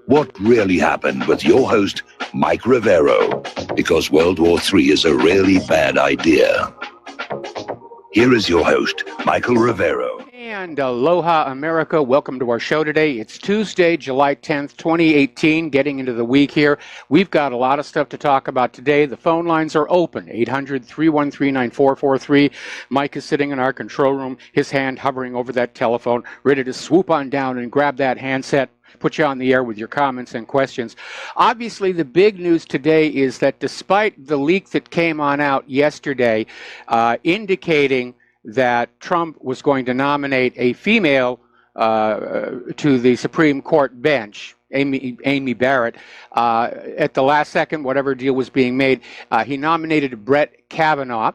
What really happened with your host, Mike Rivero, because World War III is a really bad idea. Here is your host, Michael Rivero. And aloha, America. Welcome to our show today. It's Tuesday, July 10th, 2018, getting into the week here. We've got a lot of stuff to talk about today. The phone lines are open, 800-313-9443. Mike is sitting in our control room, his hand hovering over that telephone, ready to swoop on down and grab that handset, put you on the air with your comments and questions. Obviously, the big news today is that despite the leak that came on out yesterday indicating that Trump was going to nominate a female to the Supreme Court bench, Amy Barrett, at the last second, whatever deal was being made, he nominated Brett Kavanaugh,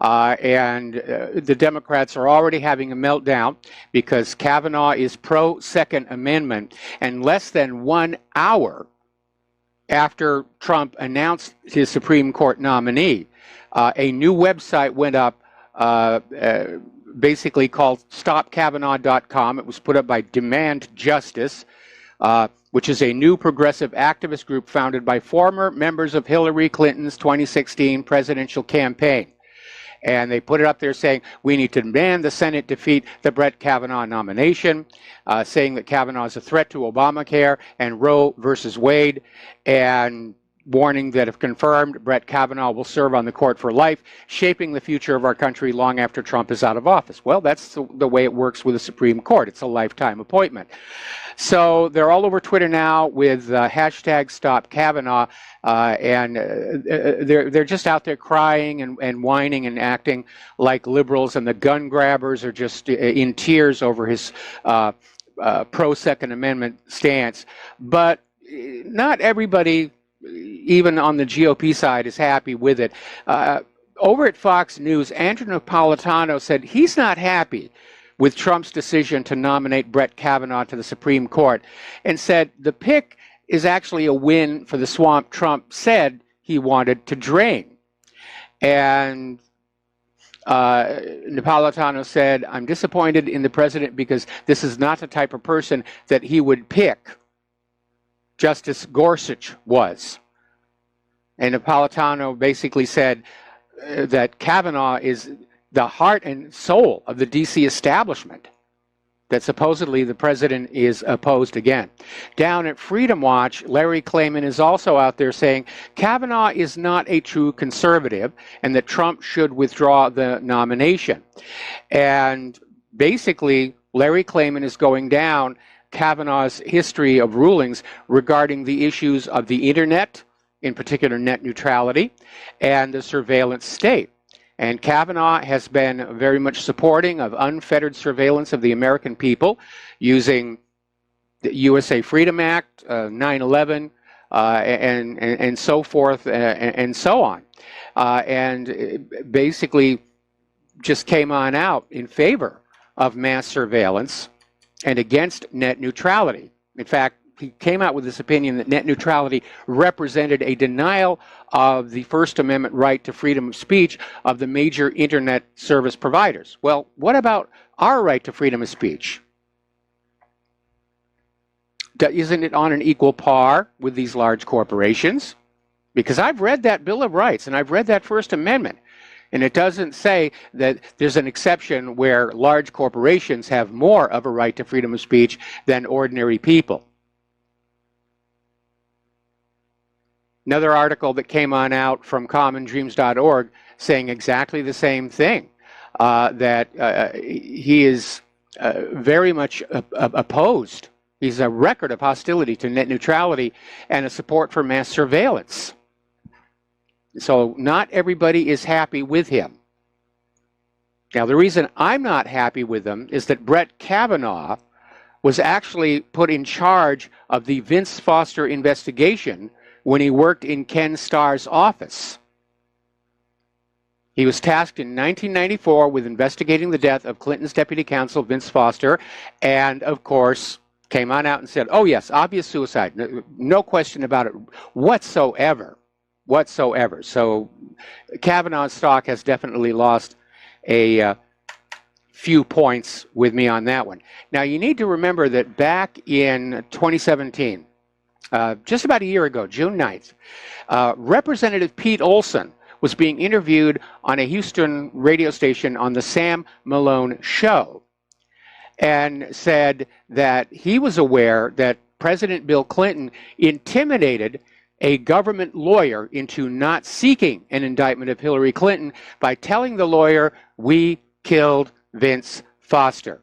and the Democrats are already having a meltdown because Kavanaugh is pro-Second Amendment, and less than 1 hour after Trump announced his Supreme Court nominee, a new website went up basically called StopKavanaugh.com. It was put up by Demand Justice, which is a new progressive activist group founded by former members of Hillary Clinton's 2016 presidential campaign. And they put it up there saying, we need to demand the Senate defeat the Brett Kavanaugh nomination, saying that Kavanaugh is a threat to Obamacare and Roe versus Wade, and warning that if confirmed, Brett Kavanaugh will serve on the court for life, shaping the future of our country long after Trump is out of office. Well, that's the way it works with the Supreme Court. It's a lifetime appointment. So they're all over Twitter now with hashtag Stop Kavanaugh, and they're just out there crying and whining and acting like liberals, and the gun grabbers are just in tears over his pro-Second Amendment stance. But not everybody, even on the GOP side, is happy with it. Over at Fox News, Andrew Napolitano said he's not happy with Trump's decision to nominate Brett Kavanaugh to the Supreme Court, and said the pick is actually a win for the swamp Trump said he wanted to drain. And Napolitano said, I'm disappointed in the president because this is not the type of person that he would pick. Justice Gorsuch was. And Napolitano basically said that Kavanaugh is the heart and soul of the D.C. establishment, that supposedly the president is opposed again. Down at Freedom Watch, Larry Klayman is also out there saying Kavanaugh is not a true conservative and that Trump should withdraw the nomination. And basically, Larry Klayman is going down Kavanaugh's history of rulings regarding the issues of the internet, in particular net neutrality, and the surveillance state. And Kavanaugh has been very much supporting of unfettered surveillance of the American people using the USA Freedom Act, 9/11, and so forth, and so on. And basically just came on out in favor of mass surveillance and against net neutrality. In fact, he came out with this opinion that net neutrality represented a denial of the First Amendment right to freedom of speech of the major internet service providers. Well, what about our right to freedom of speech? Isn't it on an equal par with these large corporations? Because I've read that Bill of Rights and I've read that First Amendment. And it doesn't say that there's an exception where large corporations have more of a right to freedom of speech than ordinary people. Another article that came on out from commondreams.org saying exactly the same thing, that he is very much opposed. He's a record of hostility to net neutrality and a support for mass surveillance. So not everybody is happy with him. Now, the reason I'm not happy with him is that Brett Kavanaugh was actually put in charge of the Vince Foster investigation when he worked in Ken Starr's office. He was tasked in 1994 with investigating the death of Clinton's deputy counsel, Vince Foster, and, of course, came on out and said, oh, yes, obvious suicide. No question about it whatsoever. So Kavanaugh's stock has definitely lost a few points with me on that one. Now, you need to remember that back in 2017, just about a year ago, June 9th, Representative Pete Olson was being interviewed on a Houston radio station on the Sam Malone Show, and said that he was aware that President Bill Clinton intimidated a government lawyer into not seeking an indictment of Hillary Clinton by telling the lawyer, "We killed Vince Foster."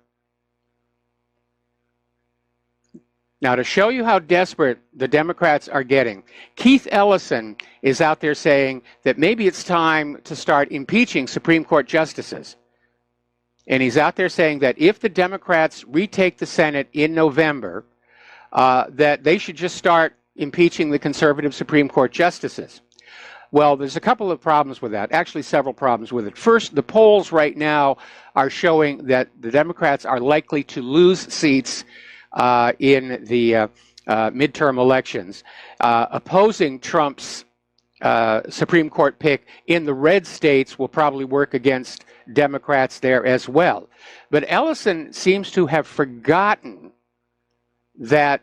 Now, to show you how desperate the Democrats are getting, Keith Ellison is out there saying that maybe it's time to start impeaching Supreme Court justices. And he's out there saying that if the Democrats retake the Senate in November, that they should just start impeaching the conservative Supreme Court justices. Well, there's a couple of problems with that, actually several problems with it. First, the polls right now are showing that the Democrats are likely to lose seats in the midterm elections, opposing Trump's Supreme Court pick in the red states will probably work against Democrats there as well. But Ellison seems to have forgotten that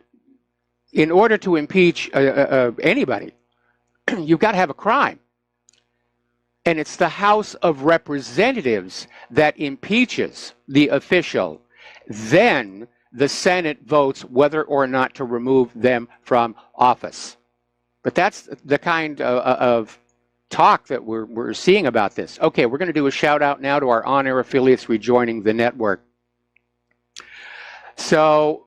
in order to impeach anybody, you've got to have a crime. And it's the House of Representatives that impeaches the official. Then the Senate votes whether or not to remove them from office. But that's the kind of talk that we're seeing about this. Okay, we're going to do a shout out now to our on-air affiliates rejoining the network. So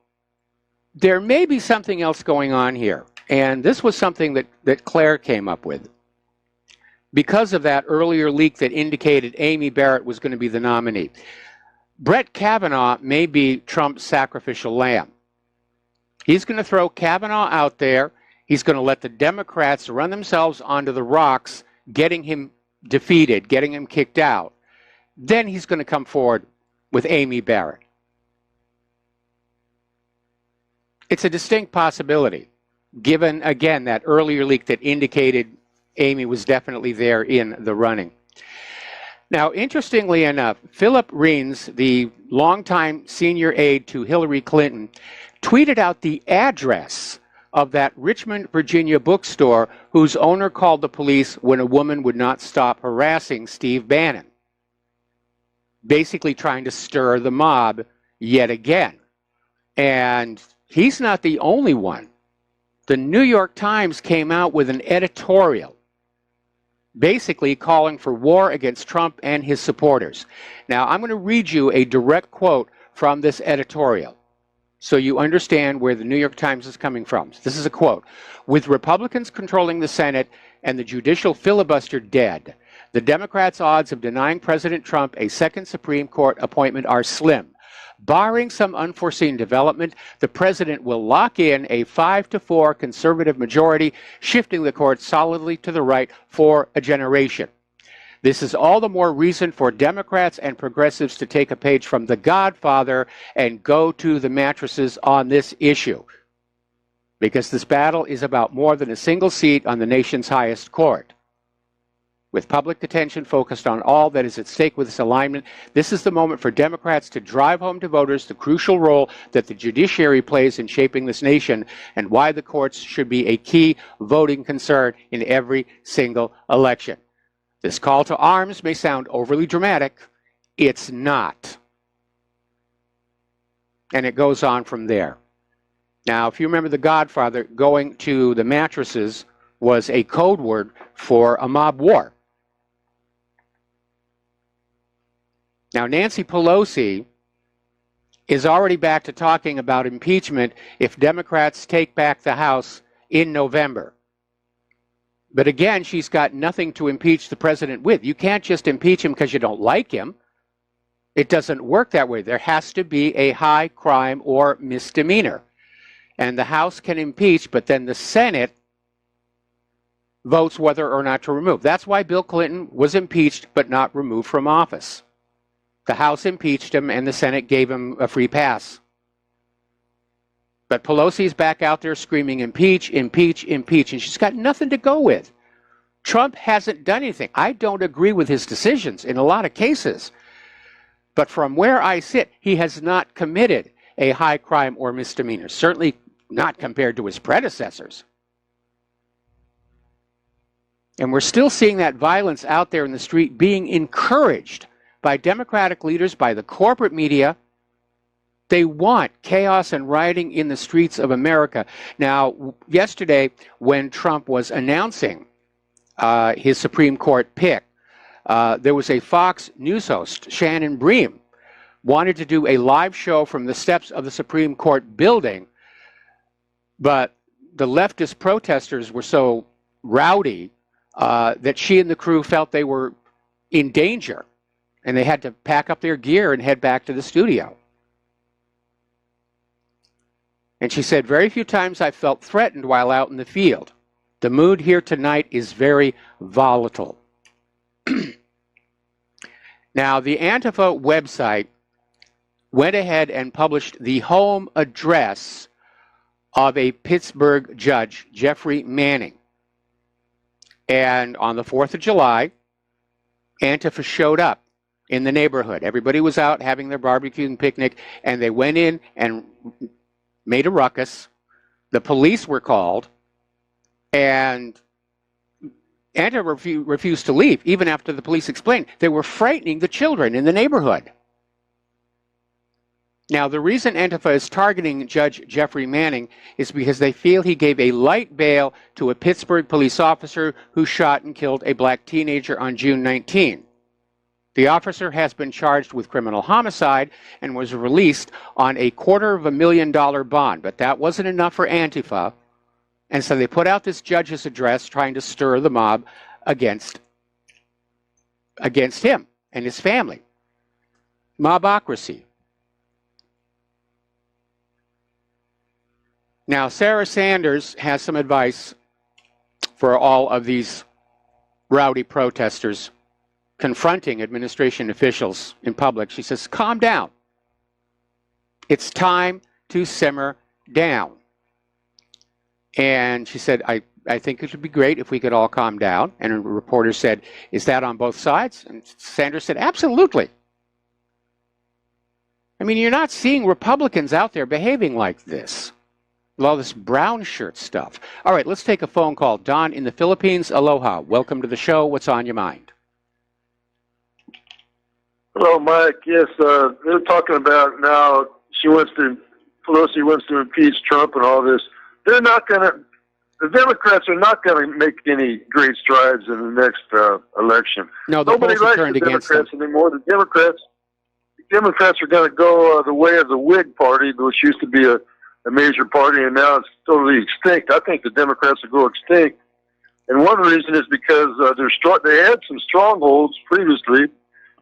there may be something else going on here. And this was something that Claire came up with. Because of that earlier leak that indicated Amy Barrett was going to be the nominee. Brett Kavanaugh may be Trump's sacrificial lamb. He's going to throw Kavanaugh out there. He's going to let the Democrats run themselves onto the rocks, getting him defeated, getting him kicked out. Then he's going to come forward with Amy Barrett. It's a distinct possibility, given, again, that earlier leak that indicated Amy was definitely there in the running. Now, interestingly enough, Philip Reins, the longtime senior aide to Hillary Clinton, tweeted out the address of that Richmond, Virginia bookstore whose owner called the police when a woman would not stop harassing Steve Bannon, basically trying to stir the mob yet again. And he's not the only one. The New York Times came out with an editorial basically calling for war against Trump and his supporters. Now, I'm going to read you a direct quote from this editorial so you understand where the New York Times is coming from. This is a quote. "With Republicans controlling the Senate and the judicial filibuster dead, the Democrats' odds of denying President Trump a second Supreme Court appointment are slim. Barring some unforeseen development, the president will lock in a 5-4 conservative majority, shifting the court solidly to the right for a generation. This is all the more reason for Democrats and progressives to take a page from The Godfather and go to the mattresses on this issue. Because this battle is about more than a single seat on the nation's highest court. With public attention focused on all that is at stake with this alignment, this is the moment for Democrats to drive home to voters the crucial role that the judiciary plays in shaping this nation and why the courts should be a key voting concern in every single election." This call to arms may sound overly dramatic. It's not. And it goes on from there. Now, if you remember The Godfather, going to the mattresses was a code word for a mob war. Now, Nancy Pelosi is already back to talking about impeachment if Democrats take back the House in November. But again, she's got nothing to impeach the president with. You can't just impeach him because you don't like him. It doesn't work that way. There has to be a high crime or misdemeanor. And the House can impeach, but then the Senate votes whether or not to remove. That's why Bill Clinton was impeached but not removed from office. The House impeached him, and the Senate gave him a free pass. But Pelosi's back out there screaming, impeach, impeach, impeach, and she's got nothing to go with. Trump hasn't done anything. I don't agree with his decisions in a lot of cases. But from where I sit, he has not committed a high crime or misdemeanor, certainly not compared to his predecessors. And we're still seeing that violence out there in the street being encouraged by Democratic leaders, by the corporate media. They want chaos and rioting in the streets of America. Now, yesterday, when Trump was announcing his Supreme Court pick, there was a Fox News host, Shannon Bream, wanted to do a live show from the steps of the Supreme Court building, but the leftist protesters were so rowdy that she and the crew felt they were in danger, and they had to pack up their gear and head back to the studio. And she said, very few times I felt threatened while out in the field. The mood here tonight is very volatile. Now, the Antifa website went ahead and published the home address of a Pittsburgh judge, Jeffrey Manning. And on the 4th of July, Antifa showed up in the neighborhood. Everybody was out having their barbecue and picnic, and they went in and made a ruckus. The police were called, and Antifa refused to leave, even after the police explained. They were frightening the children in the neighborhood. Now, the reason Antifa is targeting Judge Jeffrey Manning is because they feel he gave a light bail to a Pittsburgh police officer who shot and killed a black teenager on June 19. The officer has been charged with criminal homicide and was released on a $250,000 bond, but that wasn't enough for Antifa, and so they put out this judge's address trying to stir the mob against him and his family. Mobocracy. Now, Sarah Sanders has some advice for all of these rowdy protesters confronting administration officials in public. She says, calm down. It's time to simmer down. And she said, I think it would be great if we could all calm down. And a reporter said, is that on both sides? And Sanders said, absolutely. I mean, you're not seeing Republicans out there behaving like this. With all this brown shirt stuff. All right, let's take a phone call. Don in the Philippines, aloha. Welcome to the show. What's on your mind? Hello, Mike. Yes, they're talking about now Pelosi wants to impeach Trump and all this. The Democrats are not going to make any great strides in the next election. No, nobody likes the Democrats anymore. The Democrats are going to go the way of the Whig Party, which used to be a major party, and now it's totally extinct. I think the Democrats will go extinct. And one reason is because they had some strongholds previously,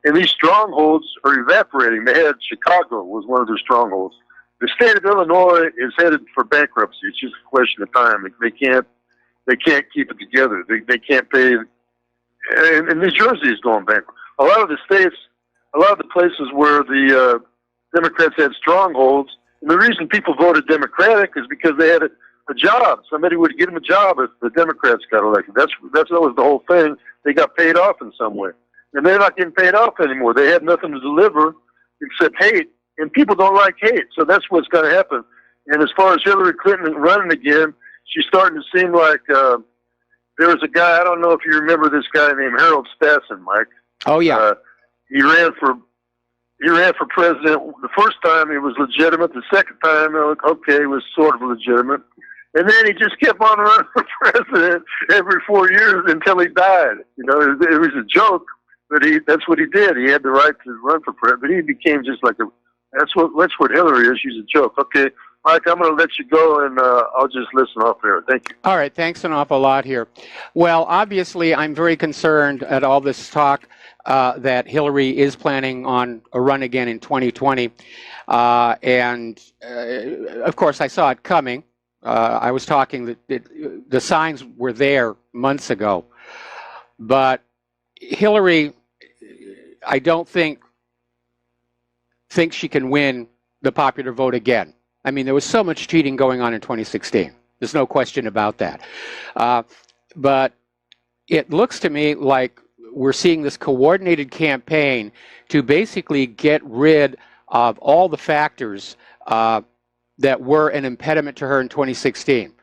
and these strongholds are evaporating. They had Chicago was one of their strongholds. The state of Illinois is headed for bankruptcy. It's just a question of time. They can't keep it together. They can't pay. And New Jersey is going bankrupt. A lot of the places where the Democrats had strongholds, and the reason people voted Democratic is because they had a job. Somebody would give them a job if the Democrats got elected. That was the whole thing. They got paid off in some way. And they're not getting paid off anymore. They had nothing to deliver except hate. And people don't like hate. So that's what's going to happen. And as far as Hillary Clinton running again, she's starting to seem like there was a guy, I don't know if you remember this guy named Harold Stassen, Mike. Oh, yeah. He ran for president. The first time it was legitimate. The second time, okay, it was sort of legitimate. And then he just kept on running for president every 4 years until he died. You know, it was a joke, but that's what he did. He had the right to run for president, but he became just like that's what Hillary is. She's a joke. Okay, Mike, I'm going to let you go, and I'll just listen off there. Thank you. All right, thanks an awful lot here. Well, obviously, I'm very concerned at all this talk that Hillary is planning on a run again in 2020. And, of course, I saw it coming. I was talking that the signs were there months ago. But Hillary, I don't think she can win the popular vote again. I mean, there was so much cheating going on in 2016. There's no question about that. But it looks to me like we're seeing this coordinated campaign to basically get rid of all the factors that were an impediment to her in 2016.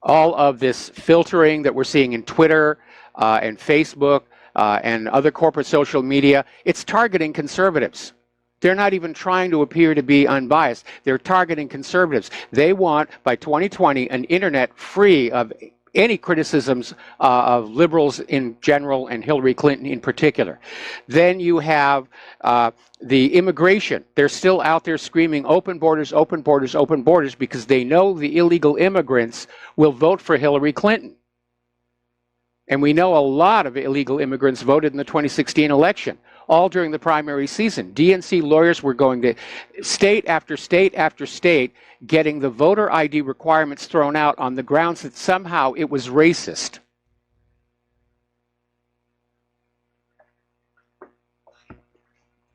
All of this filtering that we're seeing in Twitter and Facebook and other corporate social media, it's targeting conservatives. They're not even trying to appear to be unbiased. They're targeting conservatives. They want, by 2020, an internet free of any criticisms of liberals in general and Hillary Clinton in particular. Then you have the immigration. They're still out there screaming open borders, open borders, open borders, because they know the illegal immigrants will vote for Hillary Clinton. And we know a lot of illegal immigrants voted in the 2016 election, all during the primary season. DNC lawyers were going to state after state after state, getting the voter ID requirements thrown out on the grounds that somehow it was racist.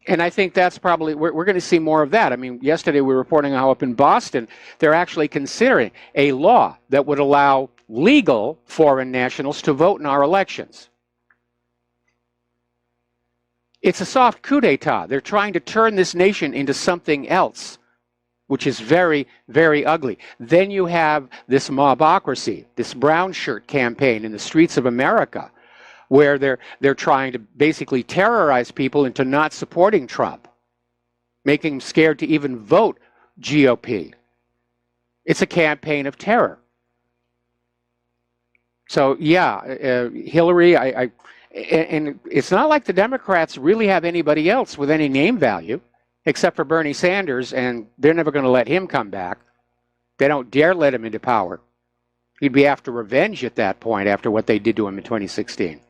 And I think that's probably, we're going to see more of that. I mean, yesterday we were reporting how up in Boston, they're actually considering a law that would allow legal foreign nationals to vote in our elections. It's a soft coup d'etat. They're trying to turn this nation into something else, which is very, very ugly. Then you have this mobocracy, this brown shirt campaign in the streets of America, where they're trying to basically terrorize people into not supporting Trump, making them scared to even vote GOP. It's a campaign of terror. So yeah, Hillary, and it's not like the Democrats really have anybody else with any name value, except for Bernie Sanders, and they're never going to let him come back. They don't dare let him into power. He'd be after revenge at that point, after what they did to him in 2016.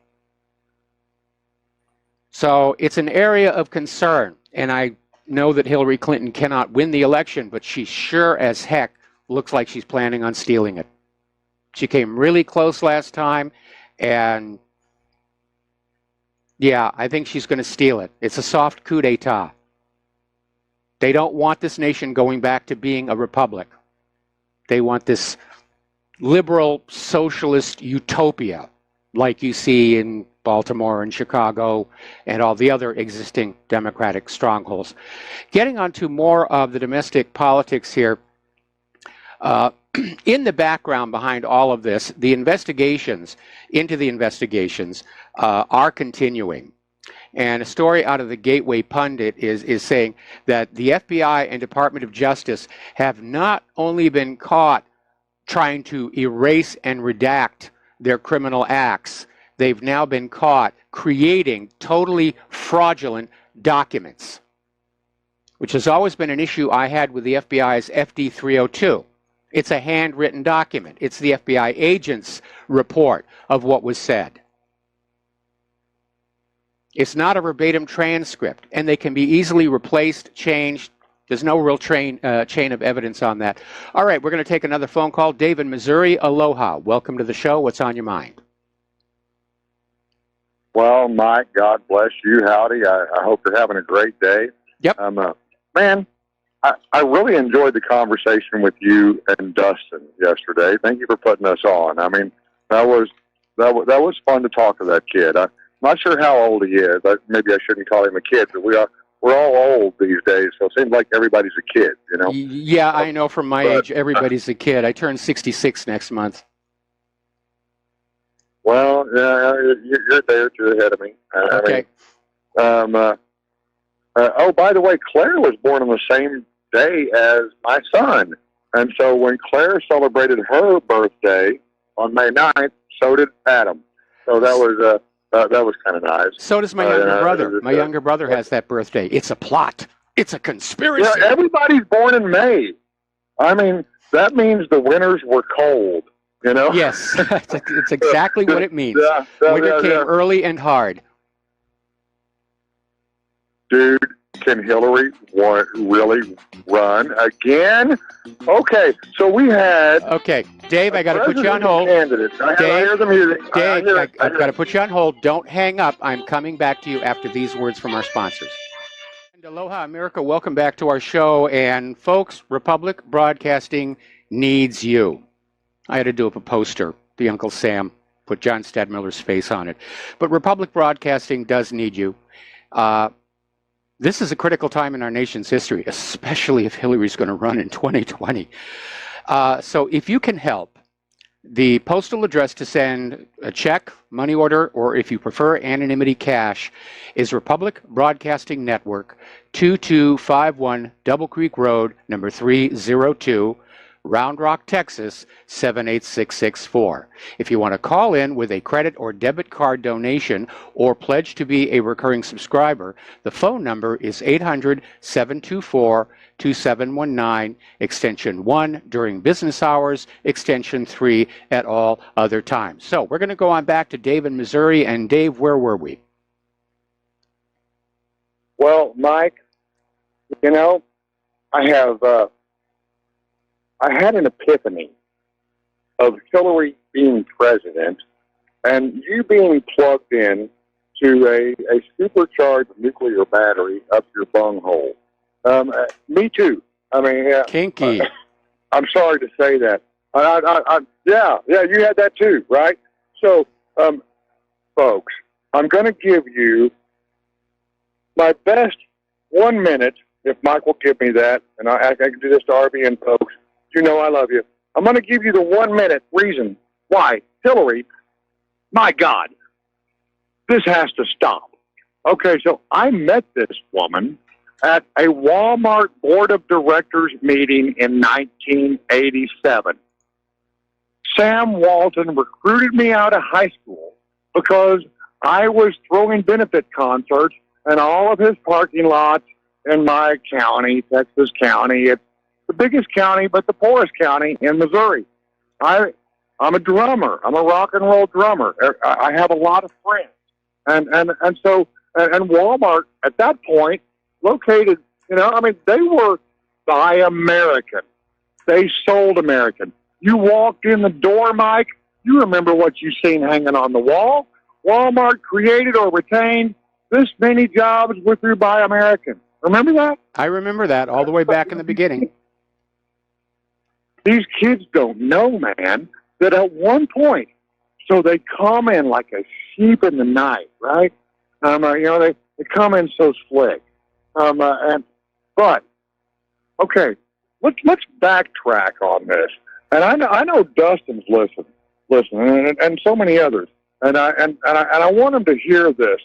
So it's an area of concern, and I know that Hillary Clinton cannot win the election, but she sure as heck looks like she's planning on stealing it. She came really close last time, and yeah, I think she's going to steal it. It's a soft coup d'etat. They don't want this nation going back to being a republic. They want this liberal socialist utopia like you see in Baltimore and Chicago and all the other existing Democratic strongholds. Getting on to more of the domestic politics here, in the background behind all of this, the investigations into the investigations are continuing. And a story out of the Gateway Pundit is saying that the FBI and Department of Justice have not only been caught trying to erase and redact their criminal acts, they've now been caught creating totally fraudulent documents, which has always been an issue I had with the FBI's FD 302. It's a handwritten document. It's the FBI agent's report of what was said. It's not a verbatim transcript, and they can be easily replaced, changed. There's no real chain of evidence on that. All right, we're going to take another phone call. Dave in Missouri, aloha. Welcome to the show. What's on your mind? Well, Mike, God bless you. Howdy. I hope you're having a great day. Yep. Man, I really enjoyed the conversation with you and Dustin yesterday. Thank you for putting us on. I mean, that was fun to talk to that kid. I'm not sure how old he is. Maybe I shouldn't call him a kid, but we're all old these days, so it seems like everybody's a kid, you know? Yeah, I know from my age, everybody's a kid. I turn 66 next month. Well, you're there, you're ahead of me. Okay. Oh, by the way, Claire was born on the same day as my son. And so when Claire celebrated her birthday on May 9th, so did Adam. So that was kind of nice. So does my younger brother. My younger brother has that birthday. It's a plot. It's a conspiracy. Yeah, everybody's born in May. I mean, that means the winters were cold, you know? Yes, it's exactly what it means. Yeah, Winter came early and hard. Dude, can Hillary really run again? Okay, so we had... Okay, Dave, I got to put you on hold. Dave, I hear the music. Dave, I've got to put you on hold. Don't hang up. I'm coming back to you after these words from our sponsors. And aloha, America. Welcome back to our show. And folks, Republic Broadcasting needs you. I had to do up a poster, the Uncle Sam put John Stadtmiller's face on it. But Republic Broadcasting does need you. This is a critical time in our nation's history, especially if Hillary's going to run in 2020. So if you can help, the postal address to send a check, money order, or if you prefer anonymity cash is Republic Broadcasting Network, 2251 Double Creek Road, number 302, Round Rock, Texas, 78664. If you want to call in with a credit or debit card donation or pledge to be a recurring subscriber, the phone number is 800-724-2719, extension 1 during business hours, extension 3 at all other times. So we're going to go on back to Dave in Missouri. And Dave, where were we? Well, Mike, I had an epiphany of Hillary being president and you being plugged in to a supercharged nuclear battery up your bunghole. Me too. I mean, Kinky. I'm sorry to say that. Yeah, you had that too, right? So, folks, I'm going to give you my best 1 minute, if Mike will give me that, and I can do this to RBN folks. You know I love you. I'm going to give you the 1 minute reason why Hillary, my God, this has to stop. Okay, so I met this woman at a Walmart board of directors meeting in 1987. Sam Walton recruited me out of high school because I was throwing benefit concerts in all of his parking lots in my county, Texas County. It's the biggest county, but the poorest county in Missouri. I'm a drummer. I'm a rock and roll drummer. I have a lot of friends. And so Walmart at that point located, they were Buy American. They sold American. You walked in the door, Mike, you remember what you seen hanging on the wall. Walmart created or retained this many jobs with your Buy American. Remember that? I remember that all the way back in the beginning. These kids don't know, man, that at one point, so they come in like a sheep in the night, right? They come in so slick. But okay, let's backtrack on this. And I know Dustin's listening, and so many others, and I want them to hear this.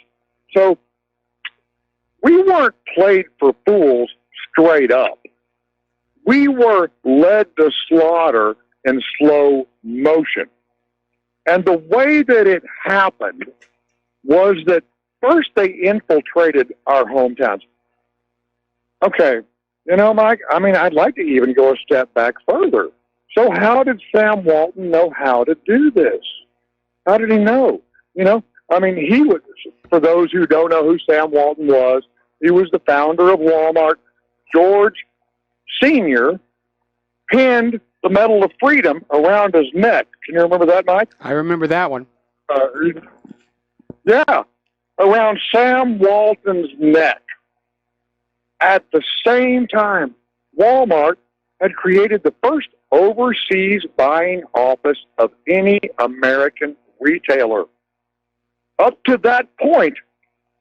So we weren't played for fools straight up. We were led to slaughter in slow motion. And the way that it happened was that first they infiltrated our hometowns. Okay, Mike, I'd like to even go a step back further. So how did Sam Walton know how to do this? How did he know? He was, for those who don't know who Sam Walton was, he was the founder of Walmart. George Sr. pinned the Medal of Freedom around his neck. Can you remember that, Mike? I remember that one. Yeah, around Sam Walton's neck. At the same time, Walmart had created the first overseas buying office of any American retailer. Up to that point,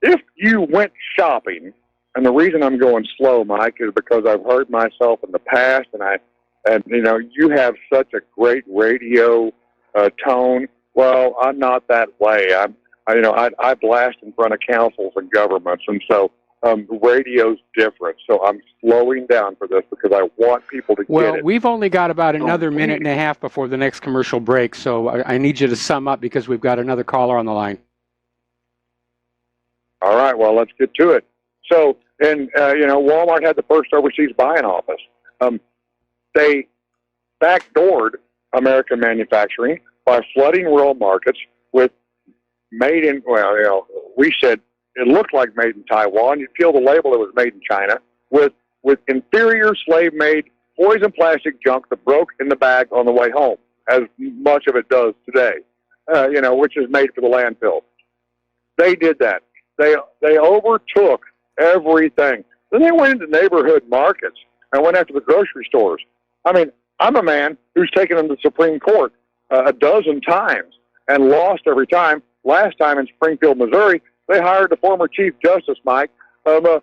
if you went shopping, and the reason I'm going slow, Mike, is because I've heard myself in the past, and you have such a great radio tone. Well, I'm not that way. I blast in front of councils and governments, and so radio's different. So I'm slowing down for this because I want people to get it. Well, we've only got about another minute and a half before the next commercial break, so I need you to sum up because we've got another caller on the line. All right, well, let's get to it. So, Walmart had the first overseas buying office. They backdoored American manufacturing by flooding rural markets with made in, we said it looked like made in Taiwan. You'd peel the label, it was made in China, with inferior slave-made poison plastic junk that broke in the bag on the way home, as much of it does today, which is made for the landfill. They did that. They overtook everything. Then they went into neighborhood markets and went after the grocery stores. I'm a man who's taken them to the Supreme Court a dozen times, and lost every time. Last time in Springfield, Missouri, they hired the former Chief Justice, Mike. The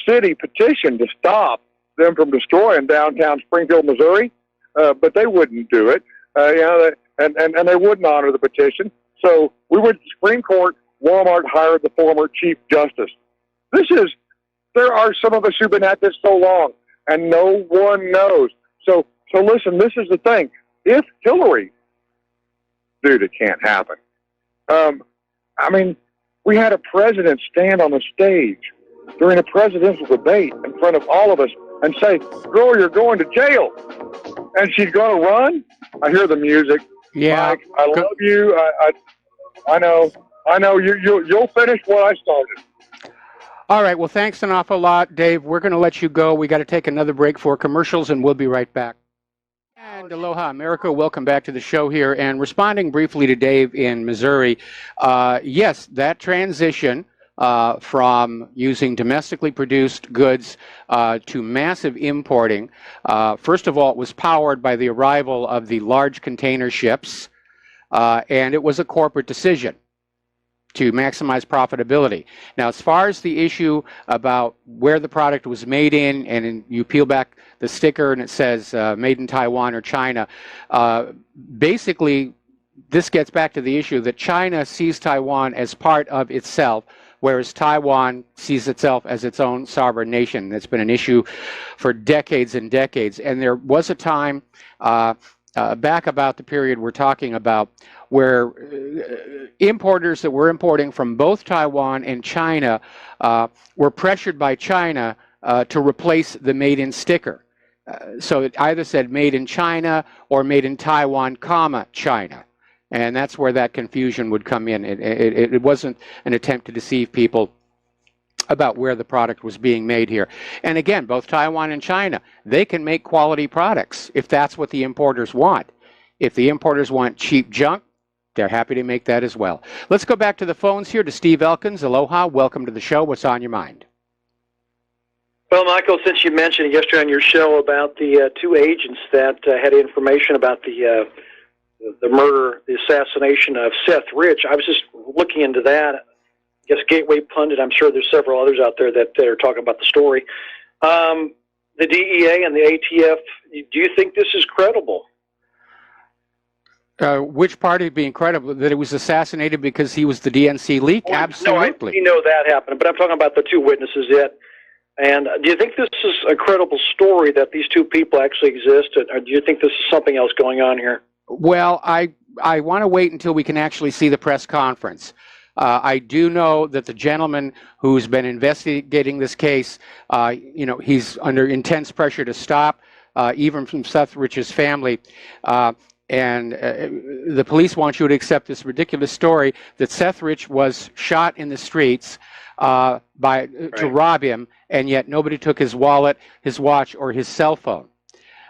city petitioned to stop them from destroying downtown Springfield, Missouri, but they wouldn't do it. And they wouldn't honor the petition. So we went to the Supreme Court. Walmart hired the former Chief Justice. There are some of us who've been at this so long, and no one knows. So listen, this is the thing. If Hillary, dude, it can't happen. We had a president stand on the stage during a presidential debate in front of all of us and say, "Girl, you're going to jail." And she's going to run. I hear the music. Yeah. Mike, I love you. I know. You'll finish what I started. All right. Well, thanks an awful lot, Dave. We're going to let you go. We got to take another break for commercials, and we'll be right back. And aloha, America. Welcome back to the show here. And responding briefly to Dave in Missouri, yes, that transition from using domestically produced goods to massive importing, first of all, it was powered by the arrival of the large container ships, and it was a corporate decision to maximize profitability. Now, as far as the issue about where the product was made in, and you peel back the sticker and it says made in Taiwan or China, basically this gets back to the issue that China sees Taiwan as part of itself, whereas Taiwan sees itself as its own sovereign nation. That's been an issue for decades and decades. And there was a time back about the period we're talking about where importers that were importing from both Taiwan and China were pressured by China to replace the made in sticker. So it either said made in China or made in Taiwan, comma, China. And that's where that confusion would come in. It wasn't an attempt to deceive people about where the product was being made here. And again, both Taiwan and China, they can make quality products if that's what the importers want. If the importers want cheap junk, they're happy to make that as well. Let's go back to the phones here to Steve Elkins. Aloha, welcome to the show. What's on your mind? Well, Michael, since you mentioned yesterday on your show about the two agents that had information about the murder, the assassination of Seth Rich, I was just looking into that. I guess Gateway Pundit, I'm sure there's several others out there that are talking about the story. The DEA and the ATF, do you think this is credible? Which party being credible? That it was assassinated because he was the DNC leak? Well, Absolutely. No, you know that happened, but I'm talking about the two witnesses yet. And do you think this is a credible story that these two people actually exist, or do you think this is something else going on here? Well, I want to wait until we can actually see the press conference. I do know that the gentleman who's been investigating this case, he's under intense pressure to stop, even from Seth Rich's family. And the police want you to accept this ridiculous story that Seth Rich was shot in the streets to rob him, and yet nobody took his wallet, his watch, or his cell phone.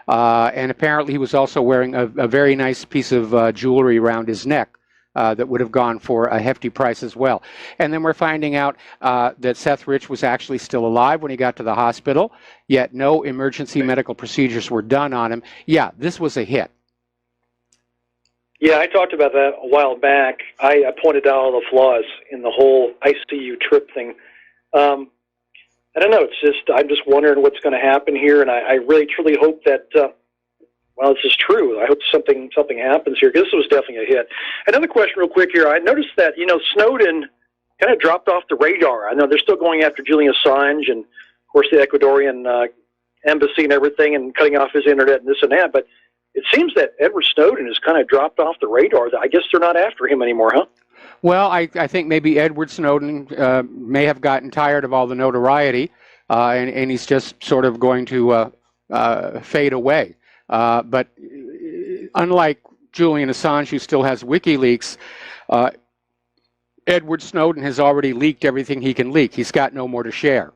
And apparently he was also wearing a very nice piece of jewelry around his neck that would have gone for a hefty price as well. And then we're finding out that Seth Rich was actually still alive when he got to the hospital, yet no emergency medical procedures were done on him. Yeah, this was a hit. Yeah, I talked about that a while back. I pointed out all the flaws in the whole ICU trip thing. I don't know. I'm just wondering what's going to happen here, and I really, truly hope that, this is true. I hope something happens here, because this was definitely a hit. Another question real quick here. I noticed that, Snowden kind of dropped off the radar. I know they're still going after Julian Assange and, of course, the Ecuadorian embassy and everything, and cutting off his internet and this and that, but it seems that Edward Snowden has kind of dropped off the radar. I guess they're not after him anymore, huh? Well, I think maybe Edward Snowden may have gotten tired of all the notoriety, and he's just sort of going to fade away. But unlike Julian Assange, who still has WikiLeaks, Edward Snowden has already leaked everything he can leak. He's got no more to share.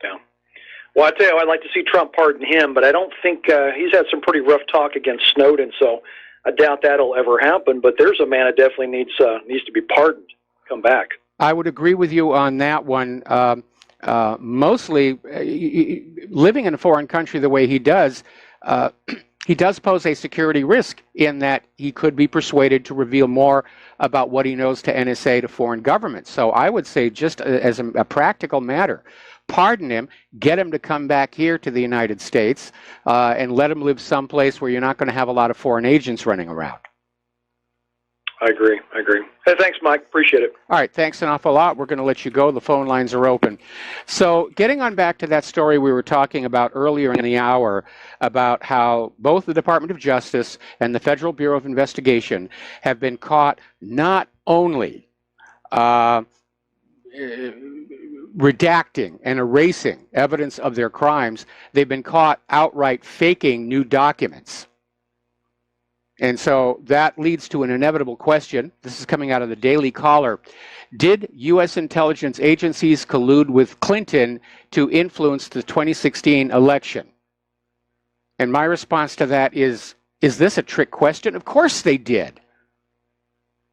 Yeah. Well, I tell you, I'd like to see Trump pardon him, but I don't think he's had some pretty rough talk against Snowden, so I doubt that'll ever happen. But there's a man that definitely needs to be pardoned. Come back. I would agree with you on that one. Mostly, living in a foreign country the way he does, he does pose a security risk in that he could be persuaded to reveal more about what he knows to NSA, to foreign governments. So I would say, just as a practical matter, pardon him, get him to come back here to the United States, and let him live someplace where you're not going to have a lot of foreign agents running around. I agree. Hey, thanks, Mike. Appreciate it. All right, thanks an awful lot. We're going to let you go. The phone lines are open. So getting on back to that story we were talking about earlier in the hour about how both the Department of Justice and the Federal Bureau of Investigation have been caught not only redacting and erasing evidence of their crimes, they've been caught outright faking new documents. And so that leads to an inevitable question. This is coming out of the Daily Caller. Did U.S. intelligence agencies collude with Clinton to influence the 2016 election? And my response to that is this a trick question? Of course they did.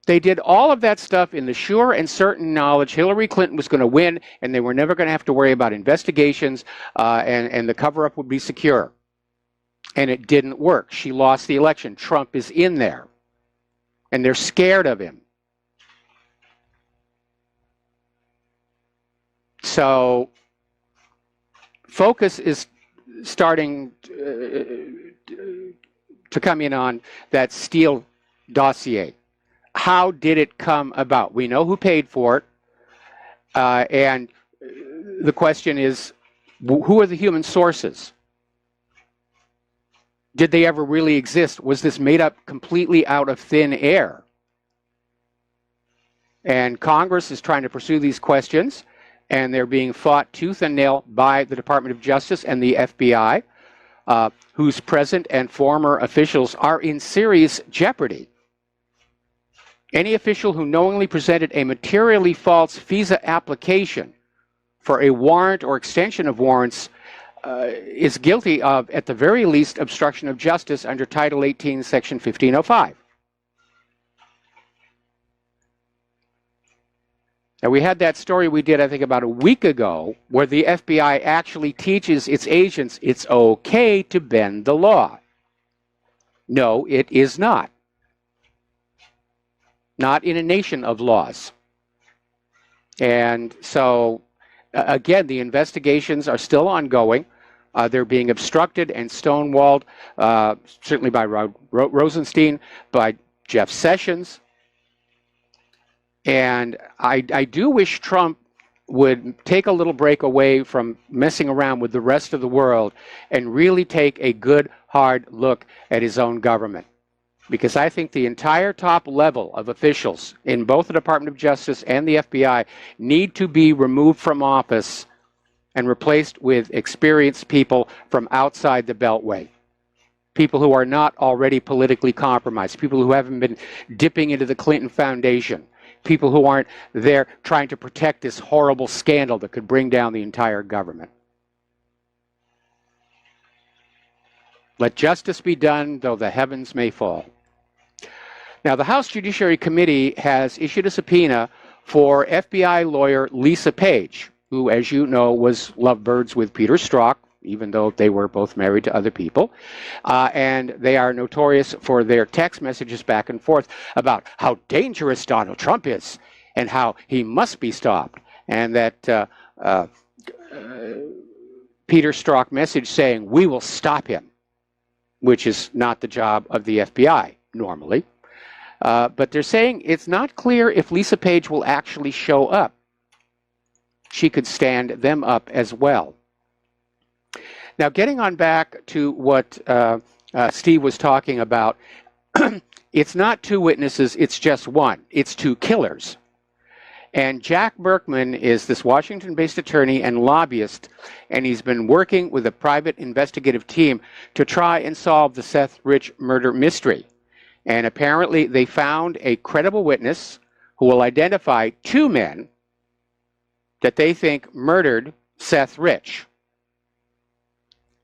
They did all of that stuff in the sure and certain knowledge Hillary Clinton was going to win, and they were never going to have to worry about investigations, and the cover-up would be secure. And it didn't work. She lost the election. Trump is in there. And they're scared of him. So focus is starting to come in on that Steele dossier. How did it come about? We know who paid for it. And the question is, who are the human sources? Did they ever really exist? Was this made up completely out of thin air? And Congress is trying to pursue these questions, and they're being fought tooth and nail by the Department of Justice and the FBI, whose present and former officials are in serious jeopardy. Any official who knowingly presented a materially false visa application for a warrant or extension of warrants is guilty of, at the very least, obstruction of justice under Title 18, Section 1505. Now, we had that story we did, I think, about a week ago, where the FBI actually teaches its agents it's okay to bend the law. No, it is not. Not in a nation of laws. And so, again, the investigations are still ongoing. They're being obstructed and stonewalled, certainly by Rosenstein, by Jeff Sessions. And I do wish Trump would take a little break away from messing around with the rest of the world and really take a good, hard look at his own government. Because I think the entire top level of officials in both the Department of Justice and the FBI need to be removed from office and replaced with experienced people from outside the Beltway. People who are not already politically compromised, people who haven't been dipping into the Clinton Foundation, people who aren't there trying to protect this horrible scandal that could bring down the entire government. Let justice be done, though the heavens may fall. Now, the House Judiciary Committee has issued a subpoena for FBI lawyer Lisa Page, who, as you know, was lovebirds with Peter Strzok, even though they were both married to other people. And they are notorious for their text messages back and forth about how dangerous Donald Trump is and how he must be stopped. And that Peter Strzok message saying, "We will stop him," which is not the job of the FBI normally. But they're saying it's not clear if Lisa Page will actually show up. She could stand them up as well. Now, getting on back to what Steve was talking about, it's not two witnesses, it's just one. It's two killers. And Jack Berkman is this Washington-based attorney and lobbyist, and he's been working with a private investigative team to try and solve the Seth Rich murder mystery. And apparently they found a credible witness who will identify two men that they think murdered Seth Rich.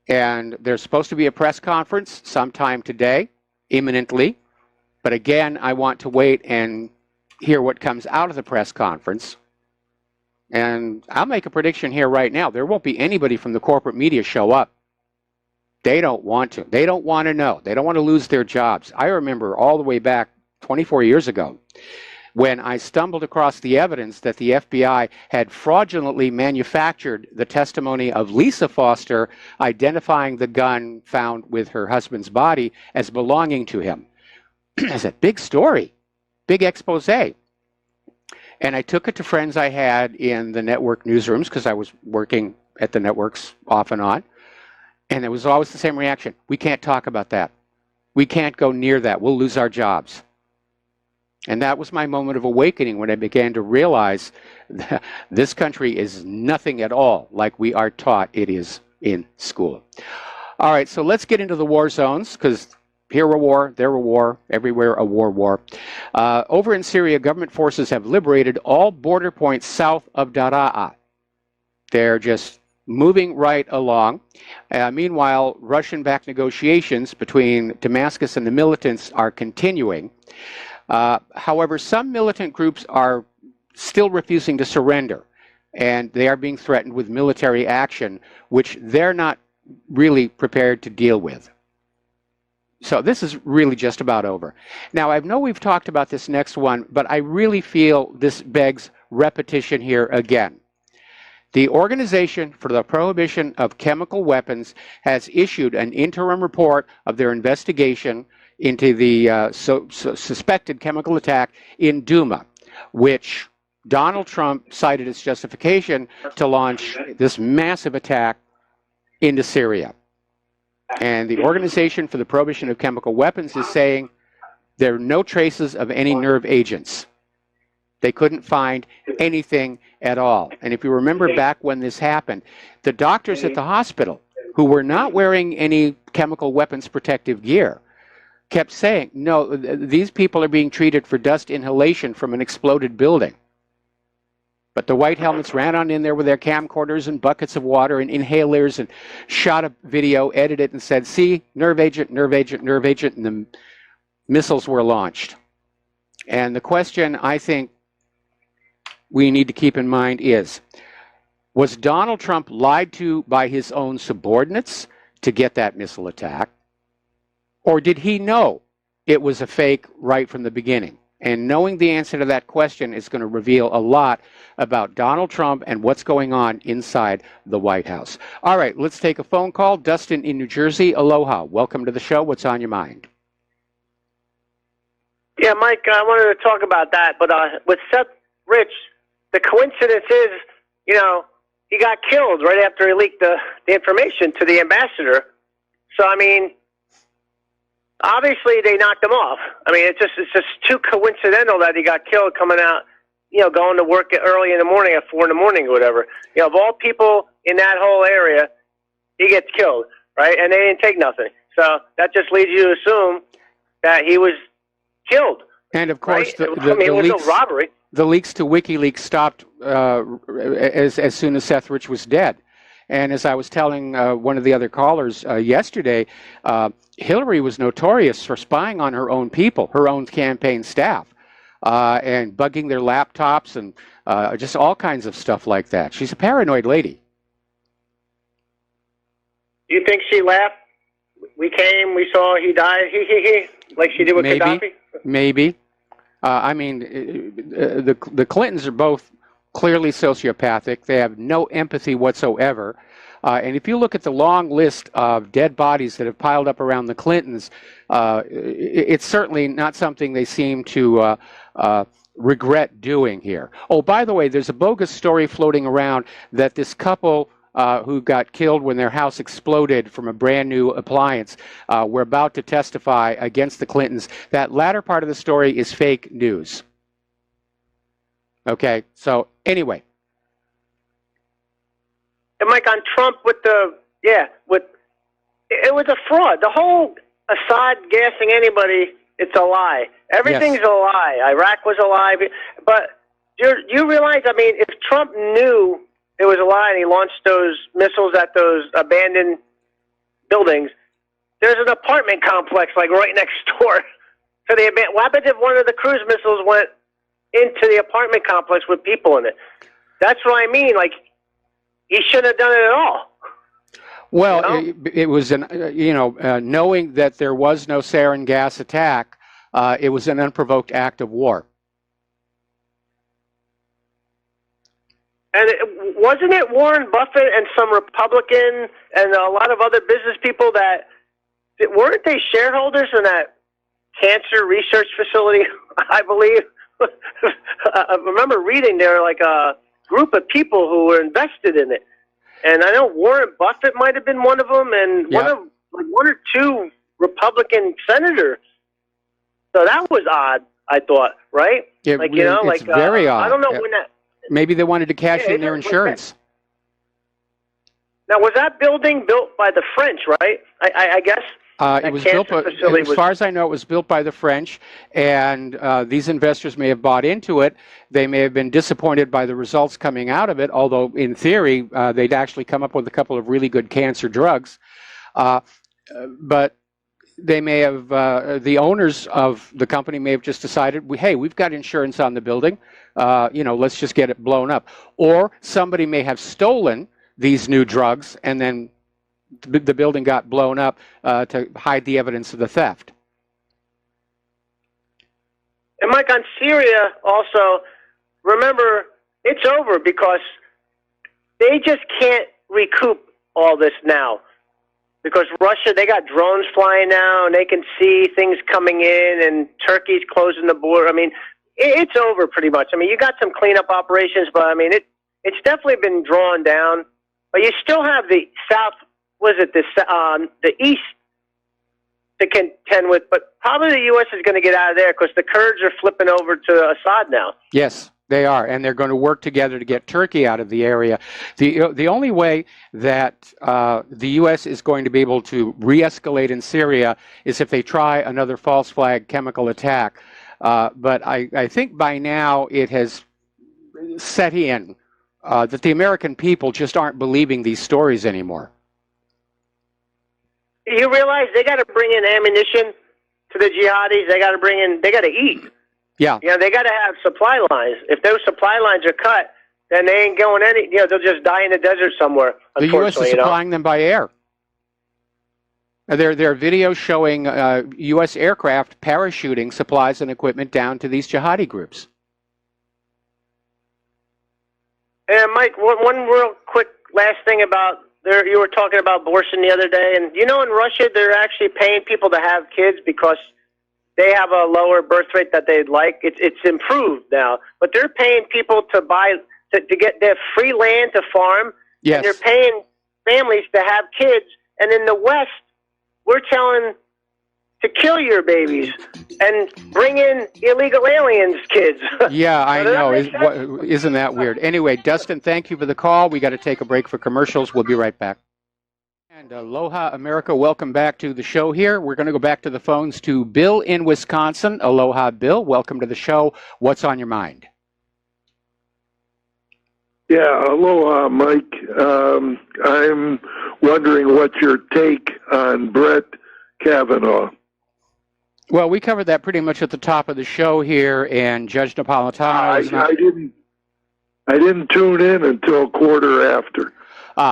And there's supposed to be a press conference sometime today, imminently. But again, I want to wait and hear what comes out of the press conference. And I'll make a prediction here right now. There won't be anybody from the corporate media show up. They don't want to. They don't want to know. They don't want to lose their jobs. I remember all the way back 24 years ago when I stumbled across the evidence that the FBI had fraudulently manufactured the testimony of Lisa Foster identifying the gun found with her husband's body as belonging to him. It's a big story, big expose. And I took it to friends I had in the network newsrooms because I was working at the networks off and on. And it was always the same reaction. We can't talk about that. We can't go near that. We'll lose our jobs. And that was my moment of awakening when I began to realize that this country is nothing at all like we are taught it is in school. All right, so let's get into the war zones, because here a war, there a war, everywhere a war. Over in Syria, government forces have liberated all border points south of Daraa. They're just moving right along. Meanwhile, Russian-backed negotiations between Damascus and the militants are continuing. However, some militant groups are still refusing to surrender, and they are being threatened with military action, which they're not really prepared to deal with. So this is really just about over. Now, I know we've talked about this next one, but I really feel this begs repetition here again. The Organization for the Prohibition of Chemical Weapons has issued an interim report of their investigation into the suspected chemical attack in Douma, which Donald Trump cited as justification to launch this massive attack into Syria. And the Organization for the Prohibition of Chemical Weapons is saying there are no traces of any nerve agents. They couldn't find anything at all. And if you remember back when this happened, the doctors at the hospital, who were not wearing any chemical weapons protective gear, kept saying, no, these people are being treated for dust inhalation from an exploded building. But the white helmets ran on in there with their camcorders and buckets of water and inhalers and shot a video, edited it, and said, see, nerve agent, nerve agent, nerve agent, and the missiles were launched. And the question I think we need to keep in mind is, was Donald Trump lied to by his own subordinates to get that missile attack? Or did he know it was a fake right from the beginning? And knowing the answer to that question is going to reveal a lot about Donald Trump and what's going on inside the White House. All right, let's take a phone call. Dustin in New Jersey, aloha. Welcome to the show. What's on your mind? Yeah, Mike, I wanted to talk about that. But with Seth Rich, the coincidence is, you know, he got killed right after he leaked the information to the ambassador. So, I mean, obviously they knocked him off. I mean, it's just too coincidental that he got killed coming out, you know, going to work early in the morning at 4 in the morning or whatever. You know, of all people in that whole area, he gets killed, right? And they didn't take nothing. So that just leads you to assume that he was killed. And of course, right? It was no robbery. The leaks to WikiLeaks stopped as soon as Seth Rich was dead. And as I was telling one of the other callers yesterday, Hillary was notorious for spying on her own people, her own campaign staff, and bugging their laptops and just all kinds of stuff like that. She's a paranoid lady. Do you think she laughed? We came, we saw, he died, like she did with Gaddafi? Maybe. I mean, the Clintons are both clearly sociopathic. They have no empathy whatsoever. And if you look at the long list of dead bodies that have piled up around the Clintons, it's certainly not something they seem to regret doing here. Oh, by the way, there's a bogus story floating around that this couple who got killed when their house exploded from a brand new appliance were about to testify against the Clintons. That latter part of the story is fake news. Okay, so anyway. And Mike, on Trump with it was a fraud. The whole Assad gassing anybody, it's a lie. Everything's a lie. Iraq was a lie. But you realize, I mean, if Trump knew it was a lie and he launched those missiles at those abandoned buildings, there's an apartment complex like right next door to the abandoned. What happens if one of the cruise missiles went into the apartment complex with people in it? That's what I mean. Like, he shouldn't have done it at all. Well, it was knowing that there was no sarin gas attack, it was an unprovoked act of war. And wasn't it Warren Buffett and some Republican and a lot of other business people that weren't they shareholders in that cancer research facility? I believe. I remember reading there were like a group of people who were invested in it, and I know Warren Buffett might have been one of them, and one or two Republican senators. So that was odd. I thought, right? It's very odd. I don't know when that. Maybe they wanted to cash in their insurance. Now, was that building built by the French, right? I guess. It was built, as far as I know, it was built by the French, and these investors may have bought into it. They may have been disappointed by the results coming out of it, although in theory, they'd actually come up with a couple of really good cancer drugs. But they may have, the owners of the company may have just decided, hey, we've got insurance on the building, let's just get it blown up. Or somebody may have stolen these new drugs, and then the building got blown up to hide the evidence of the theft. And Mike, on Syria also, remember, it's over because they just can't recoup all this now. Because Russia, they got drones flying now, and they can see things coming in, and Turkey's closing the border. I mean, it's over pretty much. I mean, you got some cleanup operations, but I mean, it's definitely been drawn down. But you still have the south, the east to contend with. But probably the U.S. is going to get out of there because the Kurds are flipping over to Assad now. Yes. They are, and they're going to work together to get Turkey out of the area. The only way that the U.S. is going to be able to re-escalate in Syria is if they try another false flag chemical attack. But I think by now it has set in that the American people just aren't believing these stories anymore. You realize they got to bring in ammunition to the jihadis. They got to eat. Yeah. They got to have supply lines. If those supply lines are cut, then they ain't going they'll just die in the desert somewhere. The U.S. is supplying them by air. There are videos showing U.S. aircraft parachuting supplies and equipment down to these jihadi groups. And Mike, one real quick last thing about you were talking about abortion the other day, and in Russia they're actually paying people to have kids because they have a lower birth rate that they'd like. It's improved now, but they're paying people to get their free land to farm. Yes. And they're paying families to have kids. And in the West, we're telling to kill your babies and bring in illegal aliens' kids. Yeah, I know. Isn't that weird? Anyway, Dustin, thank you for the call. We got to take a break for commercials. We'll be right back. And aloha, America. Welcome back to the show here. We're going to go back to the phones to Bill in Wisconsin. Aloha, Bill. Welcome to the show. What's on your mind? Yeah, aloha, Mike. I'm wondering what's your take on Brett Kavanaugh. Well, we covered that pretty much at the top of the show here, and Judge Napolitano is not... I didn't tune in until a quarter after.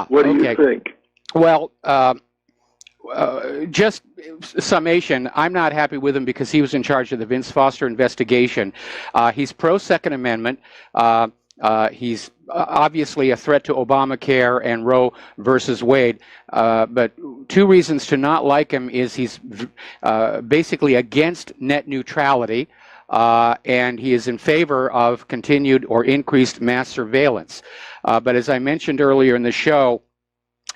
What do you think? Well, just summation, I'm not happy with him because he was in charge of the Vince Foster investigation. He's pro-Second Amendment. He's obviously a threat to Obamacare and Roe versus Wade. But two reasons to not like him is he's basically against net neutrality, and he is in favor of continued or increased mass surveillance. But as I mentioned earlier in the show,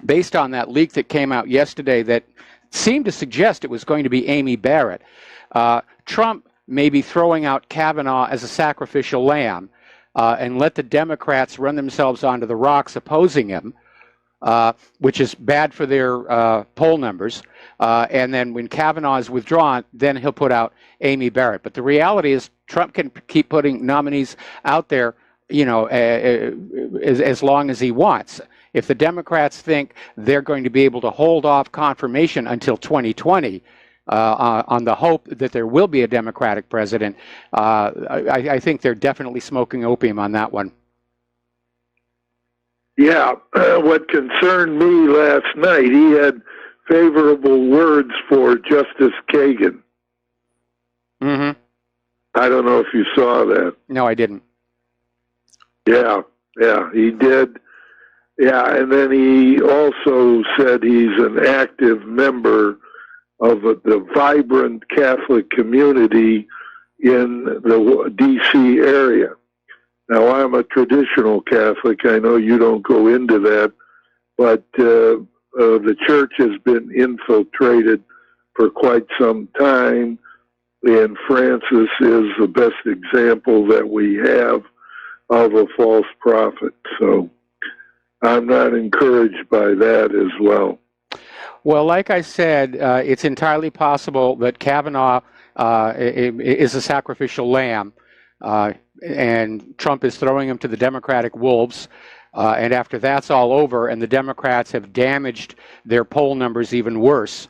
based on that leak that came out yesterday that seemed to suggest it was going to be Amy Barrett, Trump may be throwing out Kavanaugh as a sacrificial lamb and let the Democrats run themselves onto the rocks opposing him, which is bad for their poll numbers. And then when Kavanaugh is withdrawn, then he'll put out Amy Barrett. But the reality is Trump can keep putting nominees out there, as long as he wants. If the Democrats think they're going to be able to hold off confirmation until 2020 on the hope that there will be a Democratic president, I think they're definitely smoking opium on that one. Yeah, what concerned me last night, he had favorable words for Justice Kagan. Mm-hmm. I don't know if you saw that. No, I didn't. Yeah, he did. Yeah, and then he also said he's an active member of the vibrant Catholic community in the D.C. area. Now, I'm a traditional Catholic. I know you don't go into that, but the church has been infiltrated for quite some time, and Francis is the best example that we have of a false prophet. So I'm not encouraged by that as well. Well, like I said, it's entirely possible that Kavanaugh is a sacrificial lamb, and Trump is throwing him to the Democratic wolves. And after that's all over and the Democrats have damaged their poll numbers even worse,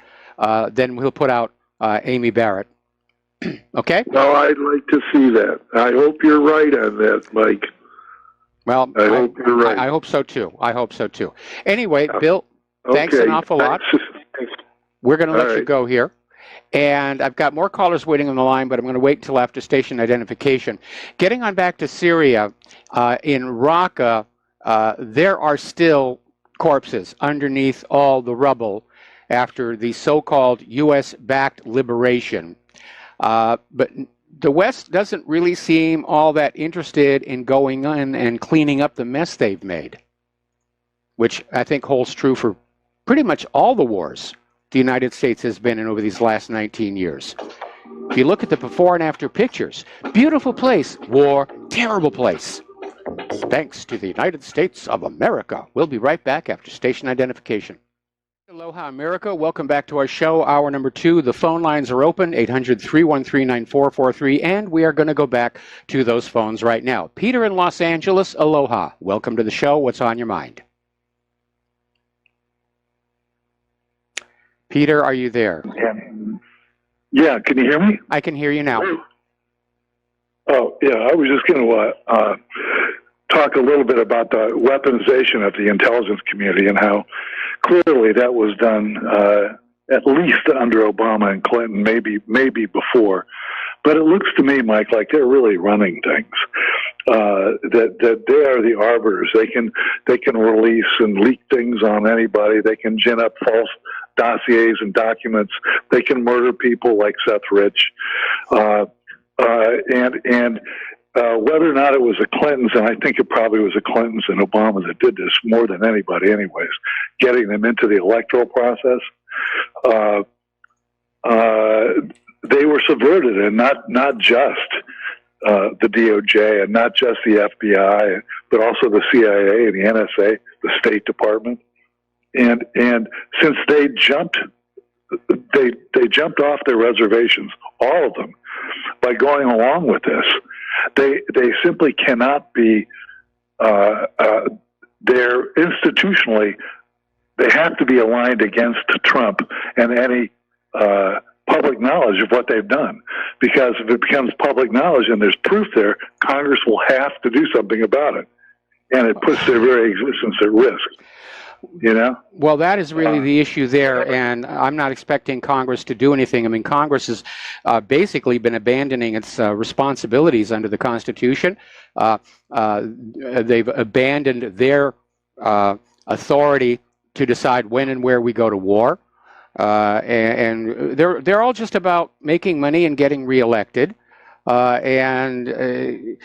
then we'll put out Amy Barrett. Okay? Well, I'd like to see that. I hope you're right on that, Mike. Well, I hope you're right. I hope so too. I hope so too. Anyway, Bill, thanks an awful lot. We're going to let you go here. And I've got more callers waiting on the line, but I'm going to wait until after station identification. Getting on back to Syria, in Raqqa, there are still corpses underneath all the rubble after the so-called U.S.-backed liberation. But the West doesn't really seem all that interested in going in and cleaning up the mess they've made, which I think holds true for pretty much all the wars the United States has been in over these last 19 years. If you look at the before and after pictures, beautiful place, war, terrible place. Thanks to the United States of America. We'll be right back after station identification. Aloha, America. Welcome back to our show, hour number 2. The phone lines are open, 800-313-9443, and we are going to go back to those phones right now. Peter in Los Angeles, aloha. Welcome to the show. What's on your mind? Peter, are you there? Yeah, can you hear me? I can hear you now. Oh, yeah, I was just going to talk a little bit about the weaponization of the intelligence community and how clearly that was done at least under Obama and Clinton, maybe before. But it looks to me, Mike, like they're really running things. That they are the arbiters. They can release and leak things on anybody. They can gin up false dossiers and documents. They can murder people like Seth Rich. And whether or not it was the Clintons, and I think it probably was the Clintons and Obama that did this more than anybody anyways, getting them into the electoral process, they were subverted, and not just the DOJ and not just the FBI, but also the CIA and the NSA, the State Department. And since they jumped off their reservations, all of them, by going along with this. They simply cannot be. They're institutionally. They have to be aligned against Trump and any public knowledge of what they've done, because if it becomes public knowledge and there's proof there, Congress will have to do something about it, and it puts their very existence at risk. You know? Well, that is really the issue there, and I'm not expecting Congress to do anything. I mean, Congress has basically been abandoning its responsibilities under the Constitution. They've abandoned their authority to decide when and where we go to war, and they're all just about making money and getting reelected. The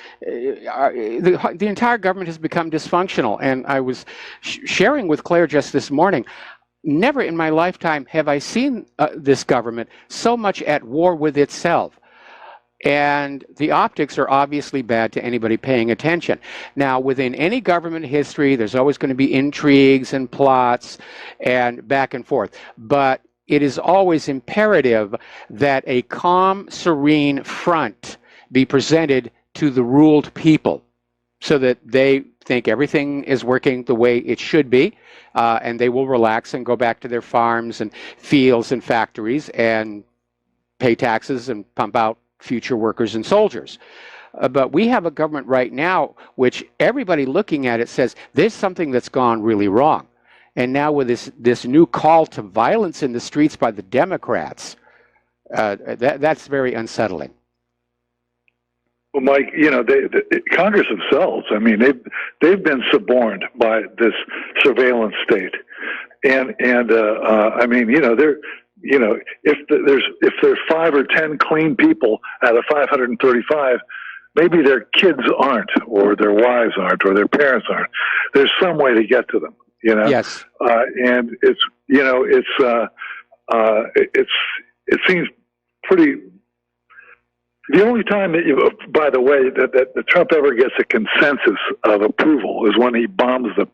entire government has become dysfunctional. And I was sharing with Claire just this morning, never in my lifetime have I seen this government so much at war with itself. And the optics are obviously bad to anybody paying attention. Now, within any government history, there's always going to be intrigues and plots and back and forth. But it is always imperative that a calm, serene front be presented to the ruled people so that they think everything is working the way it should be, and they will relax and go back to their farms and fields and factories and pay taxes and pump out future workers and soldiers. But we have a government right now which everybody looking at it says there's something that's gone really wrong. And now with this new call to violence in the streets by the Democrats, that's very unsettling. Well, Mike, Congress themselves, I mean, they've been suborned by this surveillance state, and I mean, if there's 5 or 10 clean people out of 535, maybe their kids aren't, or their wives aren't, or their parents aren't. There's some way to get to them, Yes. And it seems pretty. The only time that, by the way, that Trump ever gets a consensus of approval is when he bombs the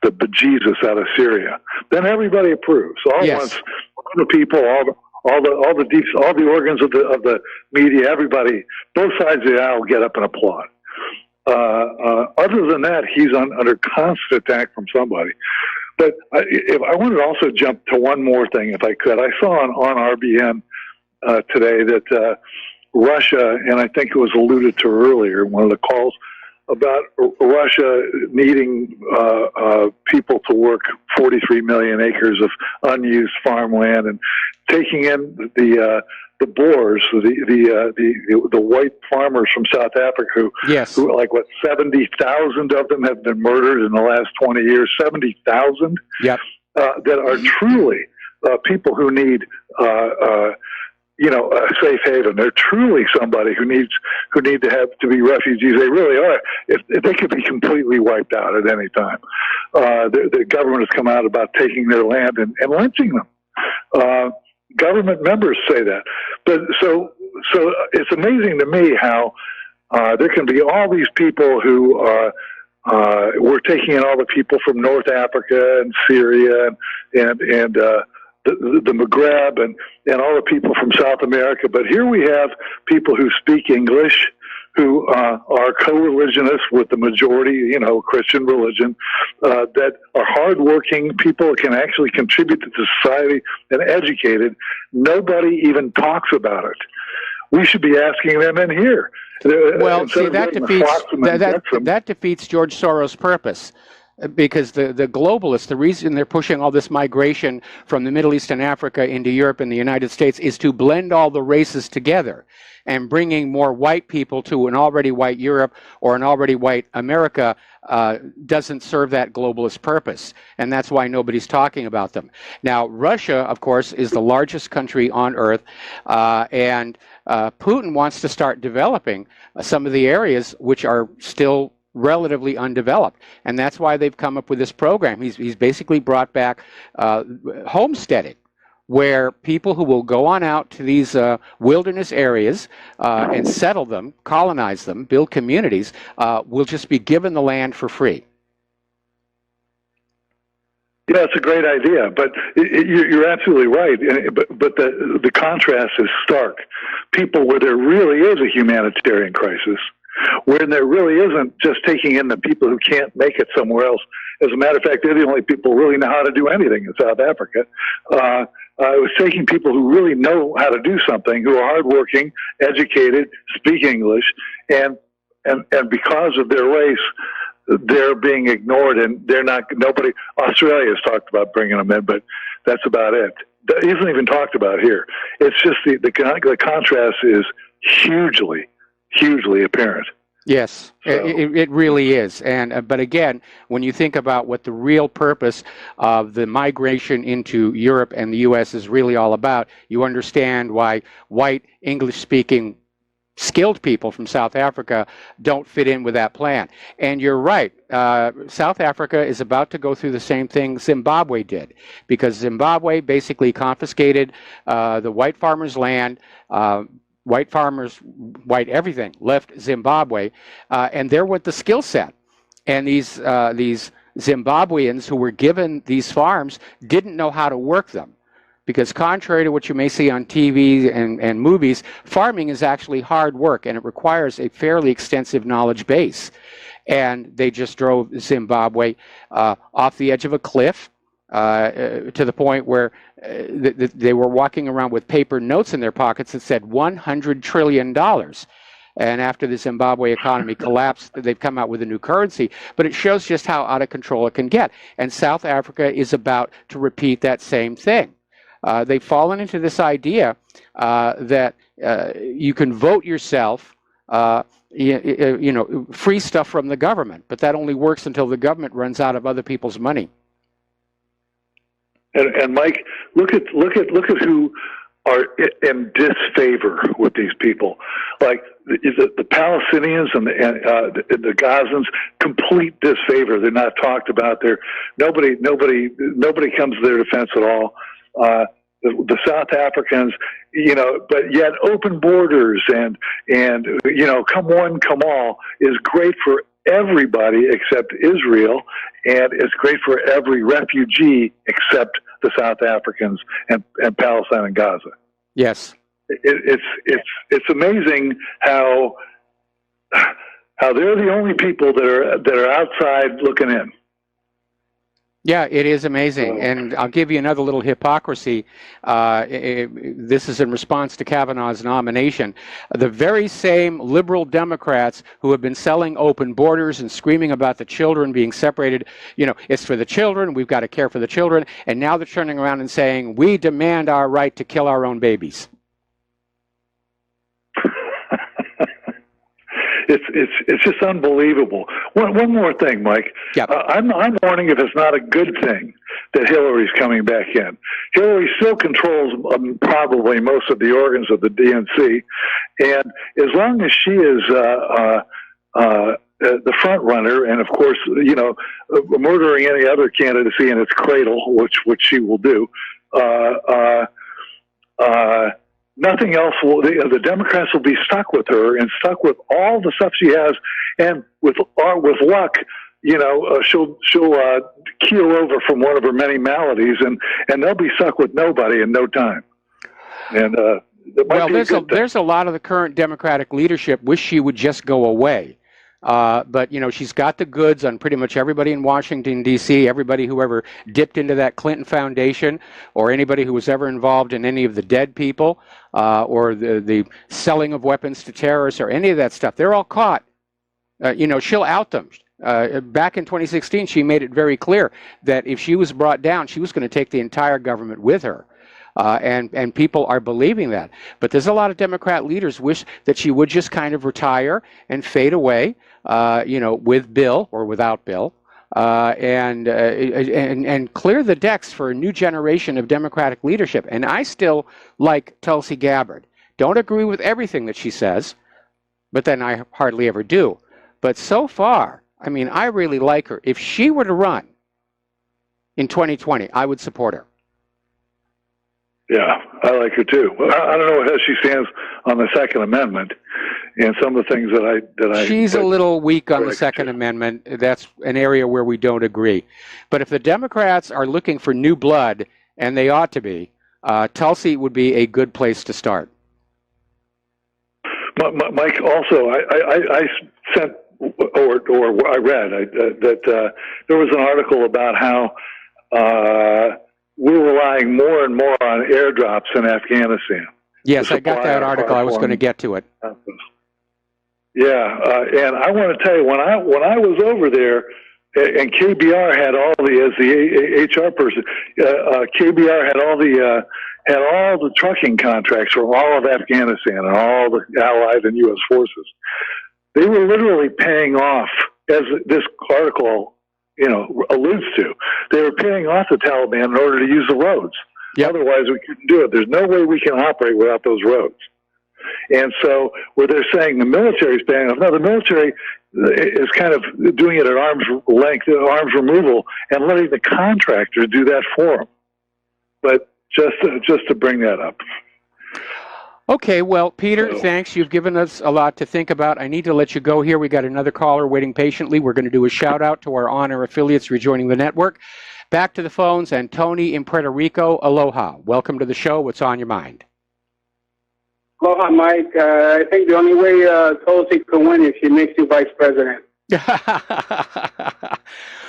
bejesus out of Syria. Then everybody approves. All the people, all the organs of the media, everybody, both sides of the aisle get up and applaud. Other than that, he's under constant attack from somebody. But if I wanted to also jump to one more thing, if I could, I saw on RBN today that. Russia, and I think it was alluded to earlier, one of the calls about Russia needing people to work 43 million acres of unused farmland and taking in the Boers, the white farmers from South Africa who like 70,000 of them have been murdered in the last 20 years. 70,000 that are truly people who need. A safe haven. They're truly somebody who need to be refugees. They really are. If they could be completely wiped out at any time. The government has come out about taking their land and lynching them. Government members say that. But so it's amazing to me how there can be all these people who we're taking in all the people from North Africa and Syria and the Maghreb and all the people from South America. But here we have people who speak English, who are co-religionists with the majority, Christian religion, that are hardworking people who can actually contribute to society and educated. Nobody even talks about it. We should be asking them in here. Well, see, that defeats George Soros' purpose. Because the globalists, the reason they're pushing all this migration from the Middle East and Africa into Europe and the United States is to blend all the races together, and bringing more white people to an already white Europe or an already white America doesn't serve that globalist purpose, and that's why nobody's talking about them. Now, Russia, of course, is the largest country on earth, and Putin wants to start developing some of the areas which are still relatively undeveloped, and that's why they've come up with this program. He's basically brought back homesteading, where people who will go on out to these wilderness areas and settle them, colonize them, build communities, will just be given the land for free. Yeah, it's a great idea, but you're absolutely right. But the contrast is stark. People where there really is a humanitarian crisis, where there really isn't just taking in the people who can't make it somewhere else. As a matter of fact, they're the only people who really know how to do anything in South Africa. It was taking people who really know how to do something, who are hardworking, educated, speak English, and because of their race, they're being ignored, and they're not. Nobody. Australia has talked about bringing them in, but that's about it. It isn't even talked about here. It's just the contrast is hugely apparent. Yes, so. It really is. And but again, when you think about what the real purpose of the migration into Europe and the U.S. is really all about, you understand why white English-speaking skilled people from South Africa don't fit in with that plan. And you're right, South Africa is about to go through the same thing Zimbabwe did, because Zimbabwe basically confiscated the white farmers' land. White farmers, white everything, left Zimbabwe, and there went the skill set. And these Zimbabweans who were given these farms didn't know how to work them. Because contrary to what you may see on TV and movies, farming is actually hard work, and it requires a fairly extensive knowledge base. And they just drove Zimbabwe off the edge of a cliff, to the point where they were walking around with paper notes in their pockets that said $100 trillion. And after the Zimbabwe economy collapsed, they've come out with a new currency. But it shows just how out of control it can get. And South Africa is about to repeat that same thing. They've fallen into this idea that you can vote yourself, free stuff from the government, but that only works until the government runs out of other people's money. And Mike, look at who are in disfavor with these people. Like the Palestinians and the Gazans, complete disfavor. They're not talked about. Nobody comes to their defense at all. The South Africans, but yet open borders and come one, come all is great for everybody except Israel, and it's great for every refugee except the South Africans and Palestine and Gaza. Yes, it's amazing how they're the only people that are outside looking in. Yeah, it is amazing. And I'll give you another little hypocrisy. This is in response to Kavanaugh's nomination. The very same liberal Democrats who have been selling open borders and screaming about the children being separated, it's for the children, we've got to care for the children, and now they're turning around and saying, we demand our right to kill our own babies. It's just unbelievable. One more thing, Mike. Yep. I'm wondering if it's not a good thing that Hillary's coming back in. Hillary still controls probably most of the organs of the DNC, and as long as she is the front runner, and of course, murdering any other candidacy in its cradle, which she will do. Nothing else will. The Democrats will be stuck with her and stuck with all the stuff she has, and with luck, she'll keel over from one of her many maladies, and they'll be stuck with nobody in no time. And there's a lot of the current Democratic leadership wish she would just go away. But she's got the goods on pretty much everybody in Washington, D.C., everybody who ever dipped into that Clinton Foundation, or anybody who was ever involved in any of the dead people, or the selling of weapons to terrorists, or any of that stuff. They're all caught. She'll out them. Back in 2016, she made it very clear that if she was brought down, she was going to take the entire government with her. And people are believing that. But there's a lot of Democrat leaders wish that she would just kind of retire and fade away, with Bill or without Bill, and clear the decks for a new generation of Democratic leadership. And I still like Tulsi Gabbard. Don't agree with everything that she says, but then I hardly ever do. But so far, I really like her. If she were to run in 2020, I would support her. Yeah, I like her too. I don't know how she stands on the Second Amendment and some of the things that I. She's a little weak on the Second Amendment. That's an area where we don't agree. But if the Democrats are looking for new blood, and they ought to be, Tulsi would be a good place to start. Mike, also, I sent or I read that there was an article about how. We're relying more and more on airdrops in Afghanistan. Yes, I got that article. I was going to get to it. Yeah, and I want to tell you, when I was over there, and KBR had all as the HR person, KBR had all the trucking contracts for all of Afghanistan and all the Allied and U.S. forces. They were literally paying off, as this article alludes to. They were paying off the Taliban in order to use the roads. Yep. Otherwise, we couldn't do it. There's no way we can operate without those roads. And so, where they're saying the military is paying off, no, the military is kind of doing it at arm's length, arms removal, and letting the contractors do that for them. But just to bring that up. Okay, well, Peter, thanks. You've given us a lot to think about. I need to let you go here. We got another caller waiting patiently. We're going to do a shout-out to our on-air affiliates rejoining the network. Back to the phones, and Tony in Puerto Rico, aloha. Welcome to the show. What's on your mind? Aloha, Mike. I think the only way Tulsi could win is if she makes you vice president.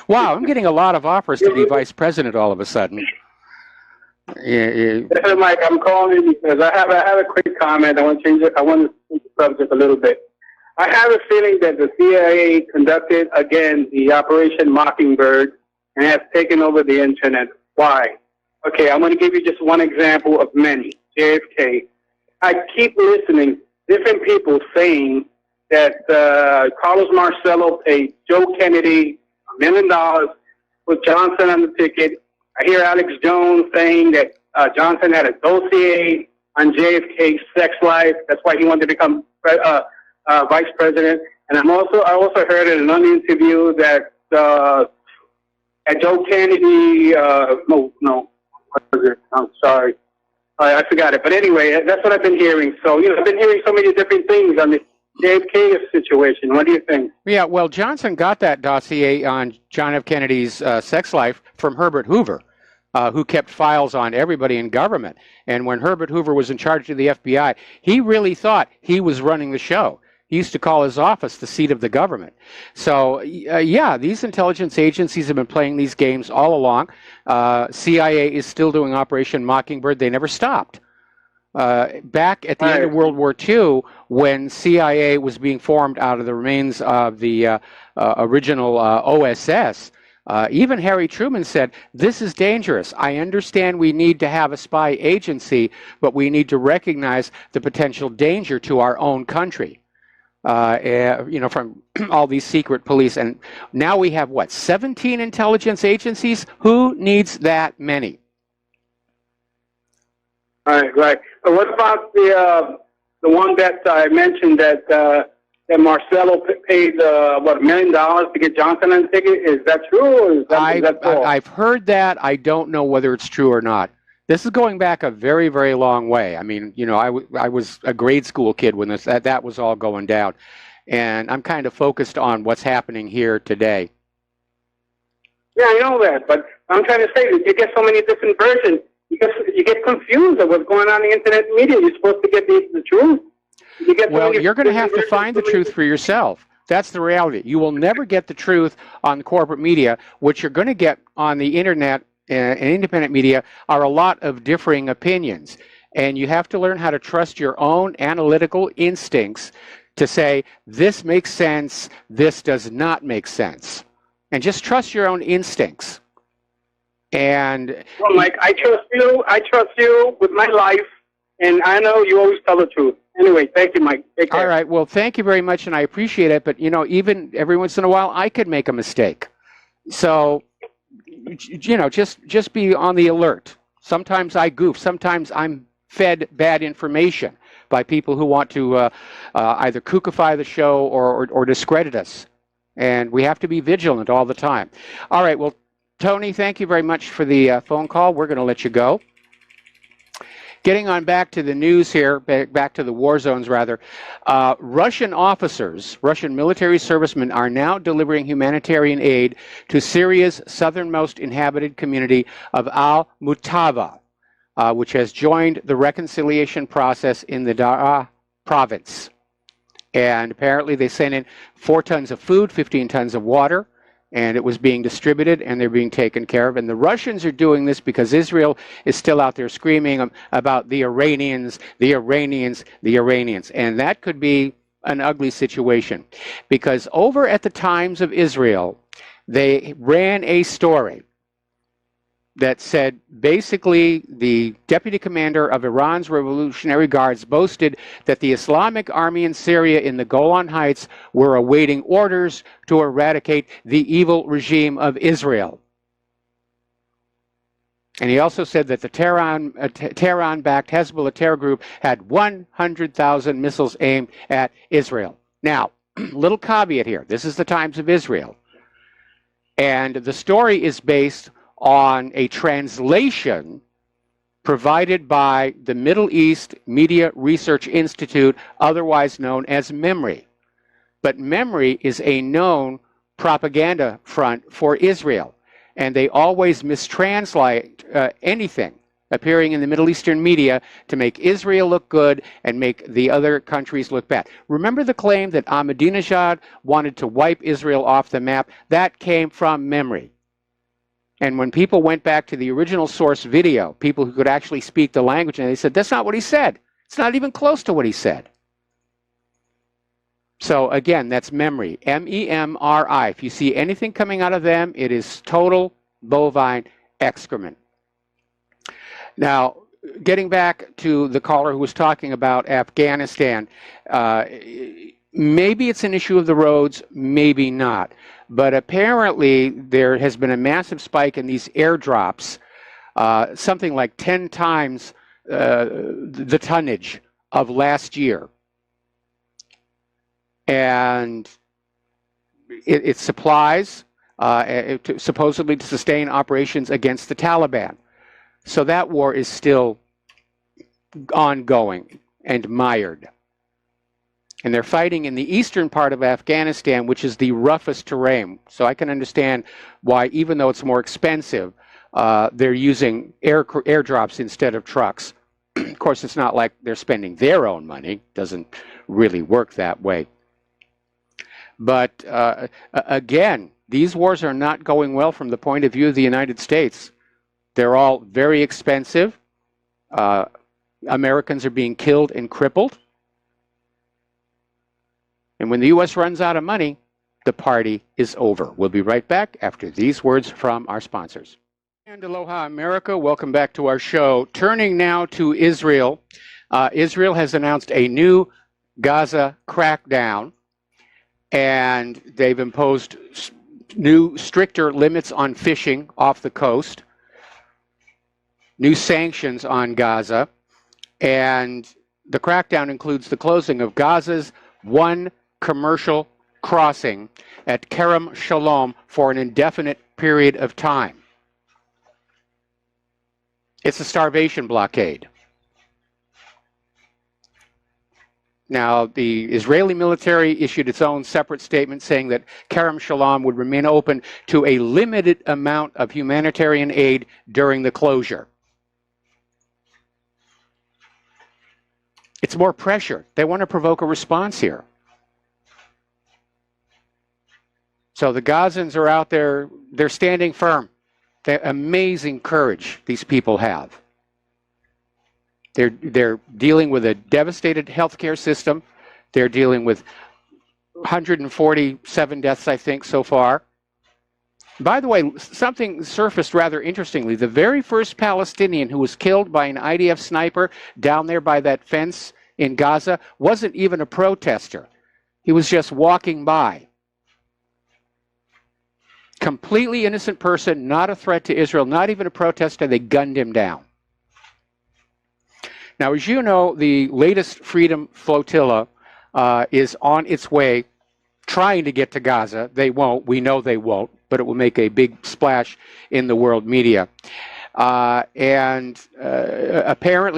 Wow, I'm getting a lot of offers to be vice president all of a sudden. Mike, I'm calling you because I have a quick comment. I want to change it. I want to change the subject a little bit. I have a feeling that the CIA conducted, again, the Operation Mockingbird and has taken over the internet. Why? Okay, I'm going to give you just one example of many. JFK. I keep listening, different people saying that Carlos Marcello paid Joe Kennedy $1 million, put Johnson on the ticket. I hear Alex Jones saying that Johnson had a dossier on JFK's sex life. That's why he wanted to become vice president. And I also heard in another interview that Joe Kennedy, what was it? I'm sorry. I forgot it. But anyway, that's what I've been hearing. So, I've been hearing so many different things on the JFK situation. What do you think? Yeah, well, Johnson got that dossier on John F. Kennedy's sex life from Herbert Hoover, who kept files on everybody in government. And when Herbert Hoover was in charge of the FBI, he really thought he was running the show. He used to call his office the seat of the government. So, yeah, these intelligence agencies have been playing these games all along. CIA is still doing Operation Mockingbird. They never stopped. Back at the end of World War II, when CIA was being formed out of the remains of the original OSS, even Harry Truman said, this is dangerous. I understand we need to have a spy agency, but we need to recognize the potential danger to our own country. From all these secret police. And now we have, 17 intelligence agencies? Who needs that many? Right. But what about the one that I mentioned that Marcello paid $1 million to get Johnson on the ticket? Is that true? Or is that false? I've heard that. I don't know whether it's true or not. This is going back a very, very long way. I mean, I was a grade school kid when that was all going down, and I'm kind of focused on what's happening here today. Yeah, I know that, but I'm trying to say that you get so many different versions. You get confused of what's going on in the internet media. You're supposed to get the truth. You're going to have to find the truth for yourself. That's the reality. You will never get the truth on the corporate media. What you're going to get on the internet and independent media are a lot of differing opinions. And you have to learn how to trust your own analytical instincts to say, this makes sense, this does not make sense. And just trust your own instincts. And well, Mike, I trust you with my life, and I know you always tell the truth. Anyway, thank you, Mike. Take care. All right, well, thank you very much, and I appreciate it. But, even every once in a while, I could make a mistake. So, just be on the alert. Sometimes I goof. Sometimes I'm fed bad information by people who want to either kookify the show or discredit us. And we have to be vigilant all the time. All right, well, Tony, thank you very much for the phone call. We're going to let you go. Getting on back to the news here, back to the war zones rather, Russian officers, Russian military servicemen are now delivering humanitarian aid to Syria's southernmost inhabited community of Al-Mutawwa, which has joined the reconciliation process in the Daraa province. And apparently they sent in 4 tons of food, 15 tons of water, and it was being distributed, and they're being taken care of. And the Russians are doing this because Israel is still out there screaming about the Iranians, the Iranians, the Iranians. And that could be an ugly situation. Because over at the Times of Israel, they ran a story that said basically the deputy commander of Iran's Revolutionary Guards boasted that the Islamic Army in Syria in the Golan Heights were awaiting orders to eradicate the evil regime of Israel. And he also said that the Tehran-backed Hezbollah terror group had 100,000 missiles aimed at Israel. Now, little caveat here. This is the Times of Israel. And the story is based on a translation provided by the Middle East Media Research Institute, otherwise known as MEMRI. But MEMRI is a known propaganda front for Israel, and they always mistranslate anything appearing in the Middle Eastern media to make Israel look good and make the other countries look bad. Remember the claim that Ahmadinejad wanted to wipe Israel off the map? That came from MEMRI. And when people went back to the original source video, people who could actually speak the language, and they said, that's not what he said. It's not even close to what he said. So again, that's MEMRI, M-E-M-R-I. If you see anything coming out of them, it is total bovine excrement. Now, getting back to the caller who was talking about Afghanistan, maybe it's an issue of the roads, maybe not. But apparently there has been a massive spike in these airdrops, something like 10 times the tonnage of last year. And it supplies, supposedly to sustain operations against the Taliban. So that war is still ongoing and mired. And they're fighting in the eastern part of Afghanistan, which is the roughest terrain. So I can understand why, even though it's more expensive, they're using airdrops instead of trucks. Of course, it's not like they're spending their own money. It doesn't really work that way. But again, these wars are not going well from the point of view of the United States. They're all very expensive. Americans are being killed and crippled. And when the U.S. runs out of money, the party is over. We'll be right back after these words from our sponsors. And aloha, America. Welcome back to our show. Turning now to Israel. Israel has announced a new Gaza crackdown, and they've imposed new, stricter limits on fishing off the coast, new sanctions on Gaza, and the crackdown includes the closing of Gaza's one commercial crossing at Kerem Shalom for an indefinite period of time. It's a starvation blockade. Now, the Israeli military issued its own separate statement saying that Kerem Shalom would remain open to a limited amount of humanitarian aid during the closure. It's more pressure. They want to provoke a response here. So the Gazans are out there, they're standing firm. They're amazing courage these people have. They're dealing with a devastated healthcare system. They're dealing with 147 deaths, I think, so far. By the way, something surfaced rather interestingly. The very first Palestinian who was killed by an IDF sniper down there by that fence in Gaza wasn't even a protester. He was just walking by. Completely innocent person, not a threat to Israel, not even a protester. They gunned him down. Now, as you know, the latest Freedom Flotilla is on its way, trying to get to Gaza. They won't. We know they won't, but it will make a big splash in the world media. Apparently,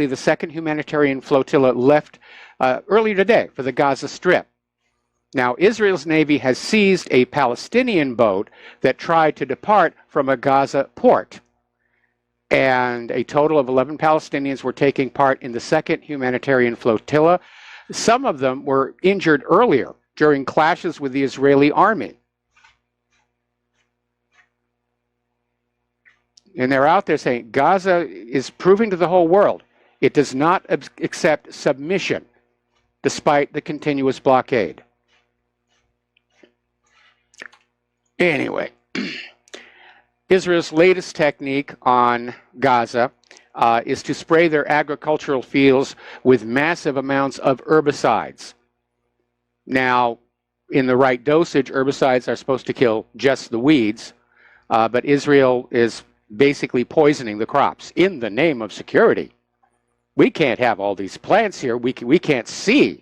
the second humanitarian flotilla left earlier today for the Gaza Strip. Now, Israel's Navy has seized a Palestinian boat that tried to depart from a Gaza port. And a total of 11 Palestinians were taking part in the second humanitarian flotilla. Some of them were injured earlier during clashes with the Israeli army. And they're out there saying Gaza is proving to the whole world it does not accept submission despite the continuous blockade. Anyway, Israel's latest technique on Gaza is to spray their agricultural fields with massive amounts of herbicides. Now, in the right dosage, herbicides are supposed to kill just the weeds, but Israel is basically poisoning the crops in the name of security. We can't have all these plants here. We can't see.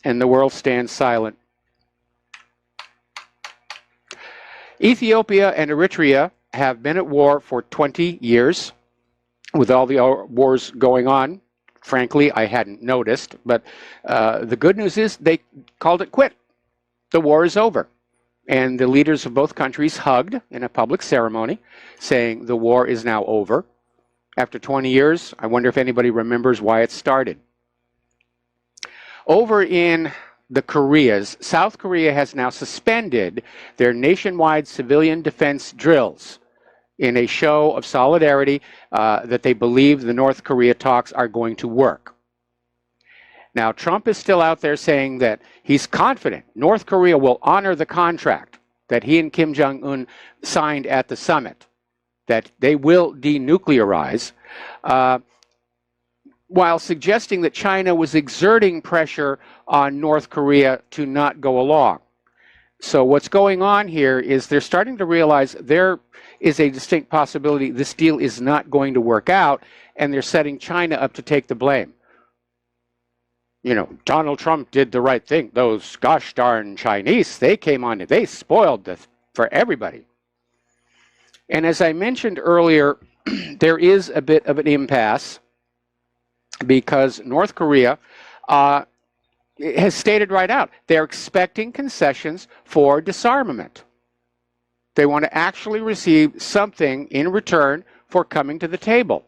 And the world stands silent. Ethiopia and Eritrea have been at war for 20 years. With all the wars going on, frankly, I hadn't noticed. But the good news is they called it quit. The war is over. And the leaders of both countries hugged in a public ceremony, saying the war is now over. After 20 years, I wonder if anybody remembers why it started. Over in the Koreas, South Korea has now suspended their nationwide civilian defense drills in a show of solidarity that they believe the North Korea talks are going to work. Now, Trump is still out there saying that he's confident North Korea will honor the contract that he and Kim Jong-un signed at the summit, that they will denuclearize, while suggesting that China was exerting pressure on North Korea to not go along. So what's going on here is they're starting to realize there is a distinct possibility this deal is not going to work out, and they're setting China up to take the blame. You know, Donald Trump did the right thing. Those gosh darn Chinese, they came on, they spoiled this for everybody. And as I mentioned earlier, there is a bit of an impasse because North Korea has stated right out they're expecting concessions for disarmament. They want to actually receive something in return for coming to the table.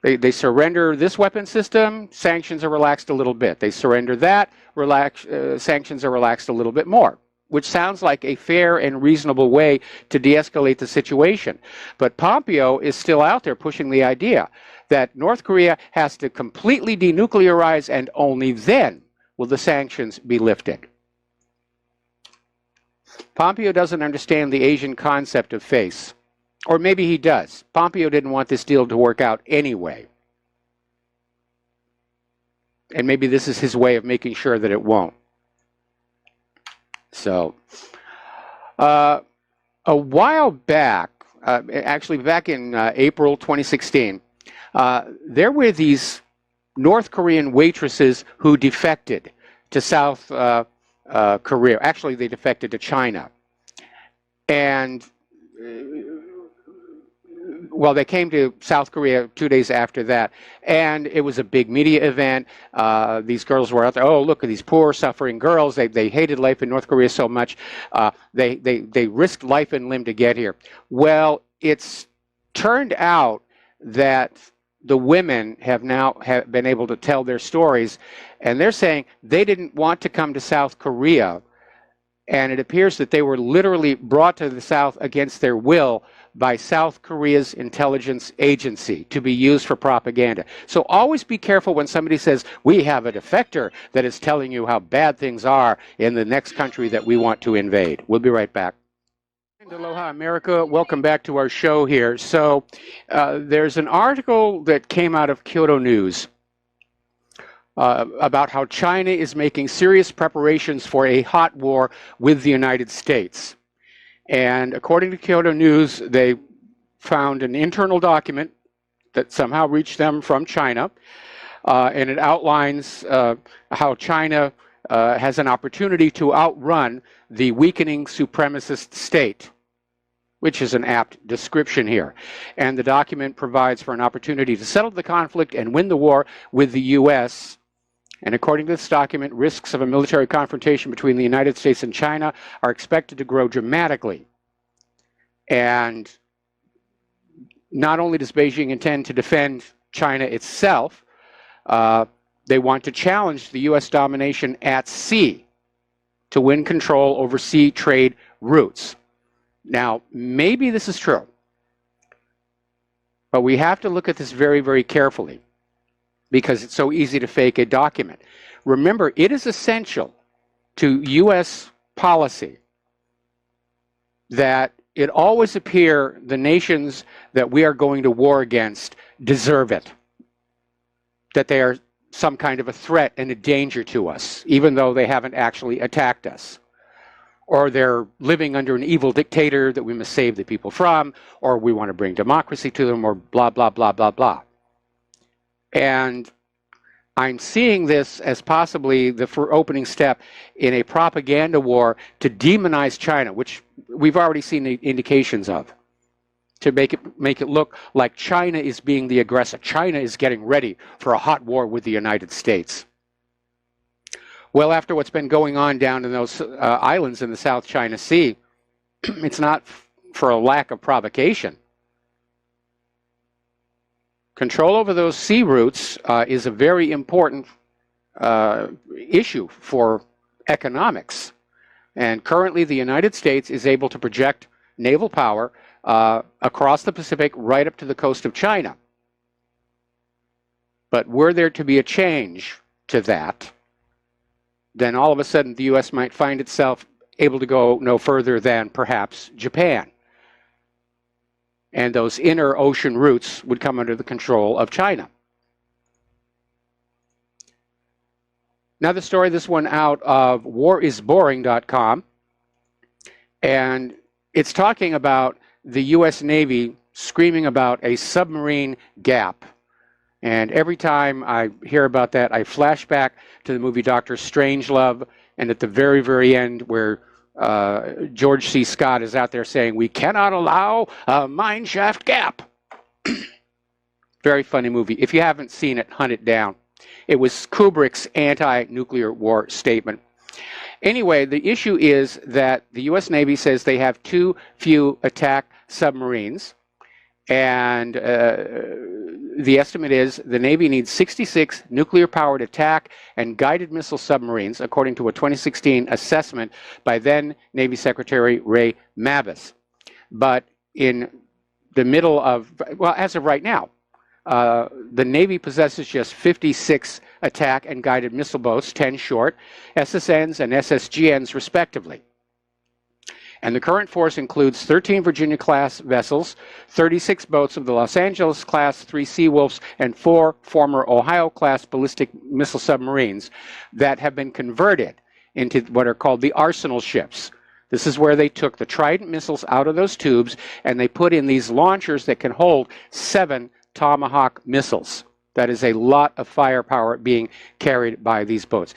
They surrender this weapon system, sanctions are relaxed a little bit. They surrender that, sanctions are relaxed a little bit more, which sounds like a fair and reasonable way to de-escalate the situation. But Pompeo is still out there pushing the idea that North Korea has to completely denuclearize, and only then will the sanctions be lifted. Pompeo doesn't understand the Asian concept of face. Or maybe he does. Pompeo didn't want this deal to work out anyway. And maybe this is his way of making sure that it won't. So, a while back, actually back in April 2016, there were these North Korean waitresses who defected to South Korea. Actually, they defected to China. And well, they came to South Korea 2 days after that, and it was a big media event. These girls were out there. Oh, look at these poor, suffering girls. They hated life in North Korea so much. They risked life and limb to get here. Well, it's turned out that the women have been able to tell their stories, and they're saying they didn't want to come to South Korea, and it appears that they were literally brought to the South against their will by South Korea's intelligence agency to be used for propaganda. So always be careful when somebody says, we have a defector that is telling you how bad things are in the next country that we want to invade. We'll be right back. Aloha, America. Welcome back to our show here. So there's an article that came out of Kyoto News about how China is making serious preparations for a hot war with the United States. And according to Kyoto News, they found an internal document that somehow reached them from China, and it outlines how China has an opportunity to outrun the weakening supremacist state, which is an apt description here. And the document provides for an opportunity to settle the conflict and win the war with the U.S., and according to this document, risks of a military confrontation between the United States and China are expected to grow dramatically. And not only does Beijing intend to defend China itself, they want to challenge the U.S. domination at sea to win control over sea trade routes. Now, maybe this is true, but we have to look at this very, very carefully, because it's so easy to fake a document. Remember, it is essential to U.S. policy that it always appear the nations that we are going to war against deserve it, that they are some kind of a threat and a danger to us, even though they haven't actually attacked us, or they're living under an evil dictator that we must save the people from, or we want to bring democracy to them, or blah, blah, blah, blah, blah. And I'm seeing this as possibly the opening step in a propaganda war to demonize China, which we've already seen the indications of, to make it look like China is being the aggressor. China is getting ready for a hot war with the United States. Well, after what's been going on down in those islands in the South China Sea, it's not for a lack of provocation. Control over those sea routes is a very important issue for economics. And currently the United States is able to project naval power across the Pacific right up to the coast of China. But were there to be a change to that, then all of a sudden the U.S. might find itself able to go no further than perhaps Japan. And those inner ocean routes would come under the control of China. Another story, this one out of warisboring.com. And it's talking about the U.S. Navy screaming about a submarine gap. And every time I hear about that, I flash back to the movie Dr. Strangelove, and at the very, very end where George C. Scott is out there saying, we cannot allow a mine shaft gap. Very funny movie. If you haven't seen it, hunt it down. It was Kubrick's anti-nuclear war statement. Anyway, the issue is that the U.S. Navy says they have too few attack submarines. And the estimate is the Navy needs 66 nuclear-powered attack and guided missile submarines, according to a 2016 assessment by then Navy Secretary Ray Mabus. But in the middle of, well, as of right now, the Navy possesses just 56 attack and guided missile boats, 10 short, SSNs and SSGNs respectively. And the current force includes 13 Virginia-class vessels, 36 boats of the Los Angeles-class, 3 Seawolves, and 4 former Ohio-class ballistic missile submarines that have been converted into what are called the arsenal ships. This is where they took the Trident missiles out of those tubes, and they put in these launchers that can hold 7 Tomahawk missiles. That is a lot of firepower being carried by these boats.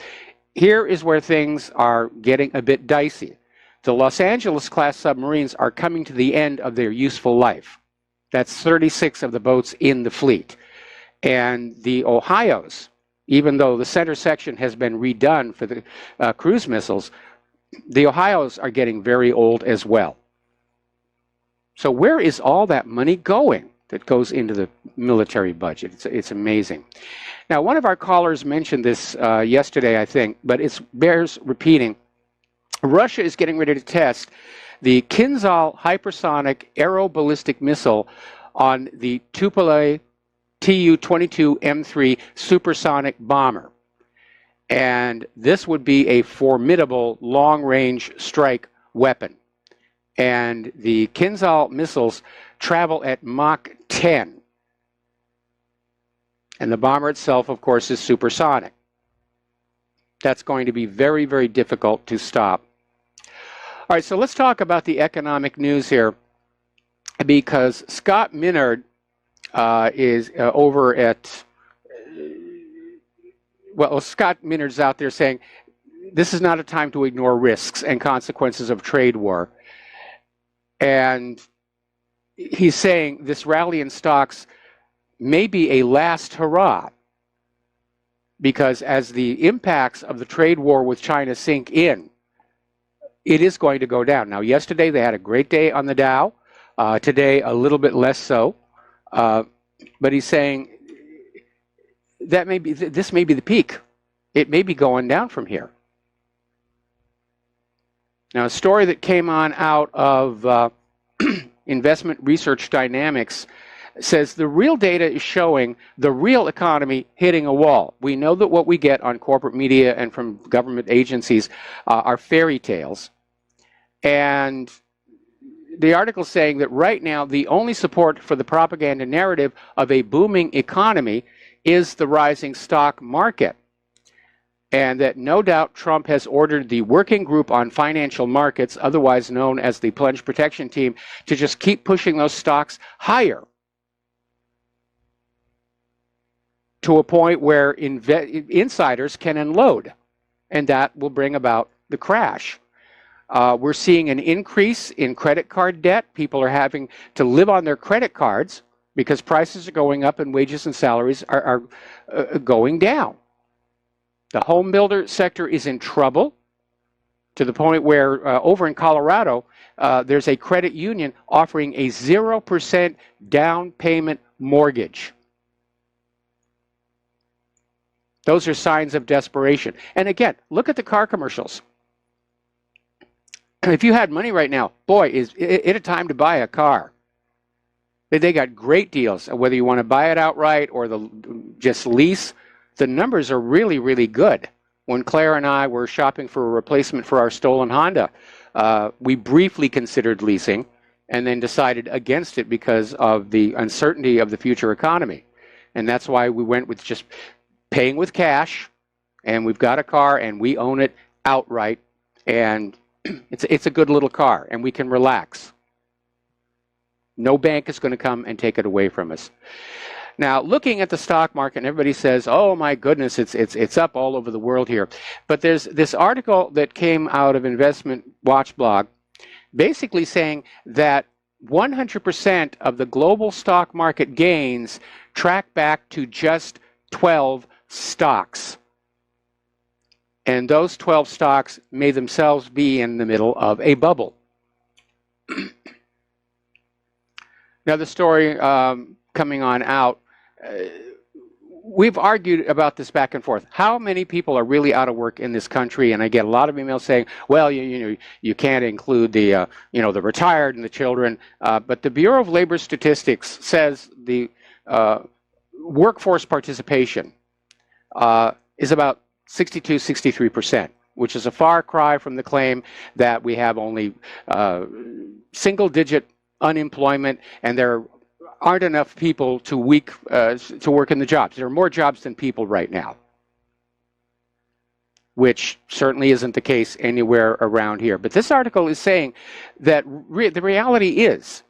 Here is where things are getting a bit dicey. The Los Angeles-class submarines are coming to the end of their useful life. That's 36 of the boats in the fleet. And the Ohios, even though the center section has been redone for the cruise missiles, the Ohios are getting very old as well. So where is all that money going that goes into the military budget? It's amazing. Now, one of our callers mentioned this yesterday, I think, but it bears repeating. Russia is getting ready to test the Kinzhal hypersonic aeroballistic missile on the Tupolev Tu-22M3 supersonic bomber. And this would be a formidable long-range strike weapon. And the Kinzhal missiles travel at Mach 10. And the bomber itself, of course, is supersonic. That's going to be very, very difficult to stop. All right, so let's talk about the economic news here, because Scott Minerd is over at, well, Scott Minerd's out there saying this is not a time to ignore risks and consequences of trade war. And he's saying this rally in stocks may be a last hurrah, because as the impacts of the trade war with China sink in, it is going to go down. Now, yesterday they had a great day on the Dow. Today, a little bit less so. But he's saying that this may be the peak. It may be going down from here. Now, a story that came on out of Investment Research Dynamics says the real data is showing the real economy hitting a wall. We know that what we get on corporate media and from government agencies are fairy tales. And the article is saying that right now the only support for the propaganda narrative of a booming economy is the rising stock market. And that no doubt Trump has ordered the Working Group on Financial Markets, otherwise known as the Plunge Protection Team, to just keep pushing those stocks higher to a point where insiders can unload, and that will bring about the crash. We're seeing an increase in credit card debt. People are having to live on their credit cards because prices are going up and wages and salaries are going down. The home builder sector is in trouble to the point where over in Colorado, there's a credit union offering a 0% down payment mortgage. Those are signs of desperation. And again, look at the car commercials. if you had money right now, boy, is it a time to buy a car. They got great deals, whether you want to buy it outright or just lease. The numbers are really, really good. When Claire and I were shopping for a replacement for our stolen Honda, we briefly considered leasing and then decided against it because of the uncertainty of the future economy. And that's why we went with just paying with cash, and we've got a car and we own it outright, and it's a good little car, and we can relax. No bank is going to come and take it away from us. Now, looking at the stock market, and everybody says, "Oh my goodness, it's up all over the world here." But there's this article that came out of Investment Watch blog, basically saying that 100% of the global stock market gains track back to just 12 stocks. And those 12 stocks may themselves be in the middle of a bubble. Now, the story coming on out, we've argued about this back and forth. How many people are really out of work in this country? And I get a lot of emails saying, well, you can't include the the retired and the children. But the Bureau of Labor Statistics says the workforce participation is about 63%, which is a far cry from the claim that we have only single-digit unemployment and there aren't enough people to work in the jobs. There are more jobs than people right now, which certainly isn't the case anywhere around here. But this article is saying that the reality is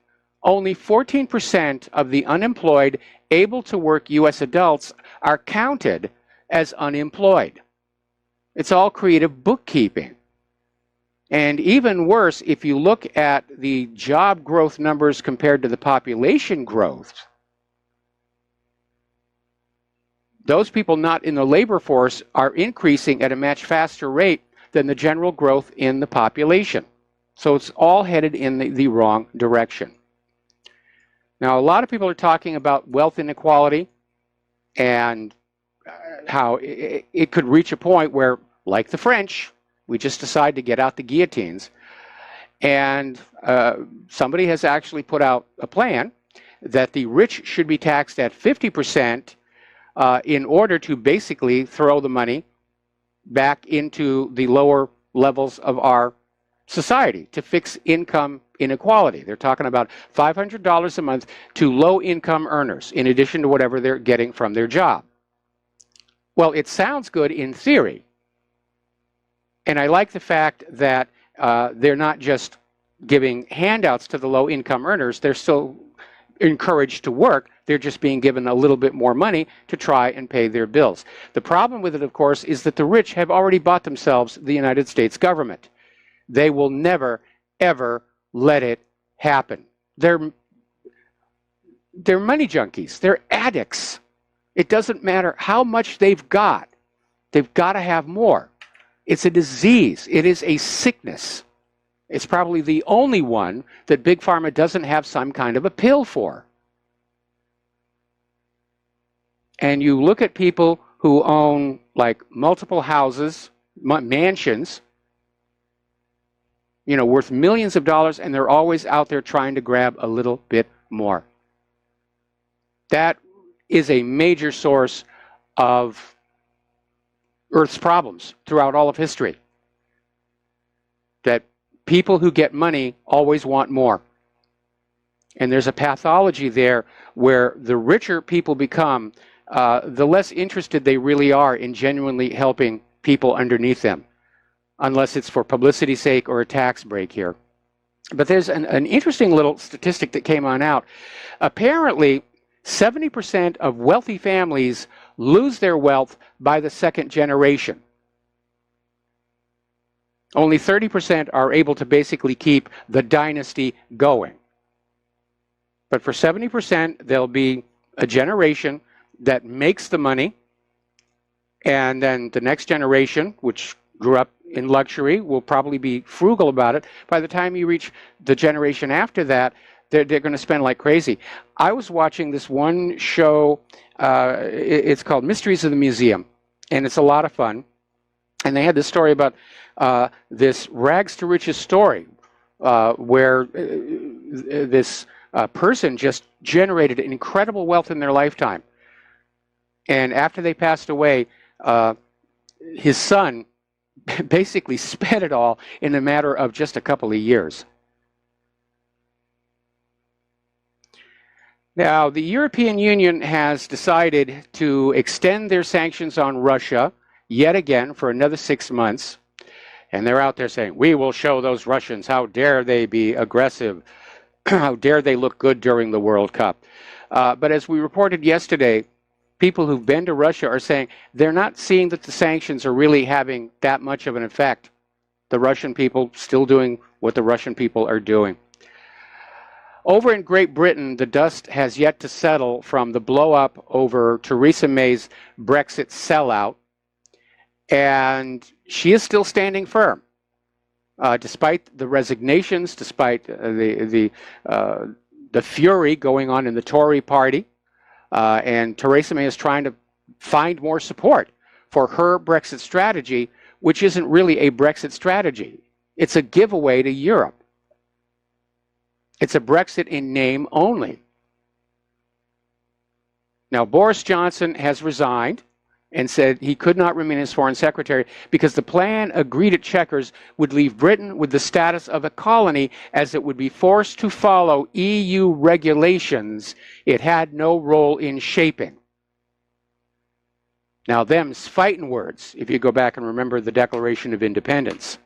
only 14% of the unemployed able to work U.S. adults are counted as unemployed. It's all creative bookkeeping. And even worse, if you look at the job growth numbers compared to the population growth, those people not in the labor force are increasing at a much faster rate than the general growth in the population. So it's all headed in the wrong direction. Now, a lot of people are talking about wealth inequality and how it could reach a point where, like the French, we just decide to get out the guillotines. And somebody has actually put out a plan that the rich should be taxed at 50% in order to basically throw the money back into the lower levels of our society to fix income inequality. They're talking about $500 a month to low-income earners, in addition to whatever they're getting from their job. Well, it sounds good in theory. And I like the fact that they're not just giving handouts to the low-income earners. They're still encouraged to work. They're just being given a little bit more money to try and pay their bills. The problem with it, of course, is that the rich have already bought themselves the United States government. They will never, ever let it happen. They're money junkies. They're addicts. It doesn't matter how much they've got to have more. It's a disease. It is a sickness. It's probably the only one that Big Pharma doesn't have some kind of a pill for. And you look at people who own like multiple houses, mansions, worth millions of dollars, and they're always out there trying to grab a little bit more. That is a major source of Earth's problems throughout all of history. That people who get money always want more. And there's a pathology there where the richer people become, the less interested they really are in genuinely helping people underneath them, unless it's for publicity's sake or a tax break here. But there's an interesting little statistic that came on out. Apparently, 70% of wealthy families lose their wealth by the second generation. Only 30% are able to basically keep the dynasty going. But for 70%, there'll be a generation that makes the money, and then the next generation, which grew up in luxury, will probably be frugal about it. By the time you reach the generation after that, they're going to spend like crazy. I was watching this one show, it's called Mysteries of the Museum, and it's a lot of fun. And they had this story about this rags to riches story where this person just generated incredible wealth in their lifetime. And after they passed away, his son basically spent it all in a matter of just a couple of years. Now, the European Union has decided to extend their sanctions on Russia yet again for another 6 months. And they're out there saying, we will show those Russians, how dare they be aggressive, how dare they look good during the World Cup. But as we reported yesterday, people who've been to Russia are saying they're not seeing that the sanctions are really having that much of an effect. The Russian people still doing what the Russian people are doing. Over in Great Britain, the dust has yet to settle from the blow-up over Theresa May's Brexit sellout, and she is still standing firm. Despite the resignations, despite the fury going on in the Tory party, and Theresa May is trying to find more support for her Brexit strategy, which isn't really a Brexit strategy. It's a giveaway to Europe. It's a Brexit in name only. Now, Boris Johnson has resigned and said he could not remain as foreign secretary because the plan agreed at Chequers would leave Britain with the status of a colony, as it would be forced to follow EU regulations it had no role in shaping. Now, them's fighting words, if you go back and remember the Declaration of Independence.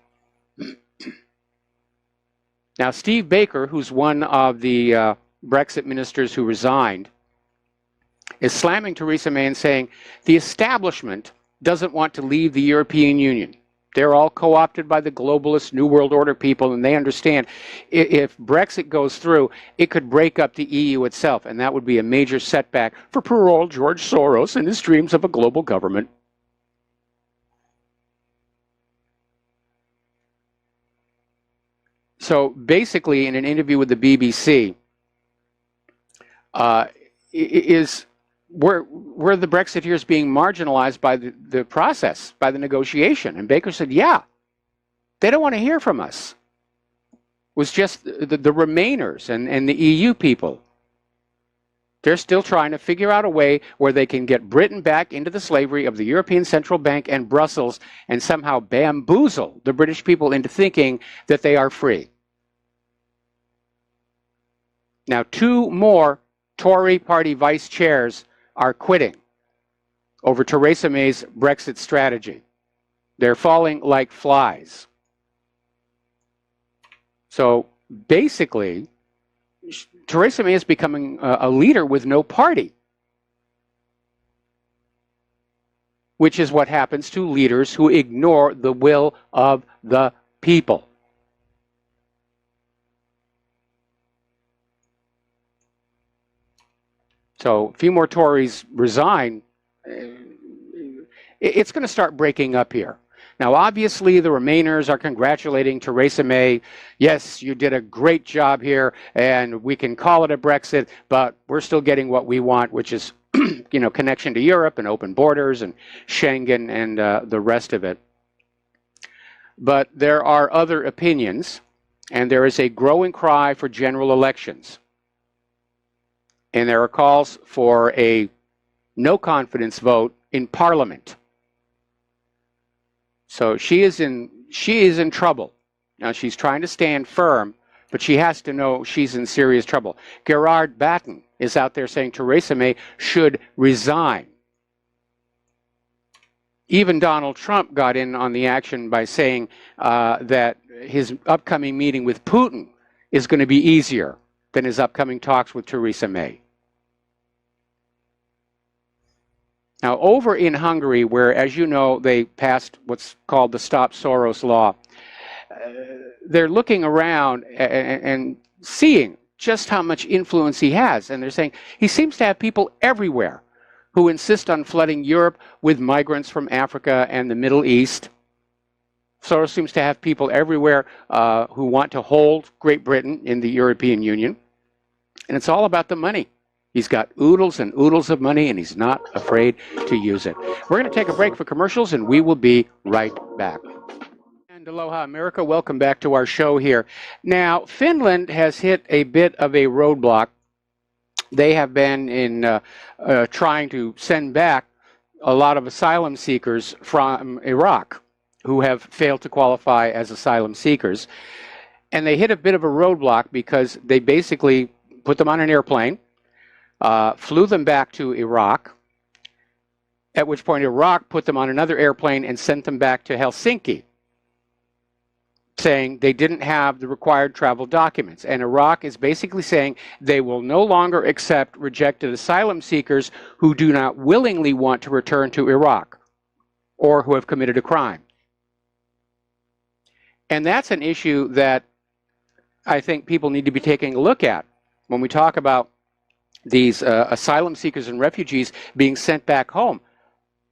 Now, Steve Baker, who's one of the Brexit ministers who resigned, is slamming Theresa May and saying the establishment doesn't want to leave the European Union. They're all co-opted by the globalist New World Order people, and they understand if Brexit goes through, it could break up the EU itself, and that would be a major setback for poor old George Soros and his dreams of a global government. So basically, in an interview with the BBC, were the Brexiteers being marginalized by the process, by the negotiation? And Baker said, yeah, they don't want to hear from us. It was just the Remainers and the EU people. They're still trying to figure out a way where they can get Britain back into the slavery of the European Central Bank and Brussels and somehow bamboozle the British people into thinking that they are free. Now, 2 more Tory party vice chairs are quitting over Theresa May's Brexit strategy. They're falling like flies. So basically, Theresa May is becoming a leader with no party, which is what happens to leaders who ignore the will of the people. So a few more Tories resign, it's going to start breaking up here. Now, obviously, the Remainers are congratulating Theresa May. Yes, you did a great job here, and we can call it a Brexit, but we're still getting what we want, which is, connection to Europe and open borders and Schengen and the rest of it. But there are other opinions, and there is a growing cry for general elections. And there are calls for a no confidence vote in Parliament. So she is in trouble. Now, she's trying to stand firm, but she has to know she's in serious trouble. Gerard Batten is out there saying Theresa May should resign. Even Donald Trump got in on the action by saying that his upcoming meeting with Putin is going to be easier than his upcoming talks with Theresa May. Now, over in Hungary, where, as you know, they passed what's called the Stop Soros law, they're looking around and seeing just how much influence he has. And they're saying he seems to have people everywhere who insist on flooding Europe with migrants from Africa and the Middle East. Soros seems to have people everywhere who want to hold Great Britain in the European Union. And it's all about the money. He's got oodles and oodles of money, and he's not afraid to use it. We're going to take a break for commercials, and we will be right back. And And aloha, America. Welcome back to our show here. Now, Finland has hit a bit of a roadblock. They have been in trying to send back a lot of asylum seekers from Iraq who have failed to qualify as asylum seekers. And they hit a bit of a roadblock because they basically put them on an airplane, flew them back to Iraq, at which point Iraq put them on another airplane and sent them back to Helsinki, saying they didn't have the required travel documents. And Iraq is basically saying they will no longer accept rejected asylum seekers who do not willingly want to return to Iraq or who have committed a crime. And that's an issue that I think people need to be taking a look at when we talk about these asylum seekers and refugees being sent back home.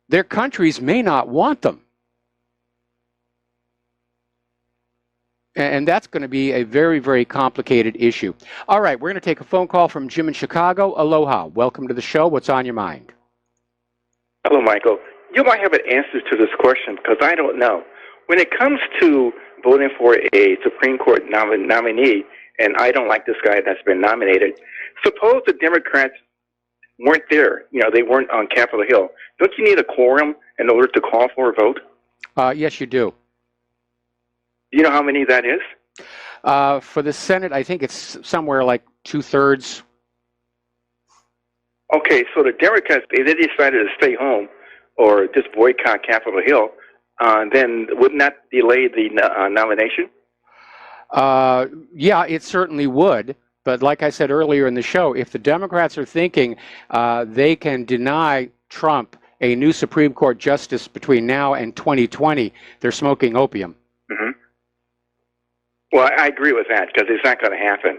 Their countries may not want them. And that's going to be a very, very complicated issue. All right, we're going to take a phone call from Jim in Chicago. Aloha. Welcome to the show. What's on your mind? Hello, Michael. You might have an answer to this question because I don't know. When it comes to voting for a Supreme Court nominee, and I don't like this guy that's been nominated, suppose the Democrats weren't there. You know, they weren't on Capitol Hill. Don't you need a quorum in order to call for a vote? Yes, you do. Do you know how many that is? For the Senate, I think it's somewhere like 2/3. Okay, so the Democrats, if they decided to stay home or just boycott Capitol Hill, then wouldn't that delay the nomination? Yeah, it certainly would. But like I said earlier in the show, if the Democrats are thinking they can deny Trump a new Supreme Court justice between now and 2020, they're smoking opium. Mm-hmm. Well, I agree with that because it's not going to happen.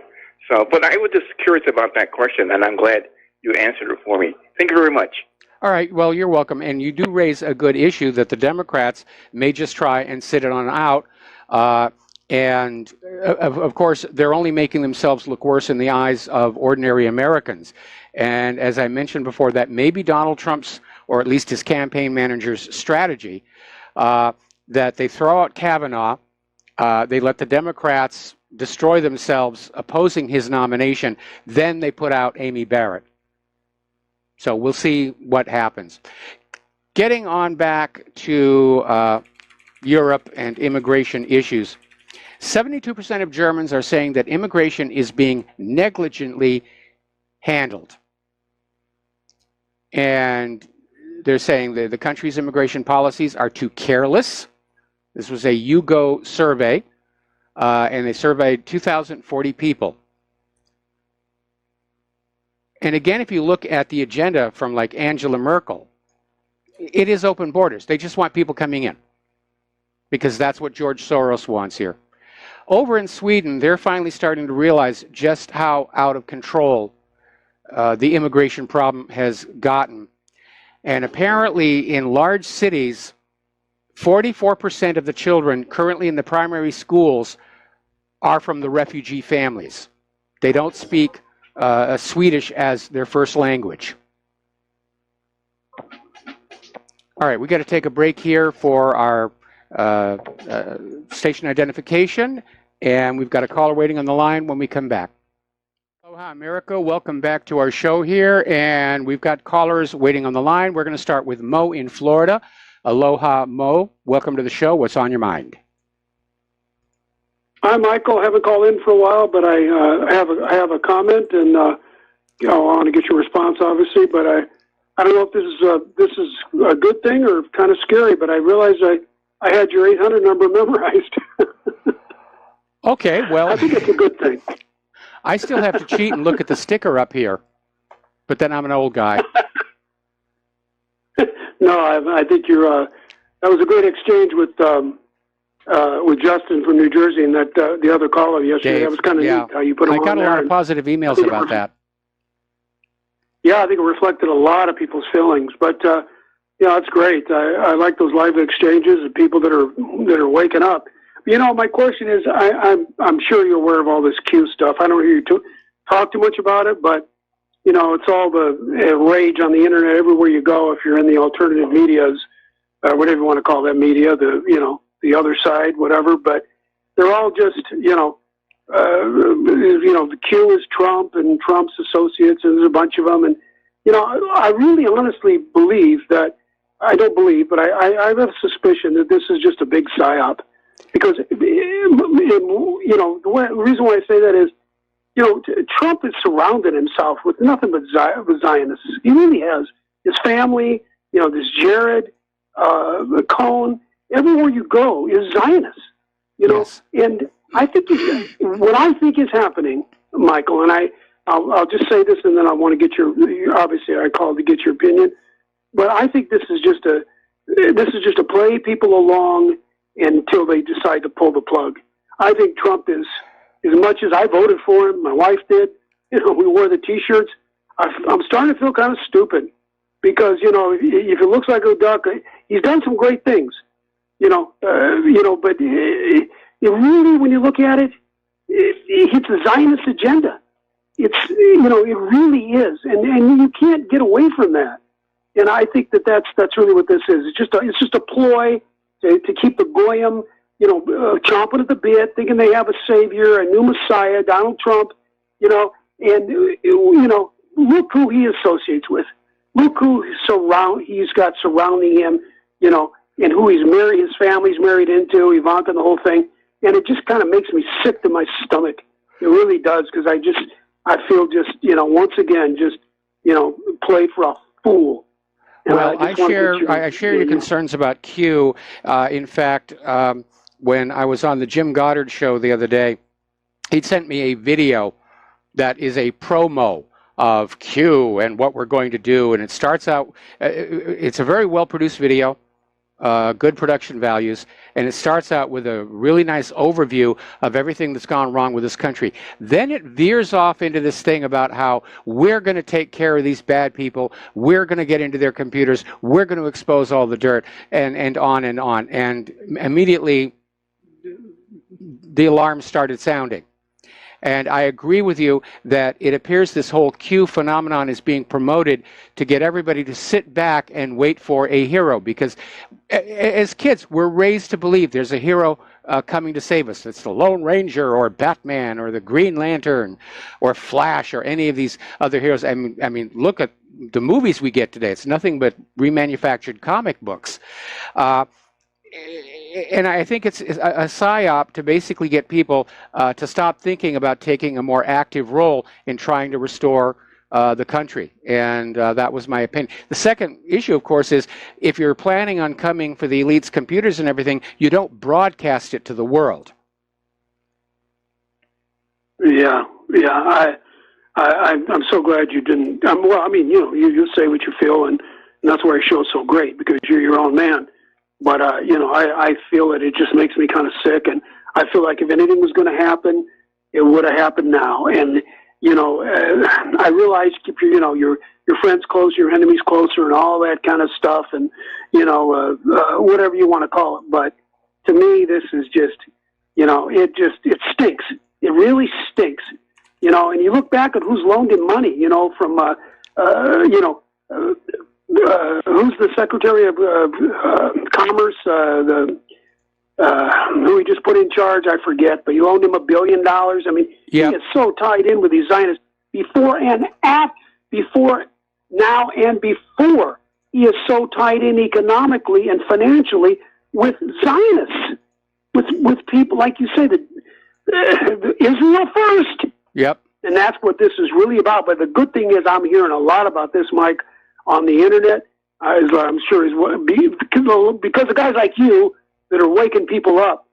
So, but I was just curious about that question, and I'm glad you answered it for me. Thank you very much. All right. Well, you're welcome. And you do raise a good issue that the Democrats may just try and sit it on out. And of course, they're only making themselves look worse in the eyes of ordinary Americans. And as I mentioned before, that may be Donald Trump's, or at least his campaign manager's strategy, that they throw out Kavanaugh, they let the Democrats destroy themselves opposing his nomination, then they put out Amy Barrett. So we'll see what happens. Getting on back to Europe and immigration issues, 72% of Germans are saying that immigration is being negligently handled. And they're saying that the country's immigration policies are too careless. This was a YouGo survey, and they surveyed 2,040 people. And again, if you look at the agenda from like Angela Merkel, it is open borders. They just want people coming in because that's what George Soros wants here. Over in Sweden, they're finally starting to realize just how out of control the immigration problem has gotten. And apparently in large cities, 44% of the children currently in the primary schools are from the refugee families. They don't speak Swedish as their first language. All right, we got to take a break here for our station identification, and we've got a caller waiting on the line when we come back. Aloha, America. Welcome back to our show here, and we've got callers waiting on the line. We're going to start with Mo in Florida. Aloha, Mo. Welcome to the show. What's on your mind? Hi, Michael. I haven't called in for a while, but I have a comment, and I want to get your response, obviously. But I don't know if this is a good thing or kind of scary. But I realized I had your 800 number memorized. Okay, well, I think it's a good thing. I still have to cheat and look at the sticker up here, but then I'm an old guy. No, I think you're. That was a great exchange with Justin from New Jersey and that the other caller yesterday. Dave, that was kind of neat how you put him on I got a there. lot of positive emails about that. Yeah, I think it reflected a lot of people's feelings. But yeah, it's great. I like those live exchanges of people that are waking up. You know, my question is, I'm sure you're aware of all this Q stuff. I don't hear you talk too much about it, but you know, it's all the rage on the internet everywhere you go. If you're in the alternative medias, whatever you want to call that media, the other side, whatever, but they're all just, the Q is Trump and Trump's associates, and there's a bunch of them. And, I really honestly believe that, I don't believe, but I have a suspicion that this is just a big psyop. Because, the reason why I say that is, Trump has surrounded himself with nothing but Zionists. He really has. His family, this Jared, Cohn, everywhere you go is Zionists. Yes. And I think what I think is happening, Michael, and I'll just say this, and then I want to get your obviously I called to get your opinion, but I think this is just a play people along until they decide to pull the plug. I think Trump is, as much as I voted for him, my wife did, we wore the T-shirts, I'm starting to feel kind of stupid because, if it looks like a duck, he's done some great things, but it really, when you look at it, it's a Zionist agenda. It really is. And you can't get away from that. And I think that's really what this is. It's just a ploy to keep the goyim, chomping at the bit, thinking they have a savior, a new Messiah, Donald Trump, and look who he associates with. Look who he's got surrounding him, and who he's married, his family's married into, Ivanka and the whole thing. And it just kind of makes me sick to my stomach. It really does, because I feel just, once again, just, played for a fool. Well, I share your concerns about Q. In fact, when I was on the Jim Goddard show the other day, he sent me a video that is a promo of Q and what we're going to do. And it starts out, it's a very well-produced video, good production values, and it starts out with a really nice overview of everything that's gone wrong with this country. Then it veers off into this thing about how we're going to take care of these bad people, we're going to get into their computers, we're going to expose all the dirt, and on and on. And immediately the alarm started sounding. And I agree with you that it appears this whole Q phenomenon is being promoted to get everybody to sit back and wait for a hero. Because as kids, we're raised to believe there's a hero coming to save us. It's the Lone Ranger or Batman or the Green Lantern or Flash or any of these other heroes. I mean, look at the movies we get today. It's nothing but remanufactured comic books. And I think it's a psyop to basically get people to stop thinking about taking a more active role in trying to restore the country. And that was my opinion. The second issue, of course, is if you're planning on coming for the elite's computers and everything, you don't broadcast it to the world. Yeah. I'm so glad you didn't. You say what you feel, and that's why your show's so great, because you're your own man. But, I feel that it just makes me kind of sick. And I feel like if anything was going to happen, it would have happened now. And, I realize keep your friends closer, your enemies closer, and all that kind of stuff. And, whatever you want to call it. But to me, this is just, it stinks. It really stinks. And you look back at who's loaned him money, from, who's the Secretary of Commerce? Who he just put in charge? I forget, but you loaned him $1 billion. I mean, yep. He is so tied in with these Zionists before now and before. He is so tied in economically and financially with Zionists, with people like you say, Israel first. Yep. And that's what this is really about. But the good thing is, I'm hearing a lot about this, Mike, on the internet, I'm sure because of guys like you that are waking people up.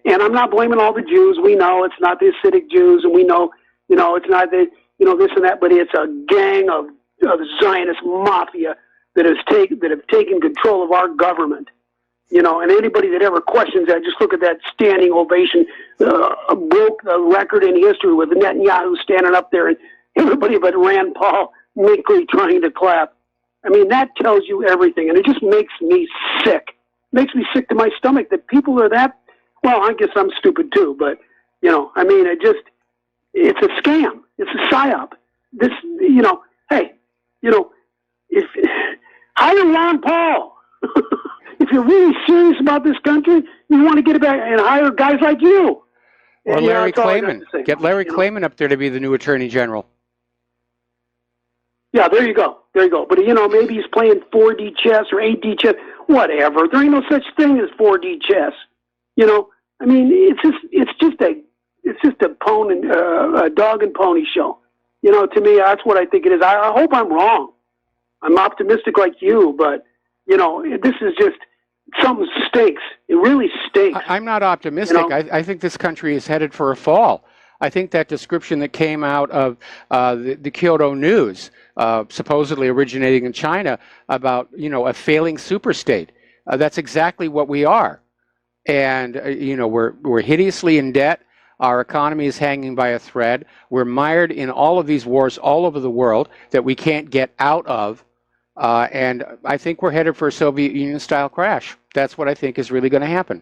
And I'm not blaming all the Jews. We know it's not the Hasidic Jews, and we know, it's not the, this and that, but it's a gang of Zionist mafia that have taken control of our government. And anybody that ever questions that, just look at that standing ovation, broke the record in history with Netanyahu standing up there and everybody but Rand Paul meekly trying to clap. I mean, that tells you everything, and it just makes me sick. Makes me sick to my stomach that people are that, well, I guess I'm stupid too, but, it's a scam. It's a psyop. This, if hire Ron Paul. if you're really serious about this country, you want to get it back and hire guys like you. Or Larry Klayman. Get Larry you know? Klayman up there to be the new Attorney General. Yeah, there you go. There you go. But, you know, maybe he's playing 4D chess or 8D chess. Whatever. There ain't no such thing as 4D chess. You know, I mean, it's just a dog and pony show. You know, to me, that's what I think it is. I hope I'm wrong. I'm optimistic like you, but, you know, this is just, something stinks. It really stinks. I'm not optimistic. You know? I think this country is headed for a fall. I think that description that came out of the Kyoto News, supposedly originating in China, about, you know, a failing superstate. That's exactly what we are. And, you know, we're hideously in debt. Our economy is hanging by a thread. We're mired in all of these wars all over the world that we can't get out of. And I think we're headed for a Soviet Union-style crash. That's what I think is really going to happen.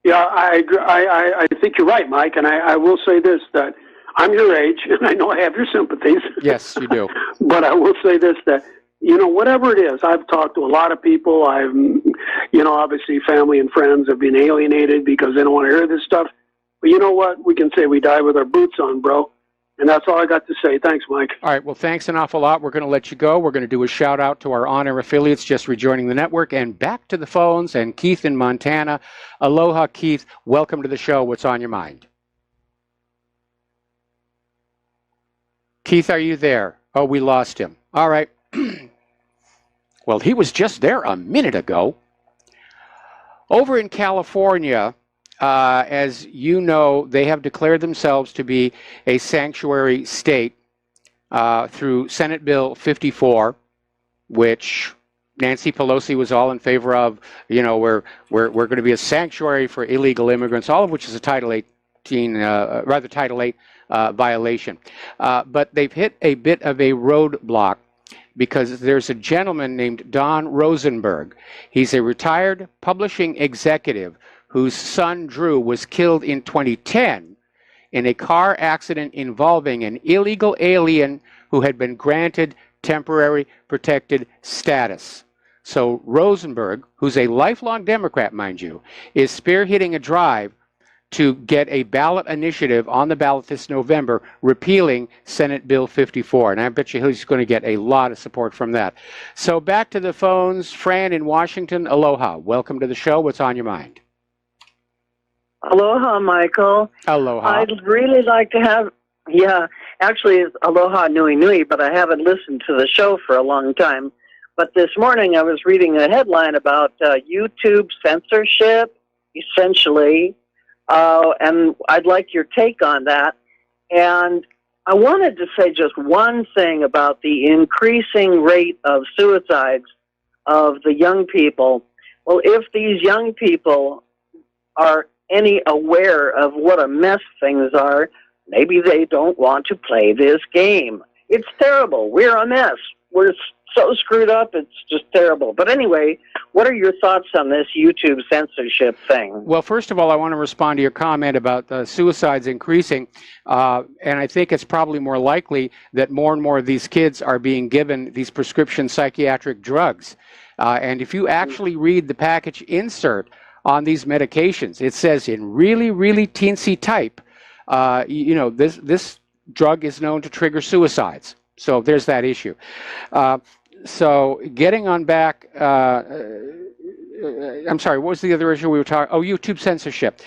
Yeah, I agree. I think you're right, Mike. And I will say this, that I'm your age, and I know I have your sympathies. Yes, you do. But I will say this, that, you know, whatever it is, I've talked to a lot of people. I've, you know, obviously family and friends have been alienated because they don't want to hear this stuff. But you know what? We can say we die with our boots on, bro. And that's all I got to say. Thanks, Mike. All right. Well, thanks an awful lot. We're going to let you go. We're going to do a shout out to our on-air affiliates just rejoining the network, and back to the phones. And Keith in Montana. Aloha, Keith. Welcome to the show. What's on your mind? Keith, are you there? Oh, we lost him. All right. Well, he was just there a minute ago. Over in California, as you know, they have declared themselves to be a sanctuary state through Senate Bill 54, which Nancy Pelosi was all in favor of. You know, we're going to be a sanctuary for illegal immigrants, all of which is a Title 18, Title 8 violation. But they've hit a bit of a roadblock because there's a gentleman named Don Rosenberg. He's a retired publishing executive whose son, Drew, was killed in 2010 in a car accident involving an illegal alien who had been granted temporary protected status. So Rosenberg, who's a lifelong Democrat, mind you, is spearheading a drive to get a ballot initiative on the ballot this November repealing Senate Bill 54. And I bet you he's going to get a lot of support from that. So back to the phones. Fran in Washington, aloha. Welcome to the show. What's on your mind? Aloha, Michael. Aloha. I'd really like to have, actually it's aloha nui nui, but I haven't listened to the show for a long time. But this morning I was reading a headline about YouTube censorship, essentially, and I'd like your take on that. And I wanted to say just one thing about the increasing rate of suicides of the young people. Well, if these young people are any aware of what a mess things are, maybe they don't want to play this game. It's terrible. We're a mess. We're so screwed up, it's just terrible. But anyway, what are your thoughts on this YouTube censorship thing? Well, first of all, I want to respond to your comment about suicides increasing. And I think it's probably more likely that more and more of these kids are being given these prescription psychiatric drugs. And if you actually read the package insert on these medications, it says in really, really teensy type, you know, this drug is known to trigger suicides. So there's that issue. So getting on back, I'm sorry, what was the other issue we were talking? Oh, YouTube censorship.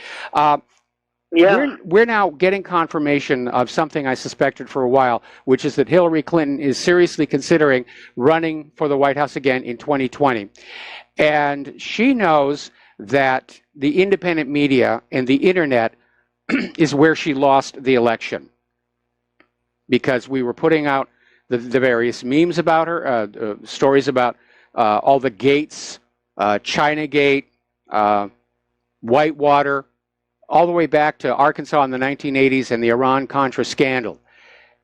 We're now getting confirmation of something I suspected for a while, which is that Hillary Clinton is seriously considering running for the White House again in 2020. And she knows that the independent media and the internet is where she lost the election, because we were putting out the various memes about her, stories about all the gates, Chinagate, Whitewater, all the way back to Arkansas in the 1980s and the Iran-Contra scandal.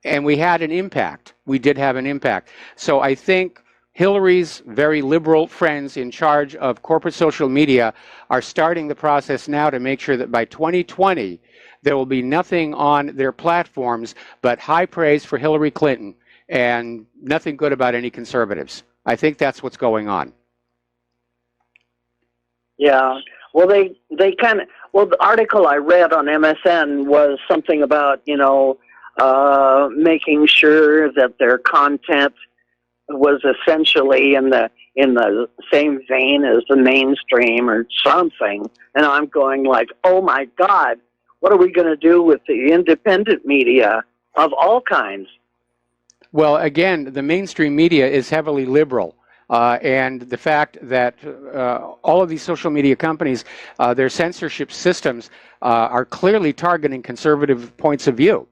And we had an impact. We did have an impact. So I think Hillary's very liberal friends in charge of corporate social media are starting the process now to make sure that by 2020, there will be nothing on their platforms but high praise for Hillary Clinton and nothing good about any conservatives. I think that's what's going on. Yeah. Well, they kind of, well, the article I read on MSN was something about, making sure that their content was essentially in the same vein as the mainstream or something. And I'm going like, oh my God, what are we going to do with the independent media of all kinds? Well, again, the mainstream media is heavily liberal. And the fact that all of these social media companies, their censorship systems are clearly targeting conservative points of view.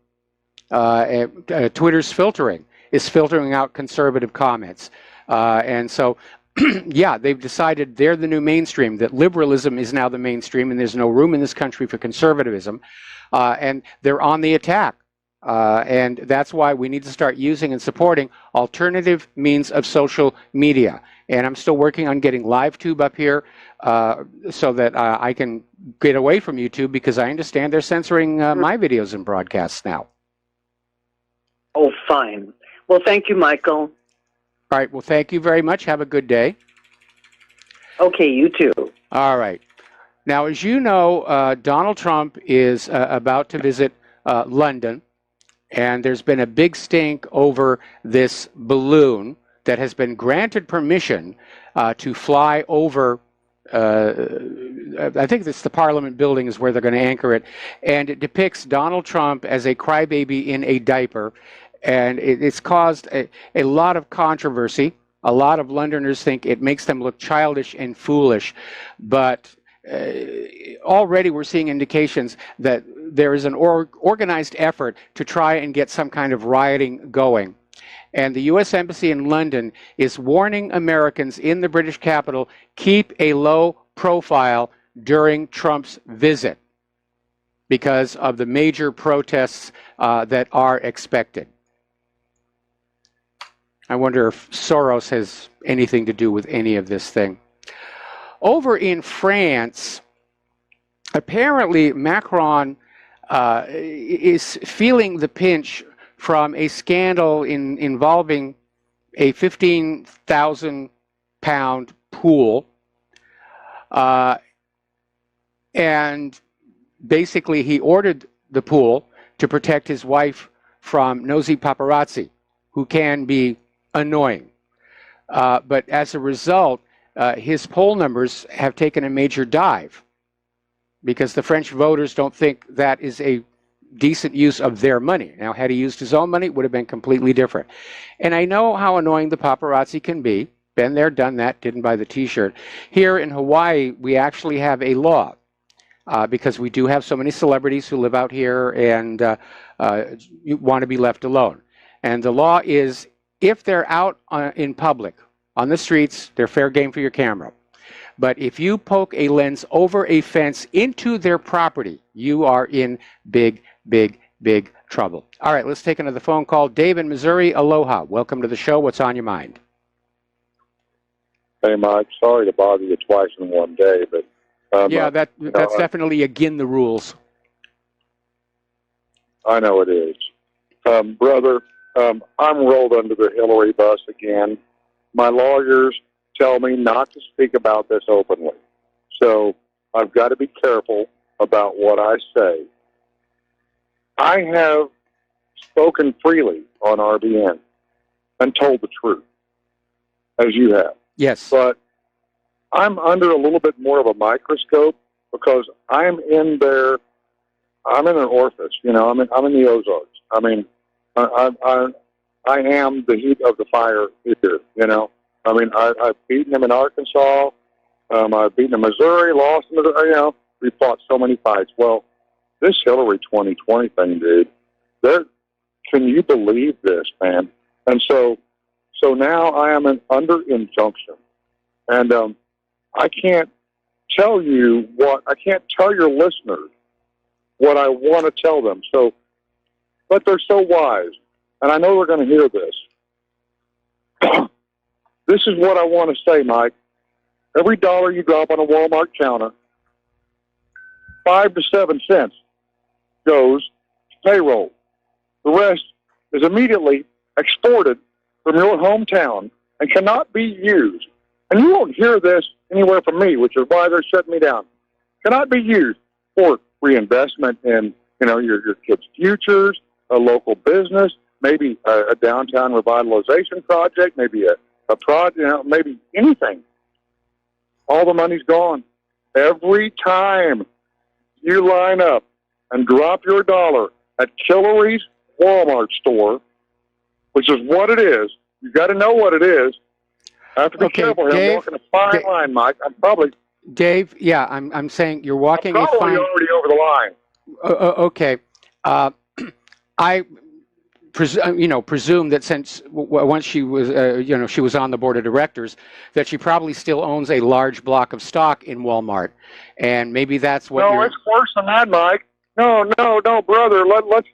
Twitter's filtering is filtering out conservative comments. And so, yeah, they've decided they're the new mainstream, that liberalism is now the mainstream, and there's no room in this country for conservatism. And they're on the attack. And that's why we need to start using and supporting alternative means of social media. And I'm still working on getting LiveTube up here so that I can get away from YouTube, because I understand they're censoring my videos and broadcasts now. Oh, fine. Well, thank you, Michael. All right. Well, thank you very much. Have a good day. Okay, you too. All right. Now, as you know, Donald Trump is about to visit London. And there's been a big stink over this balloon that has been granted permission to fly over, I think it's the Parliament building is where they're going to anchor it. And it depicts Donald Trump as a crybaby in a diaper. And it's caused a lot of controversy. A lot of Londoners think it makes them look childish and foolish. But already we're seeing indications that there is an organized effort to try and get some kind of rioting going. And the U.S. Embassy in London is warning Americans in the British capital, keep a low profile during Trump's visit because of the major protests that are expected. I wonder if Soros has anything to do with any of this thing. Over in France, apparently Macron is feeling the pinch from a scandal involving a 15,000-pound pool. And basically he ordered the pool to protect his wife from nosy paparazzi, who can be annoying. But as a result, his poll numbers have taken a major dive because the French voters don't think that is a decent use of their money. Now, had he used his own money, it would have been completely different. And I know how annoying the paparazzi can be. Been there, done that, didn't buy the t-shirt. Here in Hawaii, we actually have a law because we do have so many celebrities who live out here and you want to be left alone. And the law is, if they're out in public, on the streets, they're fair game for your camera. But if you poke a lens over a fence into their property, you are in big, big, big trouble. All right, let's take another phone call. Dave in Missouri, aloha. Welcome to the show. What's on your mind? Hey, Mike. Sorry to bother you twice in one day, but yeah, that's definitely against the rules. I know it is, brother. I'm rolled under the Hillary bus again. My lawyers tell me not to speak about this openly. So I've got to be careful about what I say. I have spoken freely on RBN and told the truth, as you have. Yes. But I'm under a little bit more of a microscope because I'm in an orifice. You know, I'm in the Ozarks. I mean, I am the heat of the fire here, you know. I mean, I've beaten him in Arkansas. I've beaten him in Missouri, lost in Missouri. You know, we fought so many fights. Well, this Hillary 2020 thing, dude, can you believe this, man? And so now I am under injunction. And I can't tell you I can't tell your listeners what I want to tell them. So, but they're so wise. And I know they're going to hear this. This is what I want to say, Mike. Every dollar you drop on a Walmart counter, 5 to 7 cents goes to payroll. The rest is immediately exported from your hometown and cannot be used and you won't hear this anywhere from me, which is why they're shutting me down, cannot be used for reinvestment in, your kids' futures, a local business, maybe a downtown revitalization project, maybe a project, maybe anything. All the money's gone. Every time you line up and drop your dollar at Hillry's Walmart store, which is what it is, you got to know what it is. I have to be careful here. Dave, I'm walking a fine line, Mike. I'm probably... Dave, yeah, I'm saying you're walking I'm a fine... probably already over the line. Okay. I presume that since once she was, she was on the board of directors, that she probably still owns a large block of stock in Walmart, and maybe that's what. No, it's worse than that, Mike. No, brother. Let's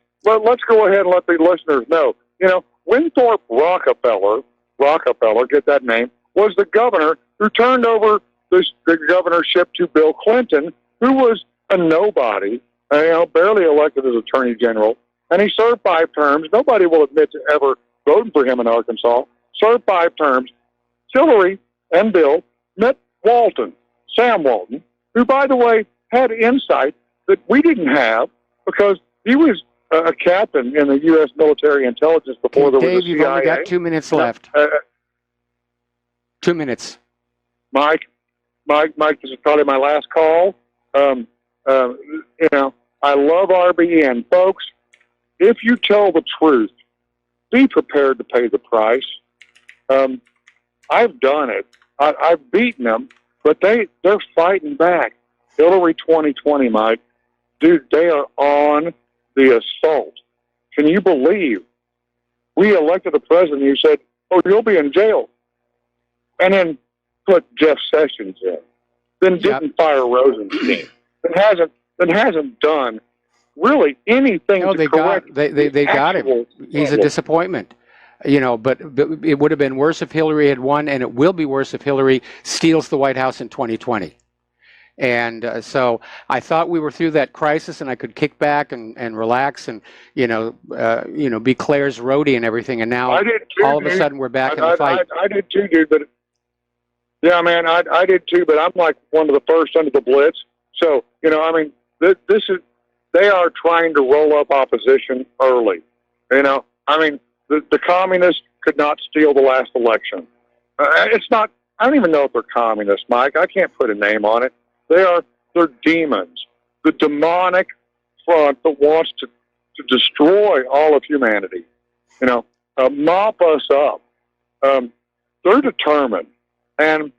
go ahead and let the listeners know. Winthrop Rockefeller, get that name, was the governor who turned over the governorship to Bill Clinton, who was a nobody, barely elected as Attorney General. And he served 5 terms. Nobody will admit to ever voting for him in Arkansas. Served 5 terms. Hillary and Bill met Sam Walton, who, by the way, had insight that we didn't have because he was a captain in the U.S. military intelligence before there was a CIA. Dave, you've only got 2 minutes left. 2 minutes. Mike, this is probably my last call. I love RBN. Folks, if you tell the truth, be prepared to pay the price. I've done it. I've beaten them, but they're fighting back. Hillary 2020, Mike. Dude, they are on the assault. Can you believe we elected a president who said, "Oh, you'll be in jail," and then put Jeff Sessions in, then didn't fire Rosenstein, that hasn't done really anything to correct. They got him. He's a disappointment. But it would have been worse if Hillary had won, and it will be worse if Hillary steals the White House in 2020. And so I thought we were through that crisis, and I could kick back and relax and be Claire's roadie and everything. And now all of a sudden we're back in the fight. I did too, dude. But yeah, man, I did too. But I'm like one of the first under the blitz. So this is. They are trying to roll up opposition early. The communists could not steal the last election. It's not. I don't even know if they're communists, Mike. I can't put a name on it. They're demons. The demonic front that wants to destroy all of humanity. Mop us up. They're determined, and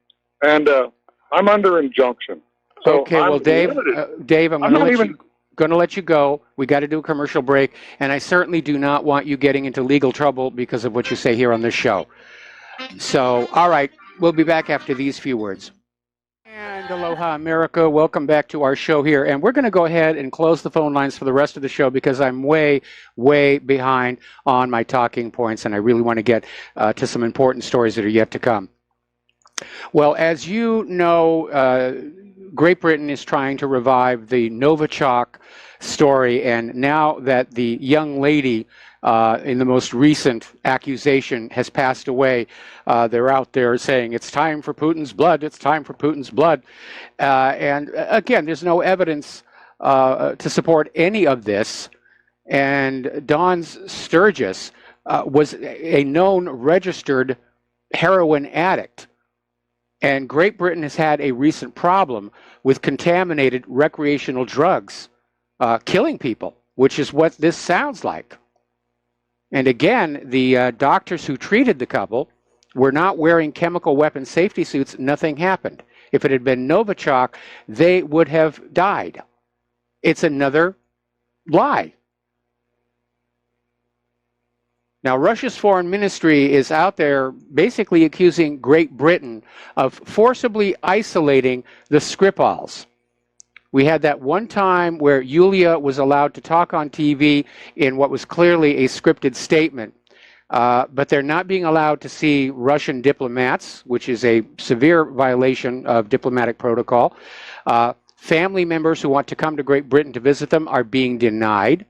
I'm under injunction. So okay, well, Dave, I'm going to let you go. We got to do a commercial break, and I certainly do not want you getting into legal trouble because of what you say here on this show. So, all right, we'll be back after these few words. And aloha, America. Welcome back to our show here. And we're going to go ahead and close the phone lines for the rest of the show because I'm way, way behind on my talking points, and I really want to get to some important stories that are yet to come. Well, as you know, Great Britain is trying to revive the Novichok story, and now that the young lady in the most recent accusation has passed away, they're out there saying it's time for Putin's blood, it's time for Putin's blood. And again, there's no evidence to support any of this. And Dawn Sturgis was a known registered heroin addict. And Great Britain has had a recent problem with contaminated recreational drugs killing people, which is what this sounds like. And again, the doctors who treated the couple were not wearing chemical weapon safety suits. Nothing happened. If it had been Novichok, they would have died. It's another lie. Now, Russia's foreign ministry is out there basically accusing Great Britain of forcibly isolating the Skripals. We had that one time where Yulia was allowed to talk on TV in what was clearly a scripted statement, but they're not being allowed to see Russian diplomats, which is a severe violation of diplomatic protocol. Family members who want to come to Great Britain to visit them are being denied.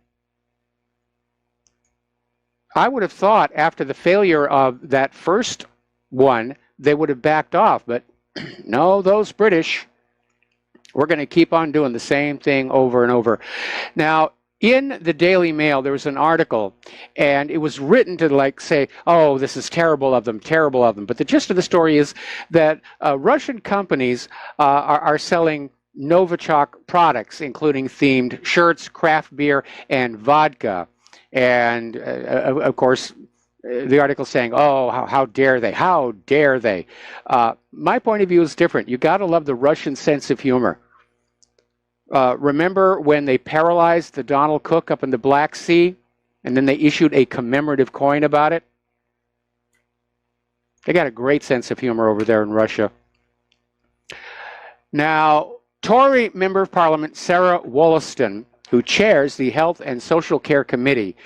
I would have thought after the failure of that first one they would have backed off. But no, those British, we're going to keep on doing the same thing over and over. Now, in the Daily Mail, there was an article, and it was written to like say, oh, this is terrible of them, terrible of them. But the gist of the story is that Russian companies are selling Novichok products, including themed shirts, craft beer, and vodka. And of course, the article saying, oh, how dare they? How dare they? My point of view is different. You got to love the Russian sense of humor. Remember when they paralyzed the Donald Cook up in the Black Sea, and then they issued a commemorative coin about it? They got a great sense of humor over there in Russia. Now, Tory Member of Parliament Sarah Wollaston, who chairs the Health and Social Care Committee,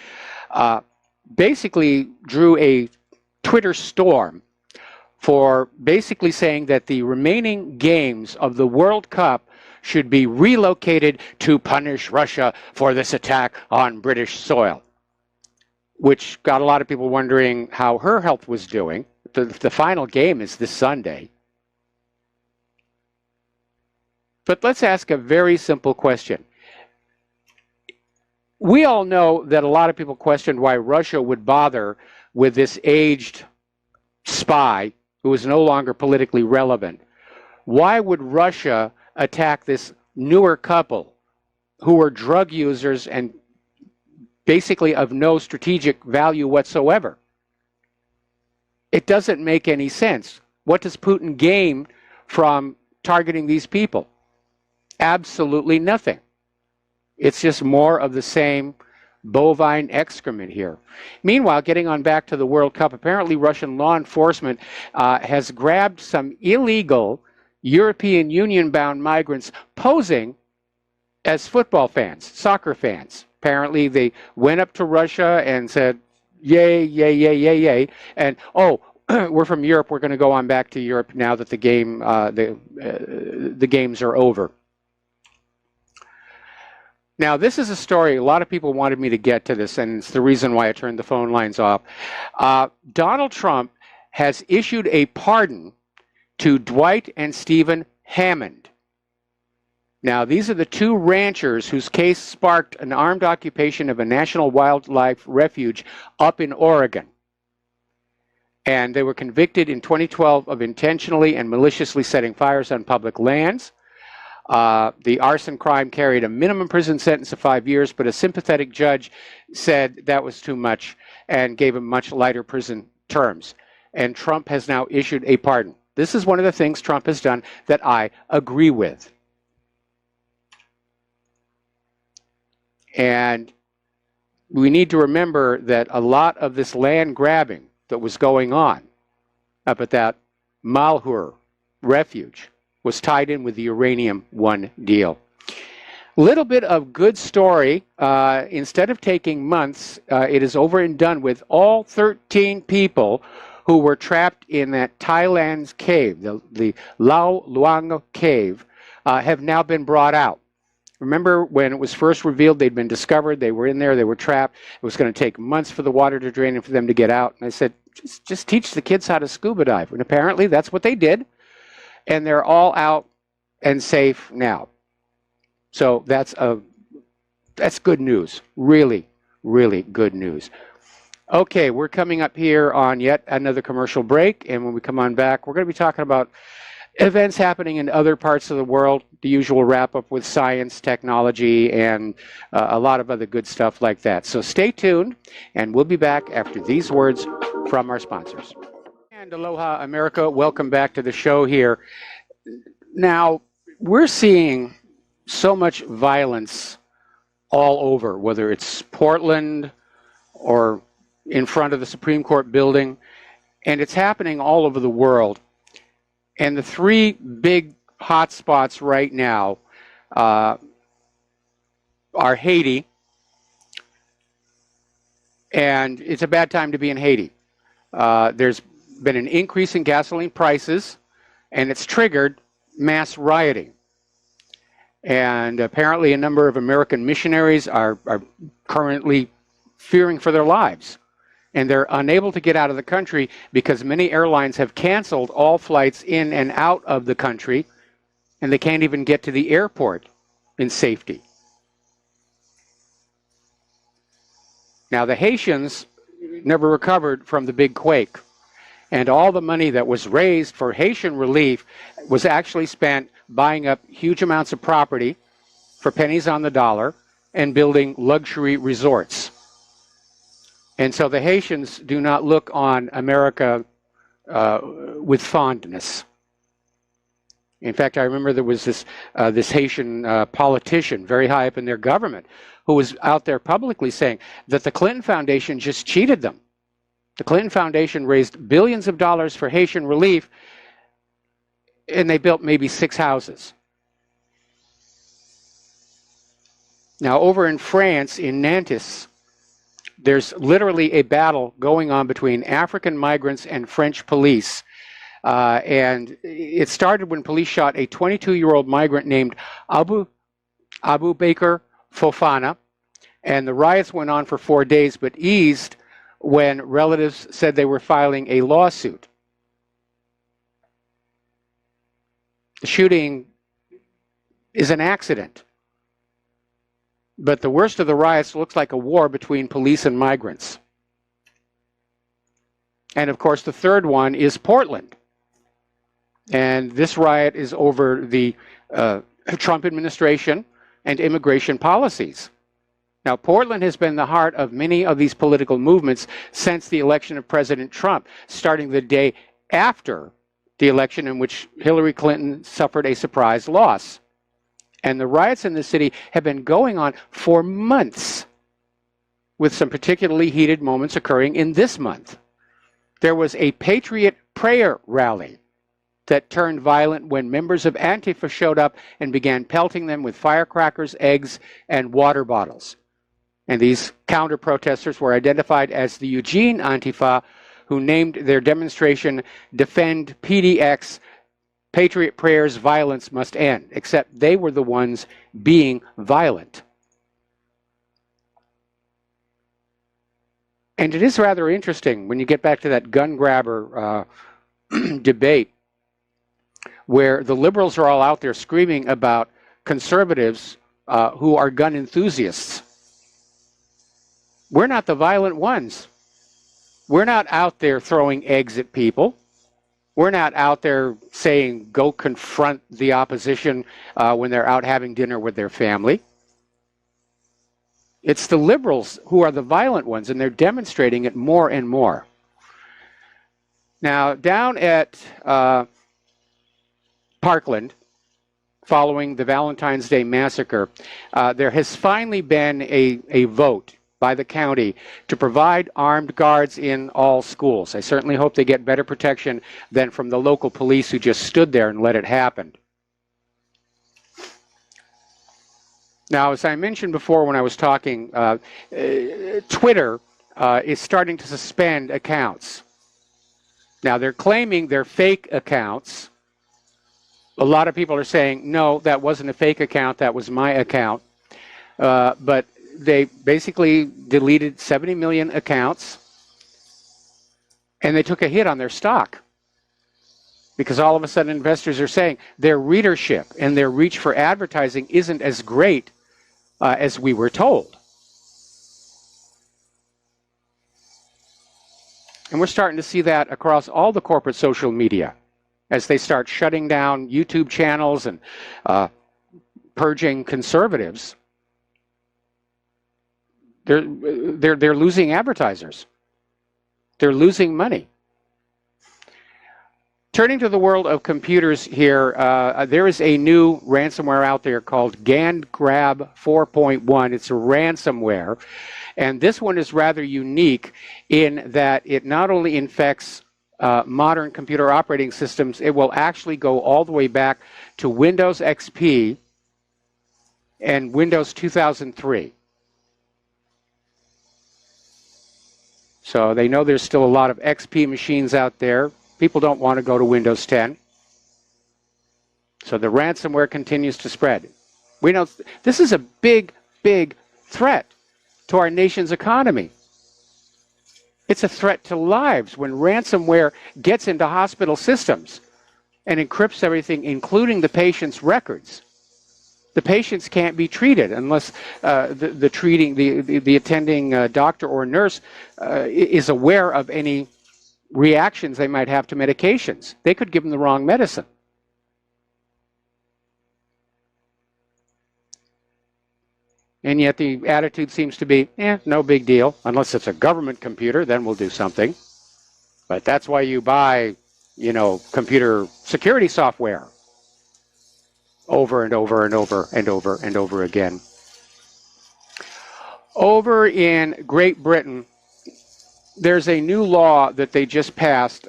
basically drew a Twitter storm for basically saying that the remaining games of the World Cup should be relocated to punish Russia for this attack on British soil, which got a lot of people wondering how her health was doing. The final game is this Sunday. But let's ask a very simple question. We all know that a lot of people questioned why Russia would bother with this aged spy who is no longer politically relevant. Why would Russia attack this newer couple who were drug users and basically of no strategic value whatsoever? It doesn't make any sense. What does Putin gain from targeting these people? Absolutely nothing. It's just more of the same bovine excrement here. Meanwhile, getting on back to the World Cup, apparently Russian law enforcement has grabbed some illegal European Union-bound migrants posing as football fans, soccer fans. Apparently, they went up to Russia and said, yay, yay, yay, yay, yay, and, oh, we're from Europe, we're going to go on back to Europe now that the games are over. Now, this is a story, a lot of people wanted me to get to this, and it's the reason why I turned the phone lines off. Donald Trump has issued a pardon to Dwight and Stephen Hammond. Now, these are the two ranchers whose case sparked an armed occupation of a national wildlife refuge up in Oregon. And they were convicted in 2012 of intentionally and maliciously setting fires on public lands. The arson crime carried a minimum prison sentence of 5 years, but a sympathetic judge said that was too much and gave him much lighter prison terms. And Trump has now issued a pardon. This is one of the things Trump has done that I agree with. And we need to remember that a lot of this land grabbing that was going on up at that Malheur refuge was tied in with the Uranium One deal. Little bit of good story. Instead of taking months, it is over and done with. All 13 people who were trapped in that Thailand's cave, the Lao Luang cave, have now been brought out. Remember when it was first revealed they'd been discovered, they were in there, they were trapped. It was going to take months for the water to drain and for them to get out. And I said, just teach the kids how to scuba dive. And apparently that's what they did. And they're all out and safe now. So that's good news. Really, really good news. Okay, we're coming up here on yet another commercial break. And when we come on back, we're going to be talking about events happening in other parts of the world, the usual wrap-up with science, technology, and a lot of other good stuff like that. So stay tuned, and we'll be back after these words from our sponsors. And aloha, America. Welcome back to the show here. Now, we're seeing so much violence all over, whether it's Portland or in front of the Supreme Court building, and it's happening all over the world. And the three big hot spots right now are Haiti, and it's a bad time to be in Haiti. There's been an increase in gasoline prices, and it's triggered mass rioting. And apparently a number of American missionaries are currently fearing for their lives. And they're unable to get out of the country because many airlines have canceled all flights in and out of the country, and they can't even get to the airport in safety. Now, the Haitians never recovered from the big quake, and all the money that was raised for Haitian relief was actually spent buying up huge amounts of property for pennies on the dollar and building luxury resorts. And so the Haitians do not look on America with fondness. In fact, I remember there was this Haitian politician very high up in their government who was out there publicly saying that the Clinton Foundation just cheated them. The Clinton Foundation raised billions of dollars for Haitian relief, and they built maybe 6 houses. Now, over in France, in Nantes, there's literally a battle going on between African migrants and French police. And it started when police shot a 22-year-old migrant named Abu Bakr Fofana. And the riots went on for 4 days, but eased when relatives said they were filing a lawsuit. The shooting is an accident. But the worst of the riots looks like a war between police and migrants. And of course, the third one is Portland. And this riot is over the Trump administration and immigration policies. Now, Portland has been the heart of many of these political movements since the election of President Trump, starting the day after the election in which Hillary Clinton suffered a surprise loss. And the riots in the city have been going on for months, with some particularly heated moments occurring in this month. There was a Patriot prayer rally that turned violent when members of Antifa showed up and began pelting them with firecrackers, eggs, and water bottles. And these counter-protesters were identified as the Eugene Antifa, who named their demonstration Defend PDX, Patriot Prayers, Violence Must End, except they were the ones being violent. And it is rather interesting when you get back to that gun grabber debate, where the liberals are all out there screaming about conservatives who are gun enthusiasts. We're not the violent ones. We're not out there throwing eggs at people. We're not out there saying, go confront the opposition when they're out having dinner with their family. It's the liberals who are the violent ones, and they're demonstrating it more and more. Now, down at Parkland, following the Valentine's Day massacre, there has finally been a vote by the county to provide armed guards in all schools. I certainly hope they get better protection than from the local police who just stood there and let it happen. Now, as I mentioned before when I was talking, Twitter is starting to suspend accounts. Now, they're claiming they're fake accounts. A lot of people are saying, no, that wasn't a fake account, that was my account. But they basically deleted 70 million accounts, and they took a hit on their stock. Because all of a sudden investors are saying their readership and their reach for advertising isn't as great as we were told. And we're starting to see that across all the corporate social media as they start shutting down YouTube channels and purging conservatives. They're losing advertisers. They're losing money. Turning to the world of computers here, there is a new ransomware out there called GandGrab 4.1. It's a ransomware. And this one is rather unique in that it not only infects modern computer operating systems, it will actually go all the way back to Windows XP and Windows 2003. So they know there's still a lot of XP machines out there. People don't want to go to Windows 10. So the ransomware continues to spread. We know this is a big, big threat to our nation's economy. It's a threat to lives when ransomware gets into hospital systems and encrypts everything, including the patient's records. The patients can't be treated unless the attending doctor or nurse is aware of any reactions they might have to medications. They could give them the wrong medicine. And yet the attitude seems to be, no big deal. Unless it's a government computer, then we'll do something. But that's why you buy, computer security software over and over and over and over and over again. Over in Great Britain, there's a new law that they just passed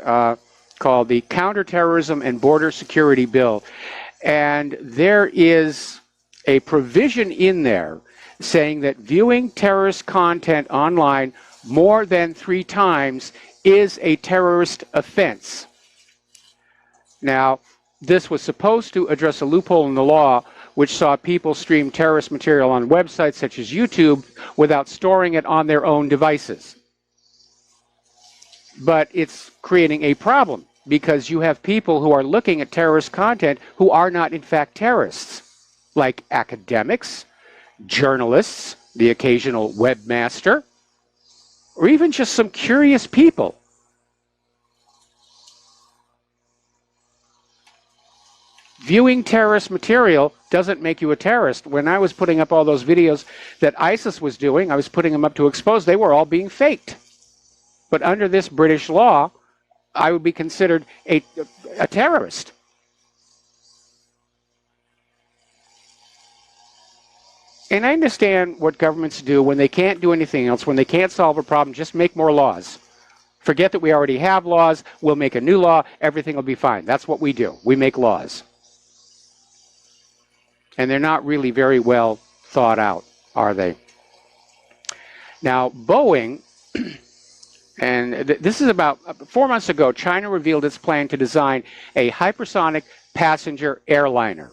called the Counterterrorism and Border Security Bill. And there is a provision in there saying that viewing terrorist content online more than 3 times is a terrorist offense. Now, this was supposed to address a loophole in the law which saw people stream terrorist material on websites such as YouTube without storing it on their own devices. But it's creating a problem because you have people who are looking at terrorist content who are not in fact terrorists, like academics, journalists, the occasional webmaster, or even just some curious people. Viewing terrorist material doesn't make you a terrorist. When I was putting up all those videos that ISIS was doing, I was putting them up to expose, they were all being faked. But under this British law, I would be considered a terrorist. And I understand what governments do when they can't do anything else, when they can't solve a problem, just make more laws. Forget that we already have laws, we'll make a new law, everything will be fine. That's what we do. We make laws. And they're not really very well thought out, are they? Now, Boeing, and this is about 4 months ago, China revealed its plan to design a hypersonic passenger airliner.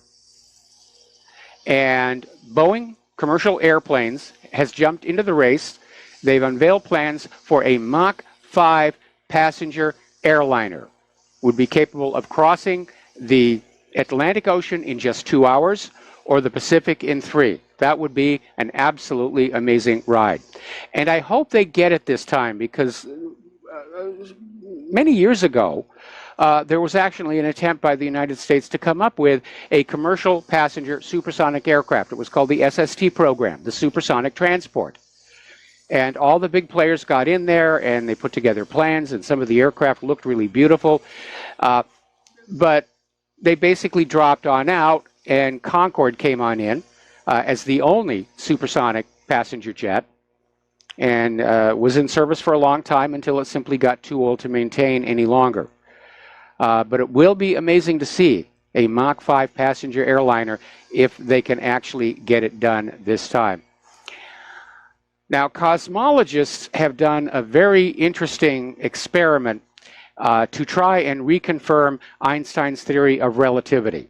And Boeing Commercial Airplanes has jumped into the race. They've unveiled plans for a Mach 5 passenger airliner. Would be capable of crossing the Atlantic Ocean in just 2 hours or the Pacific in 3. That would be an absolutely amazing ride. And I hope they get it this time because many years ago, there was actually an attempt by the United States to come up with a commercial passenger supersonic aircraft. It was called the SST program, the Supersonic Transport. And all the big players got in there and they put together plans, and some of the aircraft looked really beautiful. But they basically dropped on out, and Concorde came on in as the only supersonic passenger jet, and was in service for a long time until it simply got too old to maintain any longer. But it will be amazing to see a Mach 5 passenger airliner if they can actually get it done this time. Now, cosmologists have done a very interesting experiment to try and reconfirm Einstein's theory of relativity.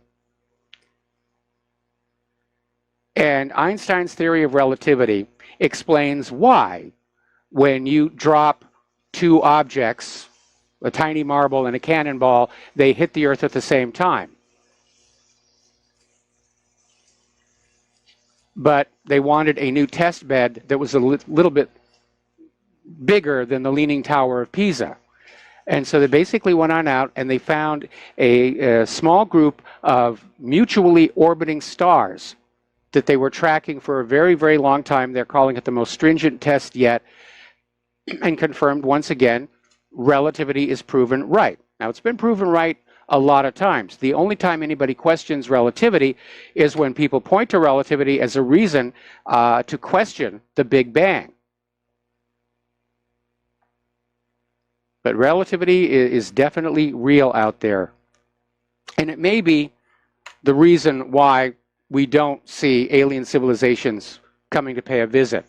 And Einstein's theory of relativity explains why, when you drop 2 objects, a tiny marble and a cannonball, they hit the Earth at the same time. But they wanted a new test bed that was a little bit bigger than the Leaning Tower of Pisa. And so they basically went on out and they found a small group of mutually orbiting stars that they were tracking for a very, very long time. They're calling it the most stringent test yet, and confirmed once again, relativity is proven right. Now, it's been proven right a lot of times. The only time anybody questions relativity is when people point to relativity as a reason to question the Big Bang. But relativity is definitely real out there. And it may be the reason why we don't see alien civilizations coming to pay a visit.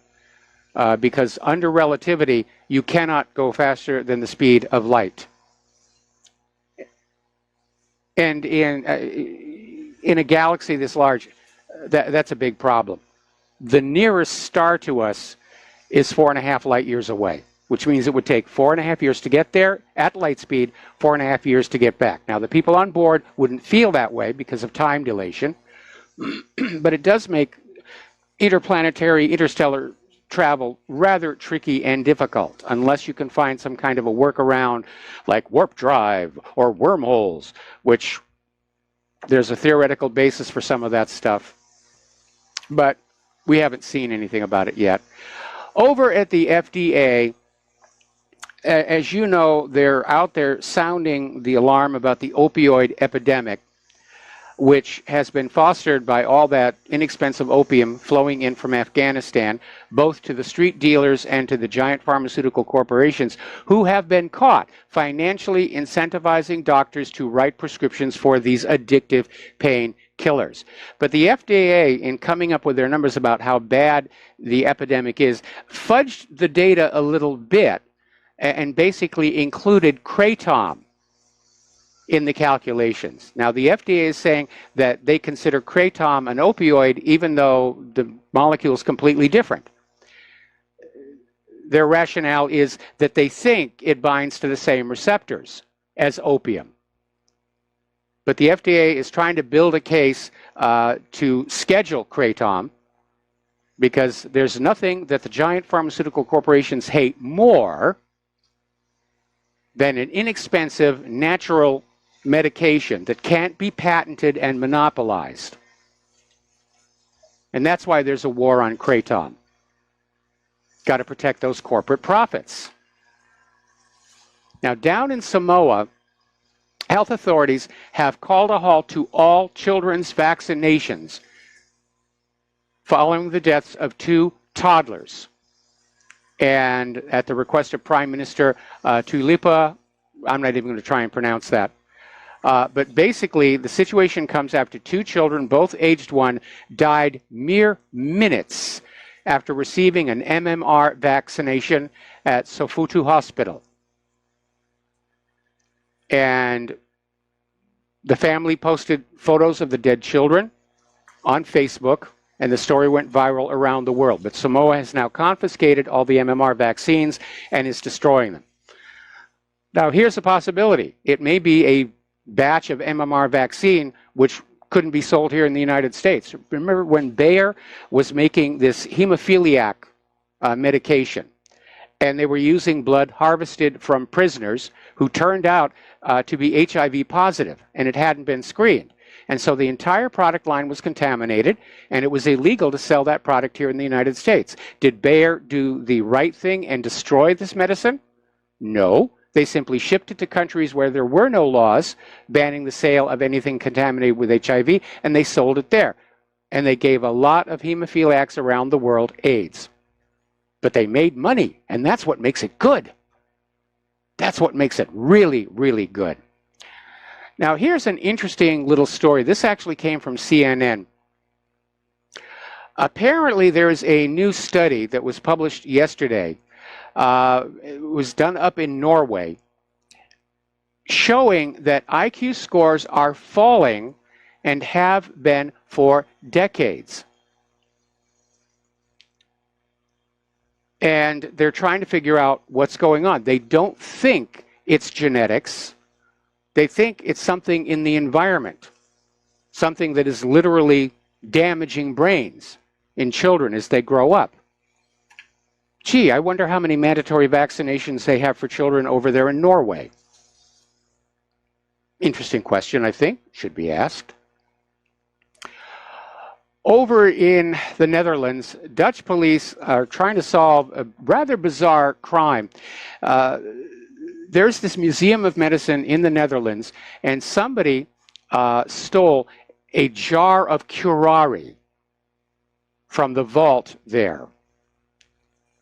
Because under relativity, you cannot go faster than the speed of light. And in a galaxy this large, that's a big problem. The nearest star to us is 4.5 light years away. which means it would take 4.5 years to get there at light speed, 4.5 years to get back. Now, the people on board wouldn't feel that way because of time dilation, but it does make interplanetary, interstellar travel rather tricky and difficult unless you can find some kind of a workaround like warp drive or wormholes, which there's a theoretical basis for some of that stuff, but we haven't seen anything about it yet. Over at the FDA, as you know, they're out there sounding the alarm about the opioid epidemic, which has been fostered by all that inexpensive opium flowing in from Afghanistan, both to the street dealers and to the giant pharmaceutical corporations who have been caught financially incentivizing doctors to write prescriptions for these addictive pain killers. But the FDA, in coming up with their numbers about how bad the epidemic is, fudged the data a little bit and basically included kratom in the calculations. Now, the FDA is saying that they consider kratom an opioid even though the molecule is completely different. Their rationale is that they think it binds to the same receptors as opium. But the FDA is trying to build a case to schedule kratom because there's nothing that the giant pharmaceutical corporations hate more than an inexpensive, natural medication that can't be patented and monopolized. And that's why there's a war on kratom. Got to protect those corporate profits. Now, down in Samoa, health authorities have called a halt to all children's vaccinations following the deaths of 2 toddlers. And at the request of Prime Minister Tulipa, I'm not even going to try and pronounce that. But basically, the situation comes after 2 children, both aged 1, died mere minutes after receiving an MMR vaccination at Sofutu Hospital. And the family posted photos of the dead children on Facebook, and the story went viral around the world. But Samoa has now confiscated all the MMR vaccines and is destroying them. Now, here's a possibility. It may be a batch of MMR vaccine which couldn't be sold here in the United States. Remember when Bayer was making this hemophiliac medication, and they were using blood harvested from prisoners who turned out to be HIV positive, and it hadn't been screened. And so the entire product line was contaminated, and it was illegal to sell that product here in the United States. Did Bayer do the right thing and destroy this medicine? No. They simply shipped it to countries where there were no laws banning the sale of anything contaminated with HIV, and they sold it there. And they gave a lot of hemophiliacs around the world AIDS. But they made money, and that's what makes it good. That's what makes it really, really good. Now, here's an interesting little story. This actually came from CNN. Apparently, there is a new study that was published yesterday. It was done up in Norway, showing that IQ scores are falling and have been for decades. And they're trying to figure out what's going on. They don't think it's genetics. They think it's something in the environment, something that is literally damaging brains in children as they grow up. Gee, I wonder how many mandatory vaccinations they have for children over there in Norway. Interesting question, I think, should be asked. Over in the Netherlands, Dutch police are trying to solve a rather bizarre crime. There's this Museum of Medicine in the Netherlands, and somebody stole a jar of curare from the vault there.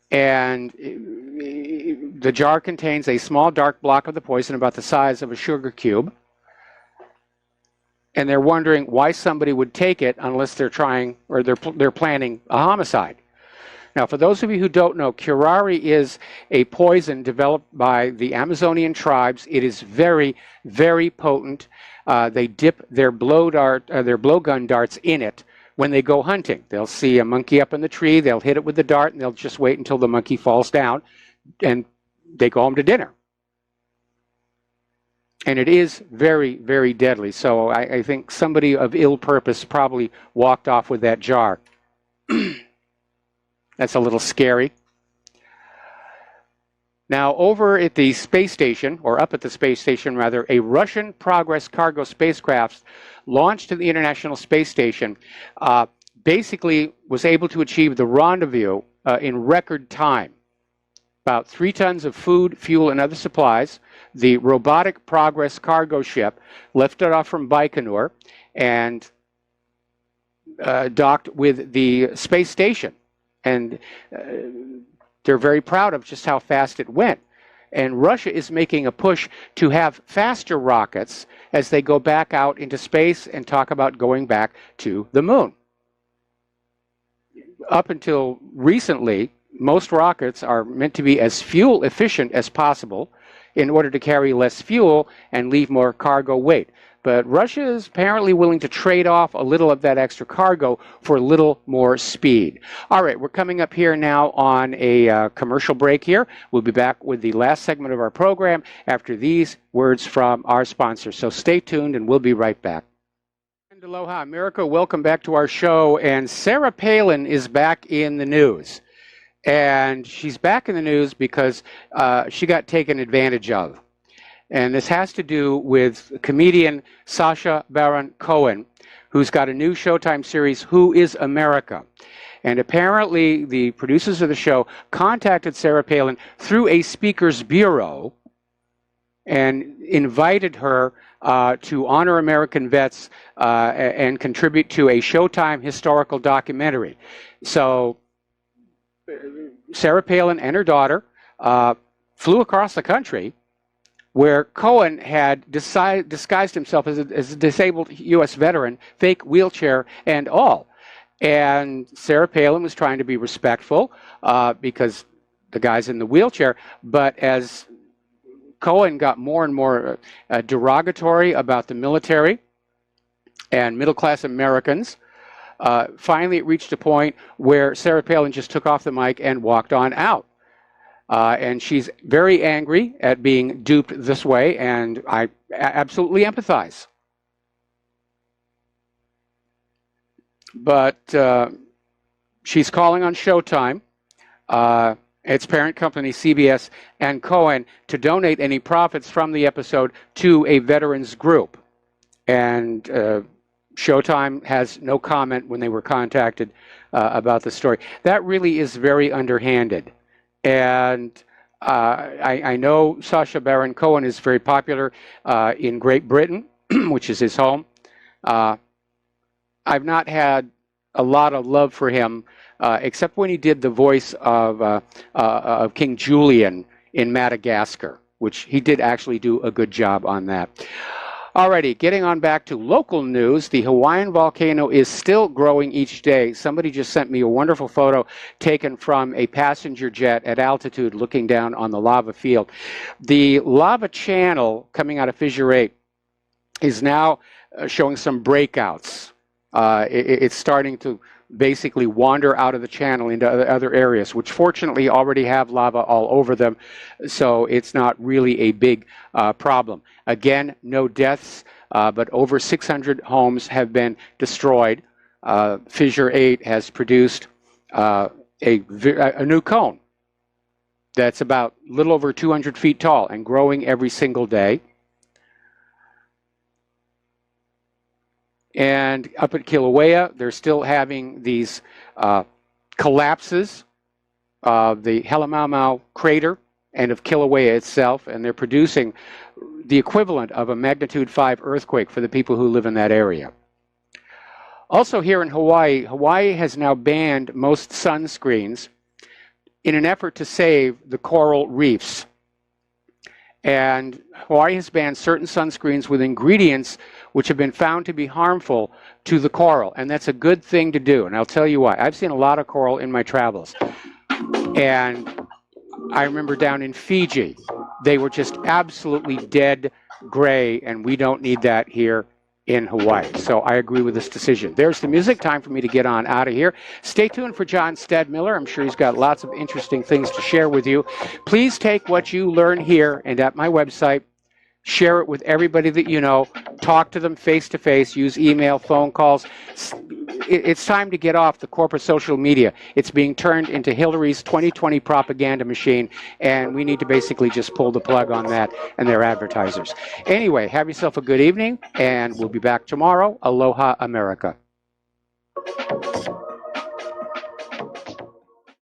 And the jar contains a small dark block of the poison about the size of a sugar cube. And they're wondering why somebody would take it unless they're trying or they're planning a homicide. Now, for those of you who don't know, curare is a poison developed by the Amazonian tribes. It is very, very potent. They dip their blowgun darts in it when they go hunting. They'll see a monkey up in the tree, they'll hit it with the dart, and they'll just wait until the monkey falls down and they go home to dinner. And it is very, very deadly. So I think somebody of ill purpose probably walked off with that jar. That's a little scary. Now, over at the space station, or up at the space station rather, a Russian Progress cargo spacecraft launched to the International Space Station basically was able to achieve the rendezvous in record time. About 3 tons of food, fuel, and other supplies. The robotic Progress cargo ship lifted off from Baikonur and docked with the space station. And they're very proud of just how fast it went. And Russia is making a push to have faster rockets as they go back out into space and talk about going back to the moon. Up until recently, most rockets are meant to be as fuel efficient as possible in order to carry less fuel and leave more cargo weight. But Russia is apparently willing to trade off a little of that extra cargo for a little more speed. All right, we're coming up here now on a commercial break here. We'll be back with the last segment of our program after these words from our sponsor. So stay tuned and we'll be right back. Aloha, America. Welcome back to our show. And Sarah Palin is back in the news. And she's back in the news because she got taken advantage of. And this has to do with comedian Sacha Baron Cohen, who's got a new Showtime series, Who is America? And apparently the producers of the show contacted Sarah Palin through a speaker's bureau and invited her to honor American vets and contribute to a Showtime historical documentary. So Sarah Palin and her daughter flew across the country, where Cohen had disguised himself as a disabled U.S. veteran, fake wheelchair and all. And Sarah Palin was trying to be respectful because the guy's in the wheelchair, but as Cohen got more and more derogatory about the military and middle-class Americans, finally it reached a point where Sarah Palin just took off the mic and walked on out. And she's very angry at being duped this way, and I absolutely empathize. But she's calling on Showtime, its parent company CBS, and Cohen to donate any profits from the episode to a veterans group. And Showtime has no comment when they were contacted about the story. That really is very underhanded. And I know Sacha Baron Cohen is very popular in Great Britain, which is his home. I've not had a lot of love for him, except when he did the voice of King Julian in Madagascar, which he did actually do a good job on that. Alrighty, getting on back to local news, the Hawaiian volcano is still growing each day. Somebody just sent me a wonderful photo taken from a passenger jet at altitude looking down on the lava field. The lava channel coming out of Fissure 8 is now showing some breakouts. It's starting to basically wander out of the channel into other areas, which fortunately already have lava all over them, so it's not really a big problem. Again, no deaths, but over 600 homes have been destroyed. Fissure 8 has produced a new cone that's about a little over 200 feet tall and growing every single day. And up at Kilauea, they're still having these collapses of the Helemaumau crater and of Kilauea itself, and they're producing the equivalent of a magnitude 5 earthquake for the people who live in that area. Also here in Hawaii, Hawaii has now banned most sunscreens in an effort to save the coral reefs. And Hawaii has banned certain sunscreens with ingredients which have been found to be harmful to the coral. And that's a good thing to do. And I'll tell you why. I've seen a lot of coral in my travels. And I remember down in Fiji, they were just absolutely dead gray. And we don't need that here in Hawaii. So I agree with this decision. There's the music. Time for me to get on out of here. Stay tuned for John Stadmiller. I'm sure he's got lots of interesting things to share with you. Please take what you learn here and at my website, share it with everybody that you know, talk to them face to face, use email, phone calls. It's time to get off the corporate social media. It's being turned into Hillary's 2020 propaganda machine, and we need to basically just pull the plug on that and their advertisers. Anyway, have yourself a good evening, and we'll be back tomorrow. Aloha, America.